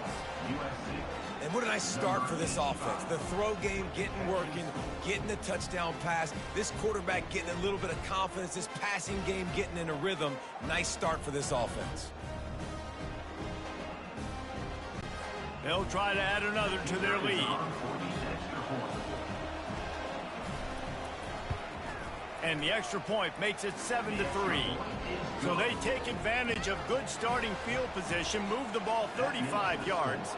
And what a nice start for this offense. The throw game getting working, getting the touchdown pass. This quarterback getting a little bit of confidence. This passing game getting in a rhythm. Nice start for this offense. They'll try to add another to their lead. And the extra point makes it 7-3. So they take advantage of good starting field position, move the ball 35 yards,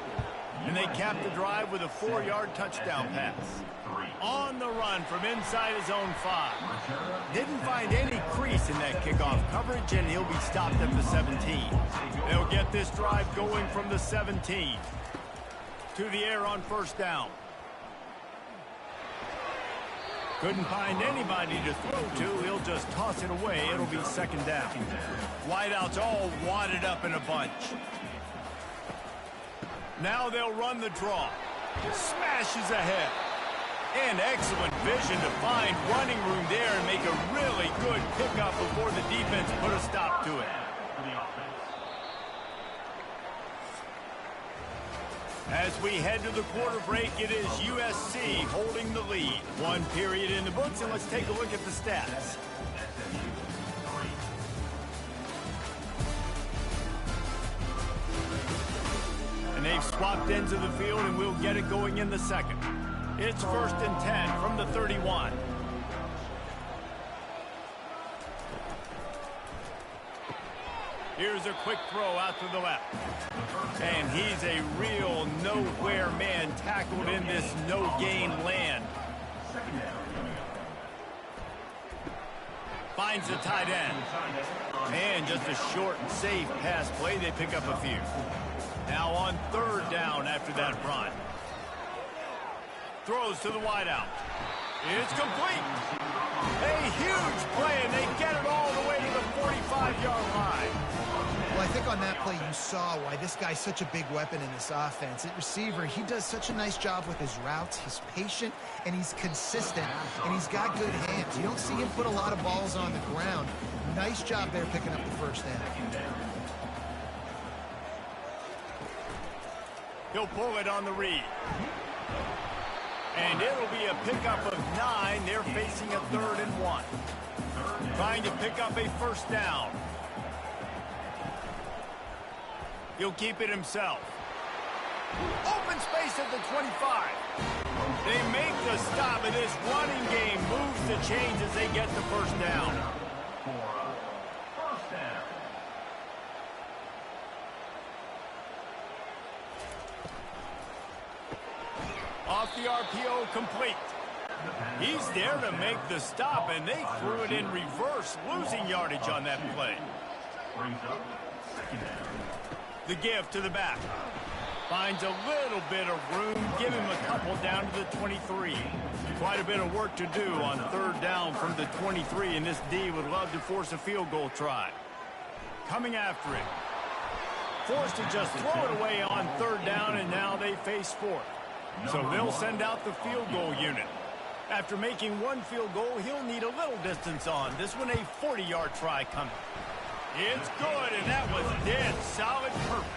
and they cap the drive with a 4-yard touchdown pass. On the run from inside his own 5. Didn't find any crease in that kickoff coverage, and he'll be stopped at the 17. They'll get this drive going from the 17. To the air on 1st down. Couldn't find anybody to throw to. He'll just toss it away. It'll be 2nd down. Wideouts all wadded up in a bunch. Now they'll run the draw. Smashes ahead. And excellent vision to find running room there and make a really good pickup before the defense put a stop to it. As we head to the quarter break, it is USC holding the lead. 1 period in the books, and let's take a look at the stats. And they've swapped ends of the field, and we'll get it going in the 2nd. It's 1st and 10 from the 31. Here's a quick throw out to the left. And he's a real nowhere man tackled in this no-gain land. Finds the tight end. And just a short and safe pass play. They pick up a few. Now on 3rd down after that run. Throws to the wideout. It's complete. A huge play, and they get it all the way to the 45-yard line. Well, I think on that play you saw why this guy's such a big weapon in this offense. At receiver, he does such a nice job with his routes. He's patient, and he's consistent, and he's got good hands. You don't see him put a lot of balls on the ground. Nice job there picking up the first down. He'll pull it on the read. And it'll be a pickup of 9. They're facing a 3rd and 1. Trying to pick up a first down. He'll keep it himself. Open space at the 25. They make the stop, and this running game moves the chains as they get the first down. Off the RPO, complete. He's there to make the stop, and they threw it in reverse, losing yardage on that play. The give to the back. Finds a little bit of room. Give him a couple down to the 23. Quite a bit of work to do on 3rd down from the 23, and this D would love to force a field goal try. Coming after it. Forced to just throw it away on 3rd down, and now they face 4th. So they'll send out the field goal unit. After making 1 field goal, he'll need a little distance on. This one a 40-yard try coming. It's good, and that was dead solid, perfect.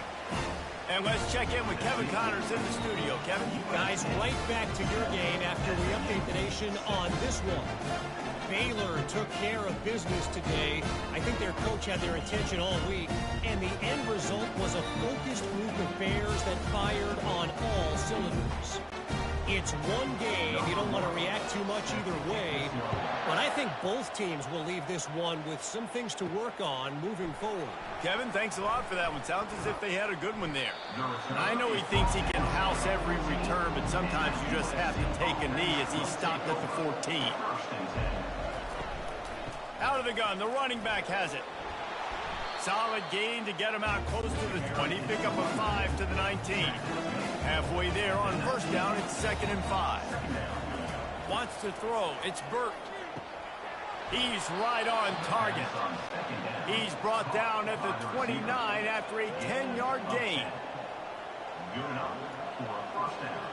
And let's check in with Kevin Connors in the studio. Kevin? Guys, right back to your game after we update the nation on this one. Baylor took care of business today. I think their coach had their attention all week, and the end result was a focused group of Bears that fired on all cylinders. It's one game. You don't want to react too much either way, but I think both teams will leave this one with some things to work on moving forward. Kevin, thanks a lot for that one. Sounds as if they had a good one there. I know he thinks he can house every return, but sometimes you just have to take a knee as he stopped at the 14. Out of the gun, the running back has it. Solid gain to get him out close to the 20. Pick up a 5 to the 19. Halfway there on first down, it's 2nd and 5. Wants to throw. It's Burt. He's right on target. He's brought down at the 29 after a 10-yard gain. Good enough for a first down.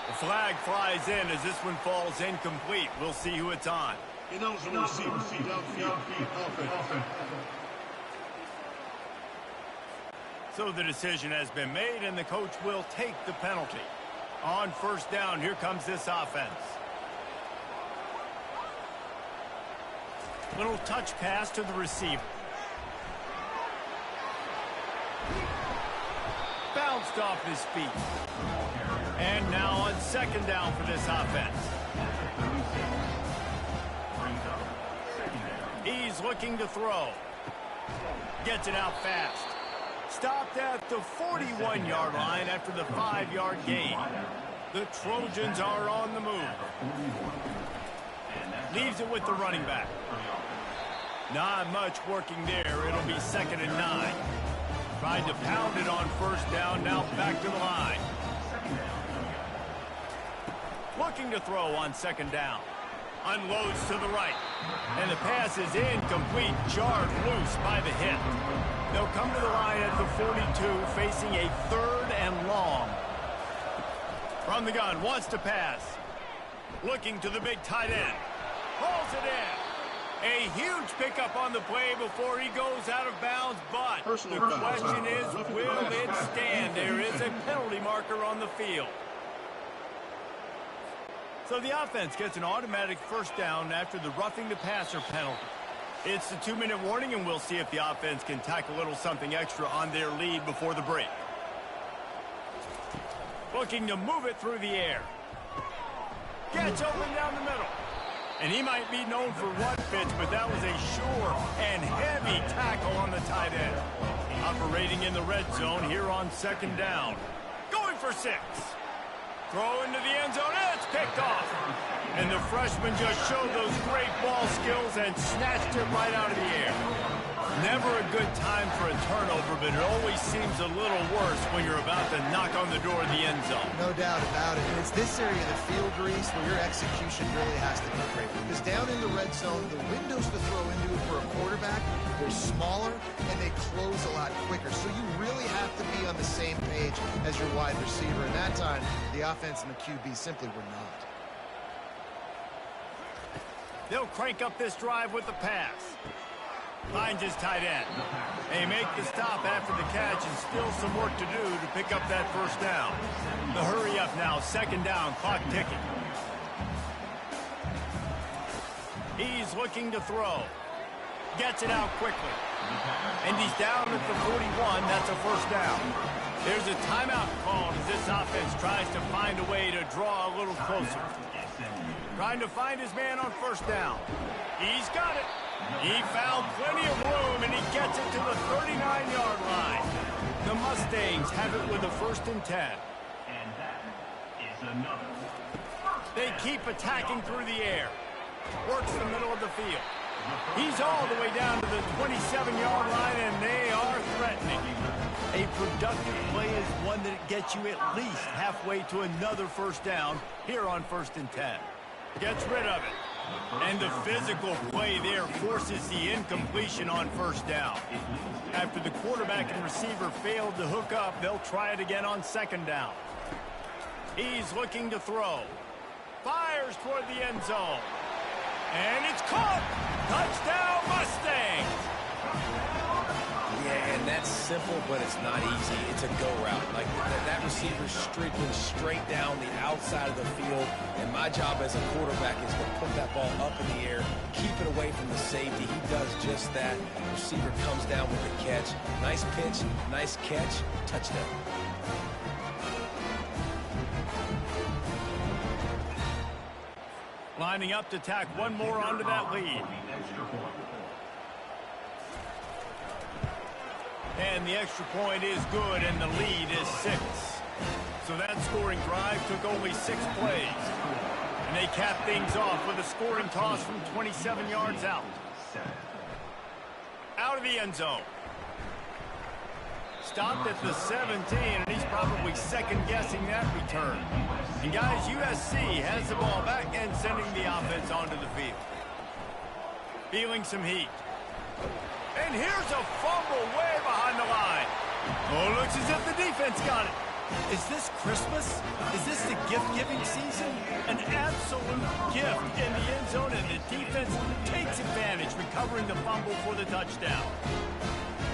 The flag flies in as this one falls incomplete. We'll see who it's on. Ineligible receiver. Downfield. Offense. So the decision has been made, and the coach will take the penalty. On first down, here comes this offense. Little touch pass to the receiver. Bounced off his feet. And now on 2nd down for this offense. He's looking to throw. Gets it out fast. Stopped at the 41-yard line after the 5-yard gain. The Trojans are on the move. Leaves it with the running back. Not much working there. It'll be 2nd and 9. Tried to pound it on first down. Now back to the line. Looking to throw on 2nd down. Unloads to the right. And the pass is incomplete. Jarred loose by the hit. They'll come to the line at the 42, facing a 3rd and long. From the gun, wants to pass. Looking to the big tight end. Hauls it in. A huge pickup on the play before he goes out of bounds, but the question is, will it stand? There is a penalty marker on the field. So the offense gets an automatic first down after the roughing the passer penalty. It's the 2-minute warning, and we'll see if the offense can tack a little something extra on their lead before the break. Looking to move it through the air. Gets open down the middle. And he might be known for run fits, but that was a sure and heavy tackle on the tight end. Operating in the red zone here on 2nd down. Going for 6. Throw into the end zone, and it's picked off. And the freshman just showed those great ball skills and snatched it right out of the air. Never a good time for a turnover, but it always seems a little worse when you're about to knock on the door of the end zone. No doubt about it. And it's this area of the field, Reese, where your execution really has to be great. Because down in the red zone, the windows to throw into it for a quarterback, they're smaller and they close a lot quicker. So you really have to be on the same page as your wide receiver. And that time, the offense and the QB simply were not. They'll crank up this drive with the pass. Finds his tight end. They make the stop after the catch and still some work to do to pick up that first down. The hurry up now, second down, clock ticking. He's looking to throw. Gets it out quickly. And he's down at the 41. That's a first down. There's a timeout called as this offense tries to find a way to draw a little closer. Trying to find his man on first down. He's got it. He found plenty of room, and he gets it to the 39-yard line. The Mustangs have it with a 1st and 10. And that is another. They keep attacking through the air. Works the middle of the field. He's all the way down to the 27-yard line, and they are threatening. A productive play is one that gets you at least halfway to another first down here on 1st and 10. Gets rid of it. And the physical play there forces the incompletion on first down. After the quarterback and receiver failed to hook up, they'll try it again on second down. He's looking to throw. Fires toward the end zone. And it's caught. Touchdown, Mustangs. Yeah, and that's simple, but it's not easy. It's a go route. Like that receiver's streaking straight down the outside of the field, and my job as a quarterback is to put that ball up in the air, keep it away from the safety. He does just that. Receiver comes down with the catch. Nice pitch, nice catch, touchdown. Lining up to tack one more onto that lead. And the extra point is good, and the lead is 6. So that scoring drive took only 6 plays. And they cap things off with a scoring toss from 27 yards out. Out of the end zone. Stopped at the 17, and he's probably second-guessing that return. And, guys, USC has the ball back and sending the offense onto the field. Feeling some heat. And here's a fumble way behind the line. Oh, looks as if the defense got it. Is this Christmas? Is this the gift-giving season? An absolute gift in the end zone, and the defense takes advantage, recovering the fumble for the touchdown.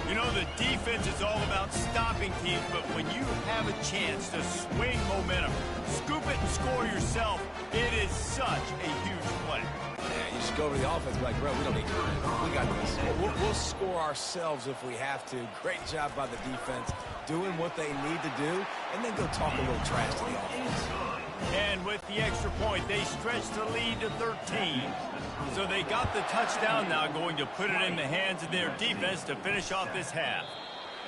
You know, the defense is all about stopping teams, but when you have a chance to swing momentum, scoop it and score yourself, it is such a huge play. Yeah, you just go to the offense and be like, bro, we don't need to do this. We got this. We'll score ourselves if we have to. Great job by the defense doing what they need to do, and then go talk a little trash to the offense. And with the extra point, they stretch the lead to 13. So they got the touchdown now, going to put it in the hands of their defense to finish off this half.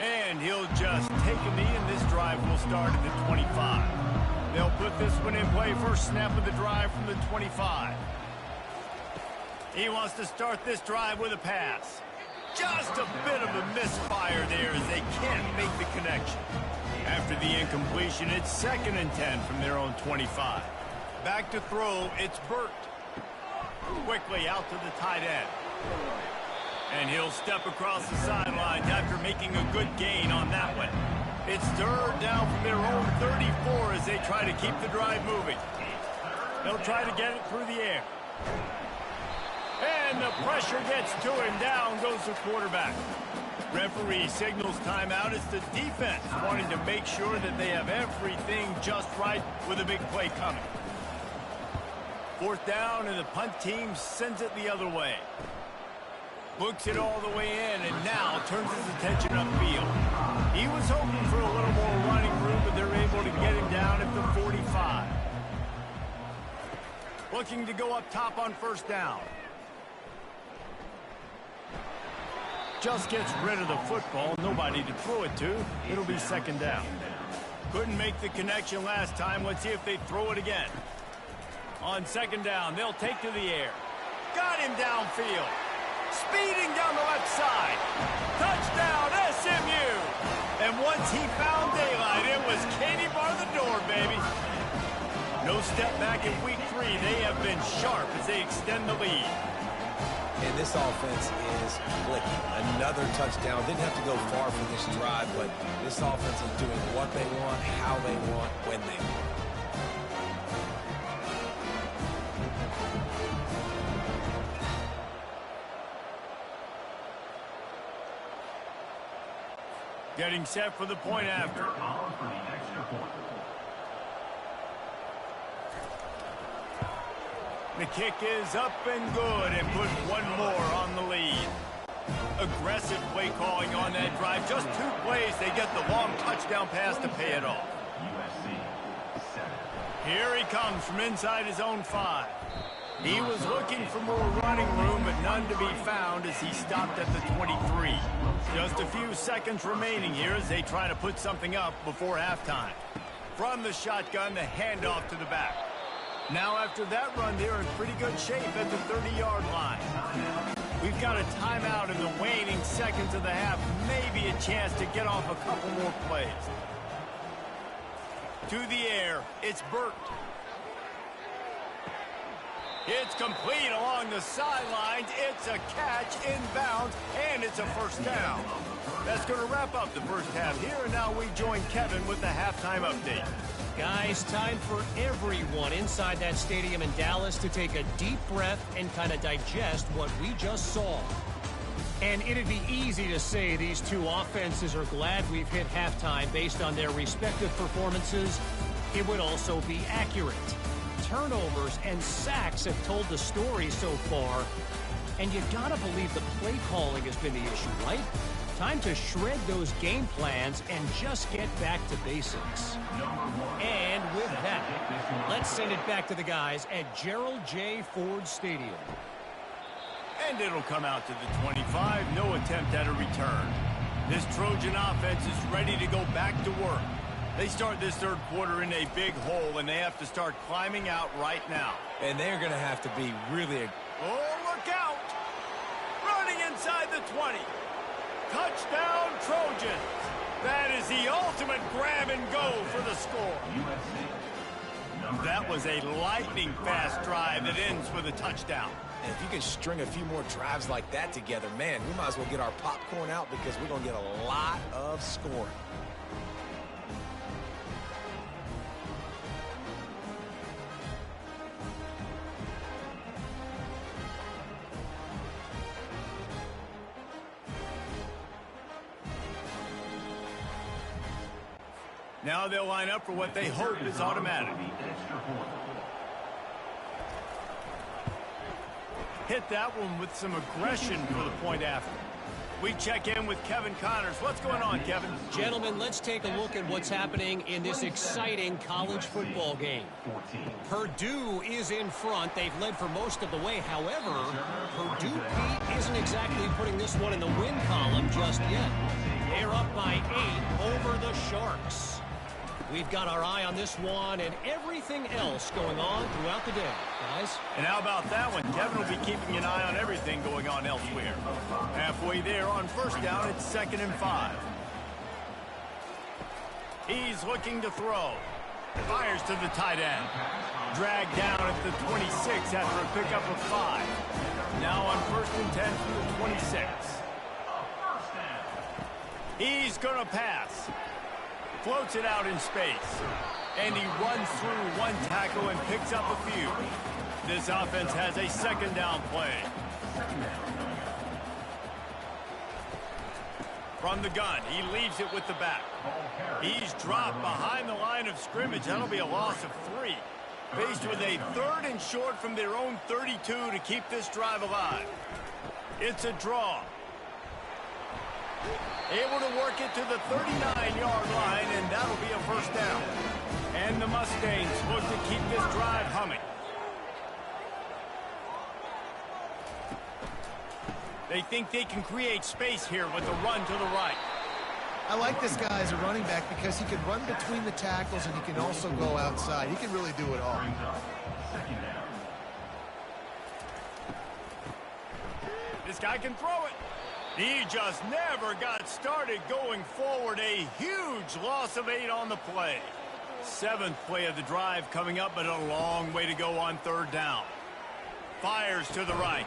And he'll just take a knee, and this drive will start at the 25. They'll put this one in play. First snap of the drive from the 25. He wants to start this drive with a pass. Just a bit of a misfire there as they can't make the connection. After the incompletion, it's 2nd and 10 from their own 25. Back to throw, it's Burt. Quickly out to the tight end. And he'll step across the sidelines after making a good gain on that one. It's 3rd down from their own 34 as they try to keep the drive moving. They'll try to get it through the air. And the pressure gets to him. Down goes the quarterback. Referee signals timeout. It's the defense wanting to make sure that they have everything just right with a big play coming. 4th down, and the punt team sends it the other way. Looks it all the way in, and now turns his attention upfield. He was hoping for a little more running room, but they're able to get him down at the 45. Looking to go up top on 1st down. Just gets rid of the football. Nobody to throw it to. It'll be 2nd down. Couldn't make the connection last time. Let's see if they throw it again. On 2nd down, they'll take to the air. Got him downfield. Speeding down the left side. once he found daylight, it was Katie bar the door, baby. No step back in week 3. They have been sharp as they extend the lead. And this offense is clicking. Another touchdown. Didn't have to go far for this drive, but this offense is doing what they want, how they want, when they want. Getting set for the point after. The kick is up and good and put one more on the lead. Aggressive play calling on that drive. Just 2 plays, they get the long touchdown pass to pay it off. Here he comes from inside his own 5. He was looking for more running room, but none to be found as he stopped at the 23. Just a few seconds remaining here as they try to put something up before halftime. From the shotgun, the handoff to the back. Now after that run, they're in pretty good shape at the 30-yard line. We've got a timeout in the waning seconds of the half. Maybe a chance to get off a couple more plays. To the air, it's Burt. It's complete along the sidelines. It's a catch inbounds, and it's a first down. That's going to wrap up the first half here, and now we join Kevin with the halftime update. Guys, time for everyone inside that stadium in Dallas to take a deep breath and kind of digest what we just saw. And it'd be easy to say these two offenses are glad we've hit halftime based on their respective performances. It would also be accurate. Turnovers and sacks have told the story so far. And you gotta believe the play calling has been the issue, right? Time to shred those game plans and just get back to basics. And with that, let's send it back to the guys at Gerald J. Ford Stadium. And it'll come out to the 25. No attempt at a return. This Trojan offense is ready to go back to work. They start this third quarter in a big hole, and they have to start climbing out right now. And they're going to have to be really... Oh, look out! Running inside the 20. Touchdown, Trojans. That is the ultimate grab and go for the score. That was a lightning-fast drive that ends with a touchdown. And if you can string a few more drives like that together, man, we might as well get our popcorn out because we're going to get a lot of scoring. Now they'll line up for what they hope is automatic. Hit that one with some aggression for the point after. We check in with Kevin Connors. What's going on, Kevin? Gentlemen, let's take a look at what's happening in this exciting college football game. Purdue is in front. They've led for most of the way. However, Purdue, Pete, isn't exactly putting this one in the win column just yet. They're up by 8 over the Sharks. We've got our eye on this one and everything else going on throughout the day, guys. And how about that one? Kevin will be keeping an eye on everything going on elsewhere. Halfway there on first down, it's 2nd and 5. He's looking to throw. Fires to the tight end. Dragged down at the 26 after a pickup of 5. Now on 1st and 10 from the 26. He's going to pass. Floats it out in space. And he runs through one tackle and picks up a few. This offense has a 2nd down play. From the gun, he leaves it with the back. He's dropped behind the line of scrimmage. That'll be a loss of 3. Faced with a 3rd and short from their own 32 to keep this drive alive. It's a draw. Able to work it to the 39-yard line, and that'll be a first down. And the Mustangs look to keep this drive humming. They think they can create space here with a run to the right. I like this guy as a running back because he can run between the tackles and he can also go outside. He can really do it all. This guy can throw it. He just never got started going forward. A huge loss of 8 on the play. 7th play of the drive coming up, but a long way to go on 3rd down. Fires to the right.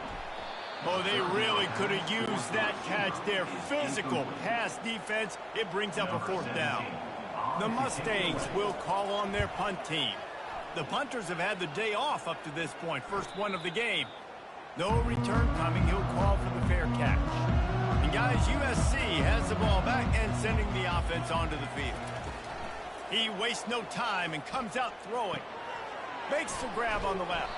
Oh, they really could have used that catch there. Physical pass defense. It brings up a 4th down. The Mustangs will call on their punt team. The punters have had the day off up to this point. First one of the game. No return coming. He'll call for the fair catch. And guys, USC has the ball back and sending the offense onto the field. He wastes no time and comes out throwing. Makes the grab on the left.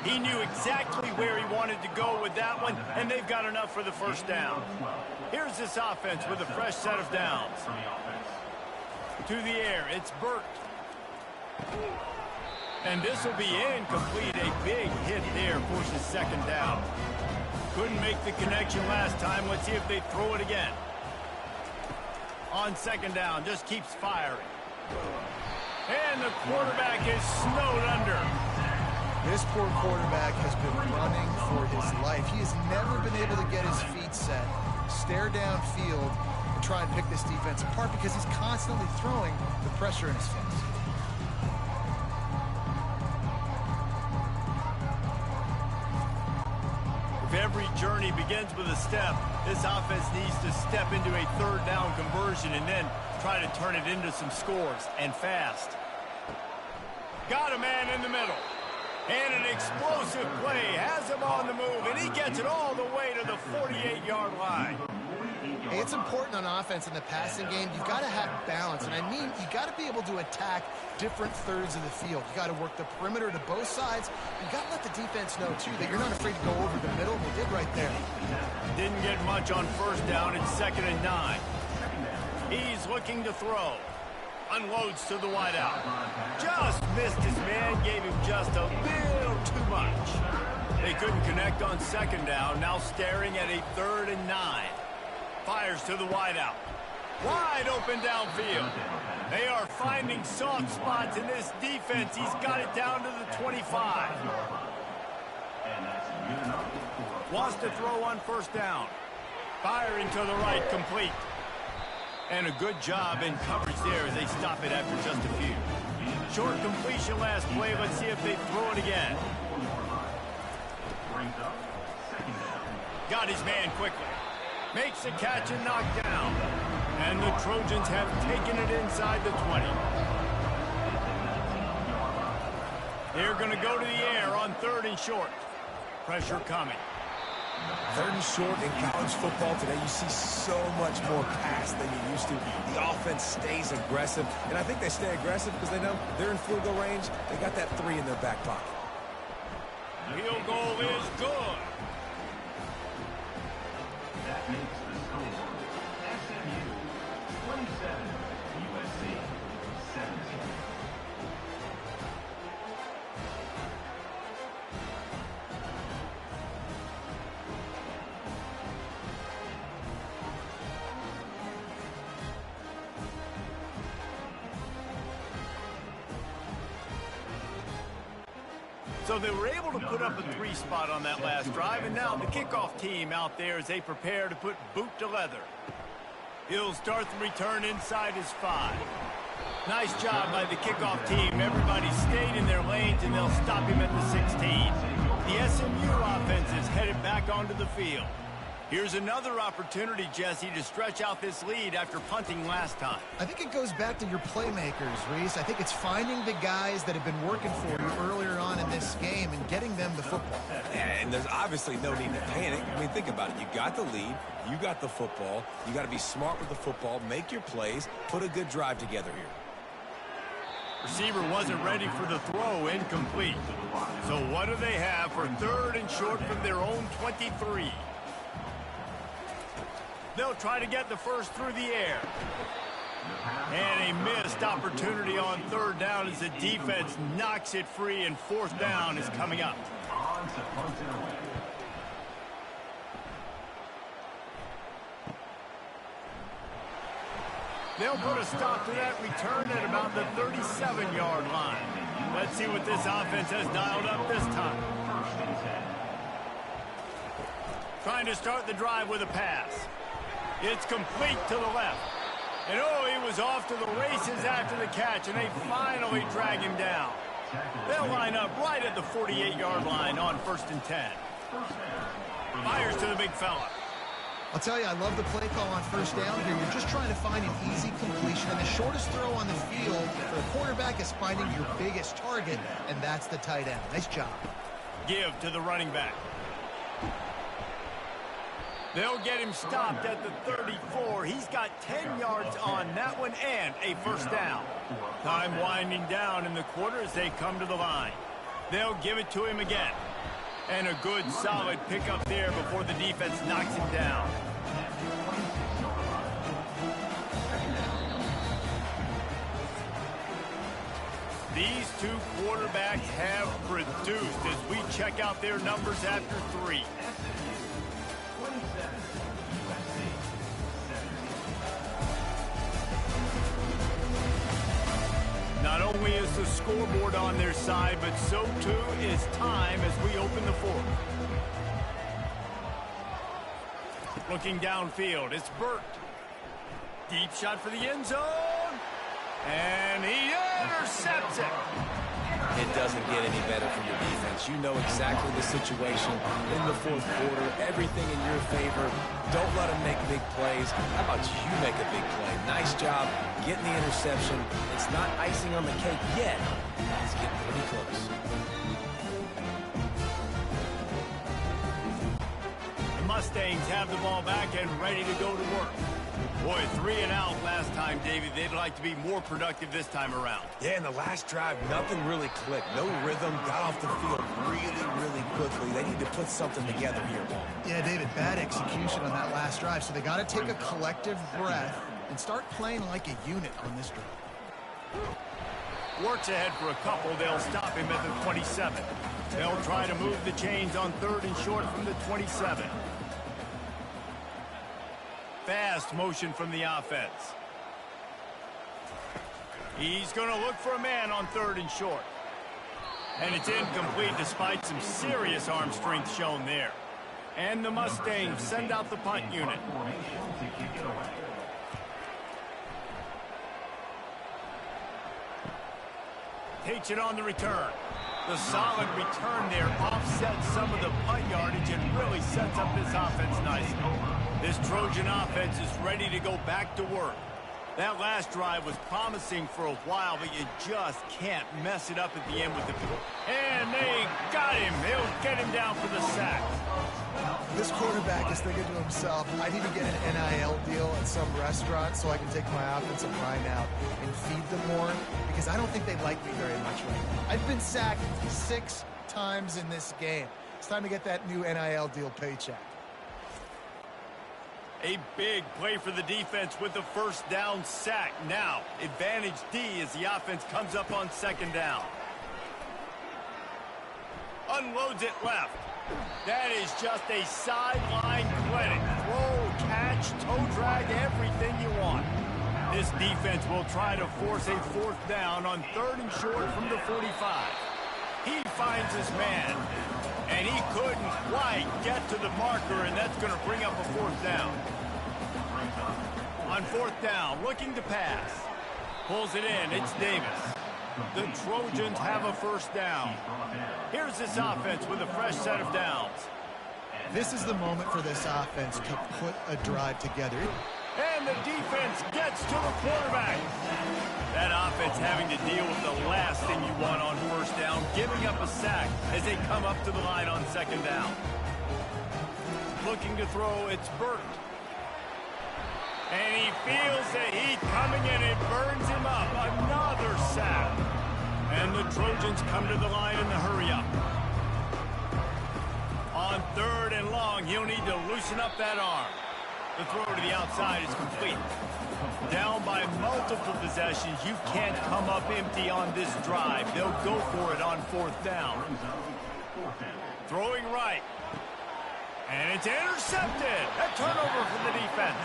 He knew exactly where he wanted to go with that one, and they've got enough for the 1st down. Here's this offense with a fresh set of downs. To the air, it's Burt. And this will be incomplete. A big hit there forces 2nd down. Couldn't make the connection last time. Let's see if they throw it again. On 2nd down, just keeps firing. And the quarterback is snowed under. This poor quarterback has been running for his life. He has never been able to get his feet set, stare downfield, and try and pick this defense apart because he's constantly throwing the pressure in his face. If every journey begins with a step, this offense needs to step into a 3rd down conversion and then try to turn it into some scores, and fast. Got a man in the middle. And an explosive play has him on the move, and he gets it all the way to the 48-yard line. Hey, it's important on offense in the passing game. You've got to have balance, and I mean you've got to be able to attack different thirds of the field. You've got to work the perimeter to both sides. You've got to let the defense know, too, that you're not afraid to go over the middle. They did right there. Didn't get much on 1st down. It's 2nd and 9. He's looking to throw. Unloads to the wideout. Just missed his man, gave him just a little too much. They couldn't connect on 2nd down, now staring at a 3rd and 9. Fires to the wideout. Wide open downfield. They are finding soft spots in this defense. He's got it down to the 25. Wants to throw on 1st down. Firing to the right, complete. And a good job in coverage there as they stop it after just a few. Short completion last play. Let's see if they throw it again. Got his man quickly. Makes the catch and knocked down. And the Trojans have taken it inside the 20. They're going to go to the air on 3rd and short. Pressure coming. 3rd and short in college football today, you see so much more pass than you used to. The offense stays aggressive, and I think they stay aggressive because they know they're in field goal range. They got that 3 in their back pocket. Field goal is good. That makes the score SMU 27, USC 17. So they were able to put up a 3 spot on that last drive, and now the kickoff team out there as they prepare to put boot to leather. He'll start the return inside his 5. Nice job by the kickoff team. Everybody stayed in their lanes, and they'll stop him at the 16. The SMU offense is headed back onto the field. Here's another opportunity, Jesse, to stretch out this lead after punting last time. I think it goes back to your playmakers, Reese. I think it's finding the guys that have been working for you earlier on in this game and getting them the football. And there's obviously no need to panic. I mean, think about it. You got the lead. You got the football. You got to be smart with the football. Make your plays. Put a good drive together here. Receiver wasn't ready for the throw, incomplete. So what do they have for 3rd and short from their own 23? They'll try to get the first through the air. And a missed opportunity on 3rd down as the defense knocks it free, and 4th down is coming up. They'll put a stop to that return at about the 37-yard line. Let's see what this offense has dialed up this time. trying to start the drive with a pass. It's complete to the left. And oh, he was off to the races after the catch, and they finally drag him down. They'll line up right at the 48-yard line on 1st and 10. Fires to the big fella. I'll tell you, I love the play call on 1st down here. You're just trying to find an easy completion, and the shortest throw on the field for the quarterback is finding your biggest target, and that's the tight end. Nice job. Give to the running back. They'll get him stopped at the 34. He's got 10 yards on that one and a 1st down. Time winding down in the quarter as they come to the line. They'll give it to him again. And a good, solid pickup there before the defense knocks him down. These two quarterbacks have produced as we check out their numbers after 3. Not only is the scoreboard on their side, but so too is time as we open the 4th. Looking downfield, it's Burt. Deep shot for the end zone. And he intercepts it. It doesn't get any better for your defense. You know exactly the situation in the 4th quarter. Everything in your favor. Don't let them make big plays. How about you make a big play? Nice job getting the interception. It's not icing on the cake yet. It's getting pretty close. The Mustangs have the ball back and ready to go to work. Boy, 3 and out last time, David. They'd like to be more productive this time around. Yeah, in the last drive, nothing really clicked. No rhythm, got off the field really quickly. They need to put something together here. Yeah, David, bad execution on that last drive, so they got to take a collective breath and start playing like a unit on this drive. Works ahead for a couple. They'll stop him at the 27. They'll try to move the chains on 3rd and short from the 27. Fast motion from the offense. He's going to look for a man on 3rd and short. And it's incomplete despite some serious arm strength shown there. And the Mustangs send out the punt unit. Takes it on the return. The solid return there offsets some of the punt yardage and really sets up this offense nicely. This Trojan offense is ready to go back to work. That last drive was promising for a while, but you just can't mess it up at the end with the... And they got him. They'll get him down for the sack. This quarterback is thinking to himself, I need to get an NIL deal at some restaurant so I can take my offensive line out and feed them more, because I don't think they like me very much right now. I've been sacked 6 times in this game. It's time to get that new NIL deal paycheck. A big play for the defense with the 1st down sack. Now, advantage D as the offense comes up on 2nd down. Unloads it left. That is just a sideline clinic. Throw, catch, toe drag, everything you want. This defense will try to force a 4th down on 3rd and short from the 45. He finds his man, and he couldn't quite get to the marker, and that's going to bring up a 4th down. On 4th down, looking to pass. Pulls it in. It's Davis. The Trojans have a 1st down. Here's this offense with a fresh set of downs. This is the moment for this offense to put a drive together. And the defense gets to the quarterback. That offense having to deal with the last thing you want on 1st down, giving up a sack as they come up to the line on 2nd down. Looking to throw, it's Burt. And he feels the heat coming in. It burns him up. Another sack. And the Trojans come to the line in the hurry up. On 3rd and long, he'll need to loosen up that arm. The throw to the outside is complete. Down by multiple possessions, you can't come up empty on this drive. They'll go for it on 4th down. Throwing right. And it's intercepted. A turnover from the defense.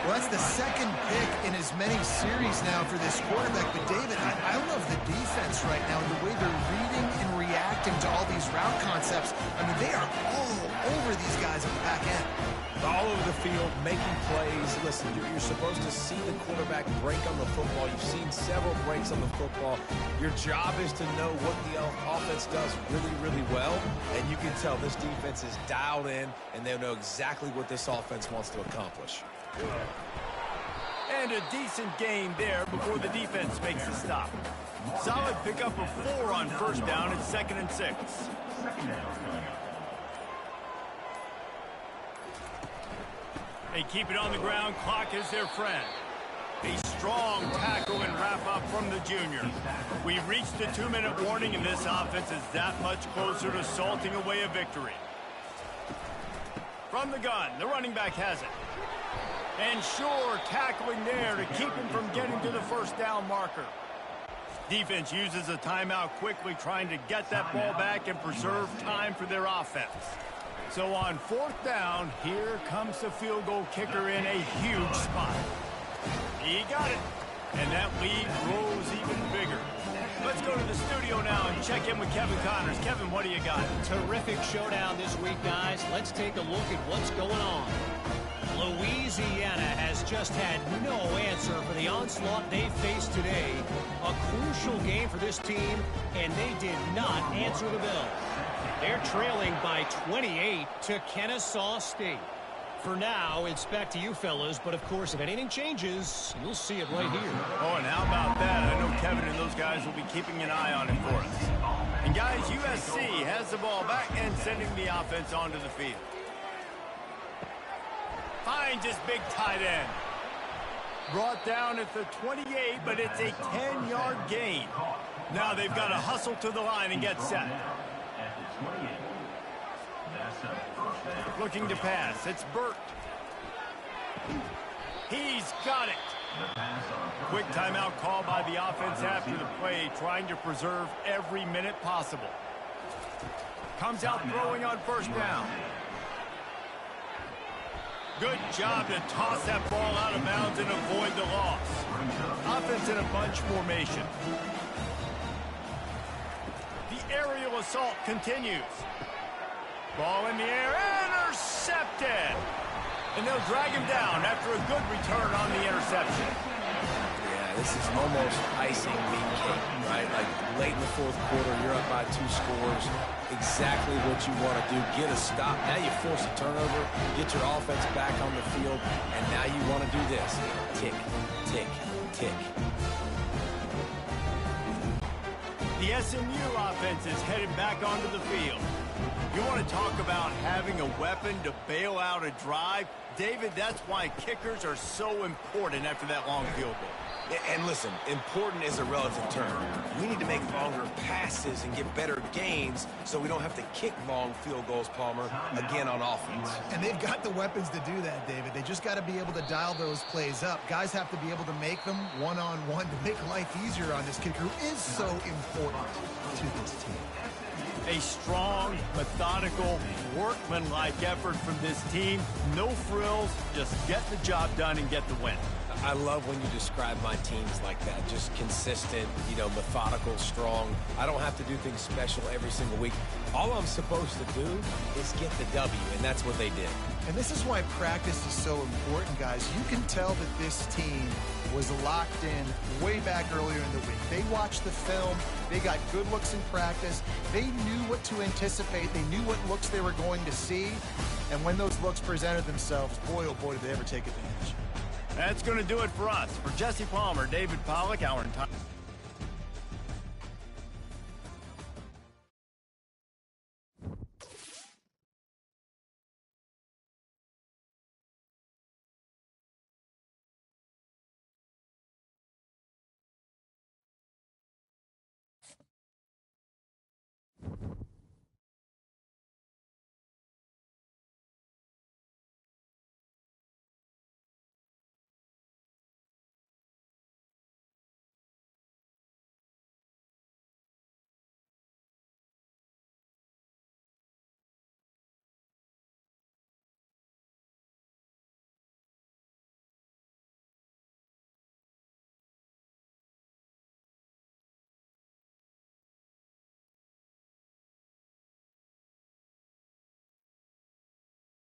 Well, that's the second pick in as many series now for this quarterback. But, David, I love the defense right now, the way they're reading and reacting to all these route concepts. I mean, they are all over these guys on the back end. All over the field, making plays. Listen, you're supposed to see the quarterback break on the football. You've seen several breaks on the football. Your job is to know what the offense does really, really well. And you can tell this defense is dialed in, and they know exactly what this offense wants to accomplish. And a decent gain there before the defense makes the stop. Solid pickup of 4 on first down. It's 2nd and 6. They keep it on the ground. Clock is their friend. A strong tackle and wrap up from the junior. We've reached the 2-minute warning, and this offense is that much closer to salting away a victory. From the gun, the running back has it. And sure, tackling there to keep him from getting to the first down marker. Defense uses a timeout quickly, trying to get that ball back and preserve time for their offense. So on 4th down, here comes the field goal kicker in a huge spot. He got it, and that lead grows even bigger. Let's go to the studio now and check in with Kevin Connors. Kevin, what do you got? Terrific showdown this week, guys. Let's take a look at what's going on. Louisiana has just had no answer for the onslaught they faced today. A crucial game for this team, and they did not answer the bell. They're trailing by 28 to Kennesaw State. For now, it's back to you fellas, but of course, if anything changes, you'll see it right here. Oh, and how about that? I know Kevin and those guys will be keeping an eye on it for us. And guys, USC has the ball back and sending the offense onto the field. Finds his big tight end. Brought down at the 28, but it's a 10-yard gain. Now they've got to hustle to the line and get set. Looking to pass. It's Burt. He's got it. Quick timeout call by the offense after the play, trying to preserve every minute possible. Comes out throwing on first down. Good job to toss that ball out of bounds and avoid the loss. Offense in a bunch formation. The aerial assault continues. Ball in the air, intercepted. And they'll drag him down after a good return on the interception. Yeah, this is almost icing meat cake, right? Like late in the 4th quarter, you're up by 2 scores. Exactly what you want to do. Get a stop. Now you force a turnover, get your offense back on the field, and now you want to do this. Tick, tick, tick. The SMU offense is headed back onto the field. You want to talk about having a weapon to bail out a drive? David, that's why kickers are so important after that long field goal. And listen, important is a relative term. We need to make longer passes and get better gains so we don't have to kick long field goals, Palmer, again on offense. And they've got the weapons to do that, David. They just got to be able to dial those plays up. Guys have to be able to make them one-on-one to make life easier on this kicker who is so important to this team. A strong, methodical, workmanlike effort from this team. No frills, just get the job done and get the win. I love when you describe my teams like that. Just consistent, methodical, strong. I don't have to do things special every single week. All I'm supposed to do is get the W, and that's what they did. And this is why practice is so important, guys. You can tell that this team was locked in way back earlier in the week. They watched the film. They got good looks in practice. They knew what to anticipate. They knew what looks they were going to see. And when those looks presented themselves, boy, oh boy, did they ever take advantage. That's going to do it for us. For Jesse Palmer, David Pollack, our entire...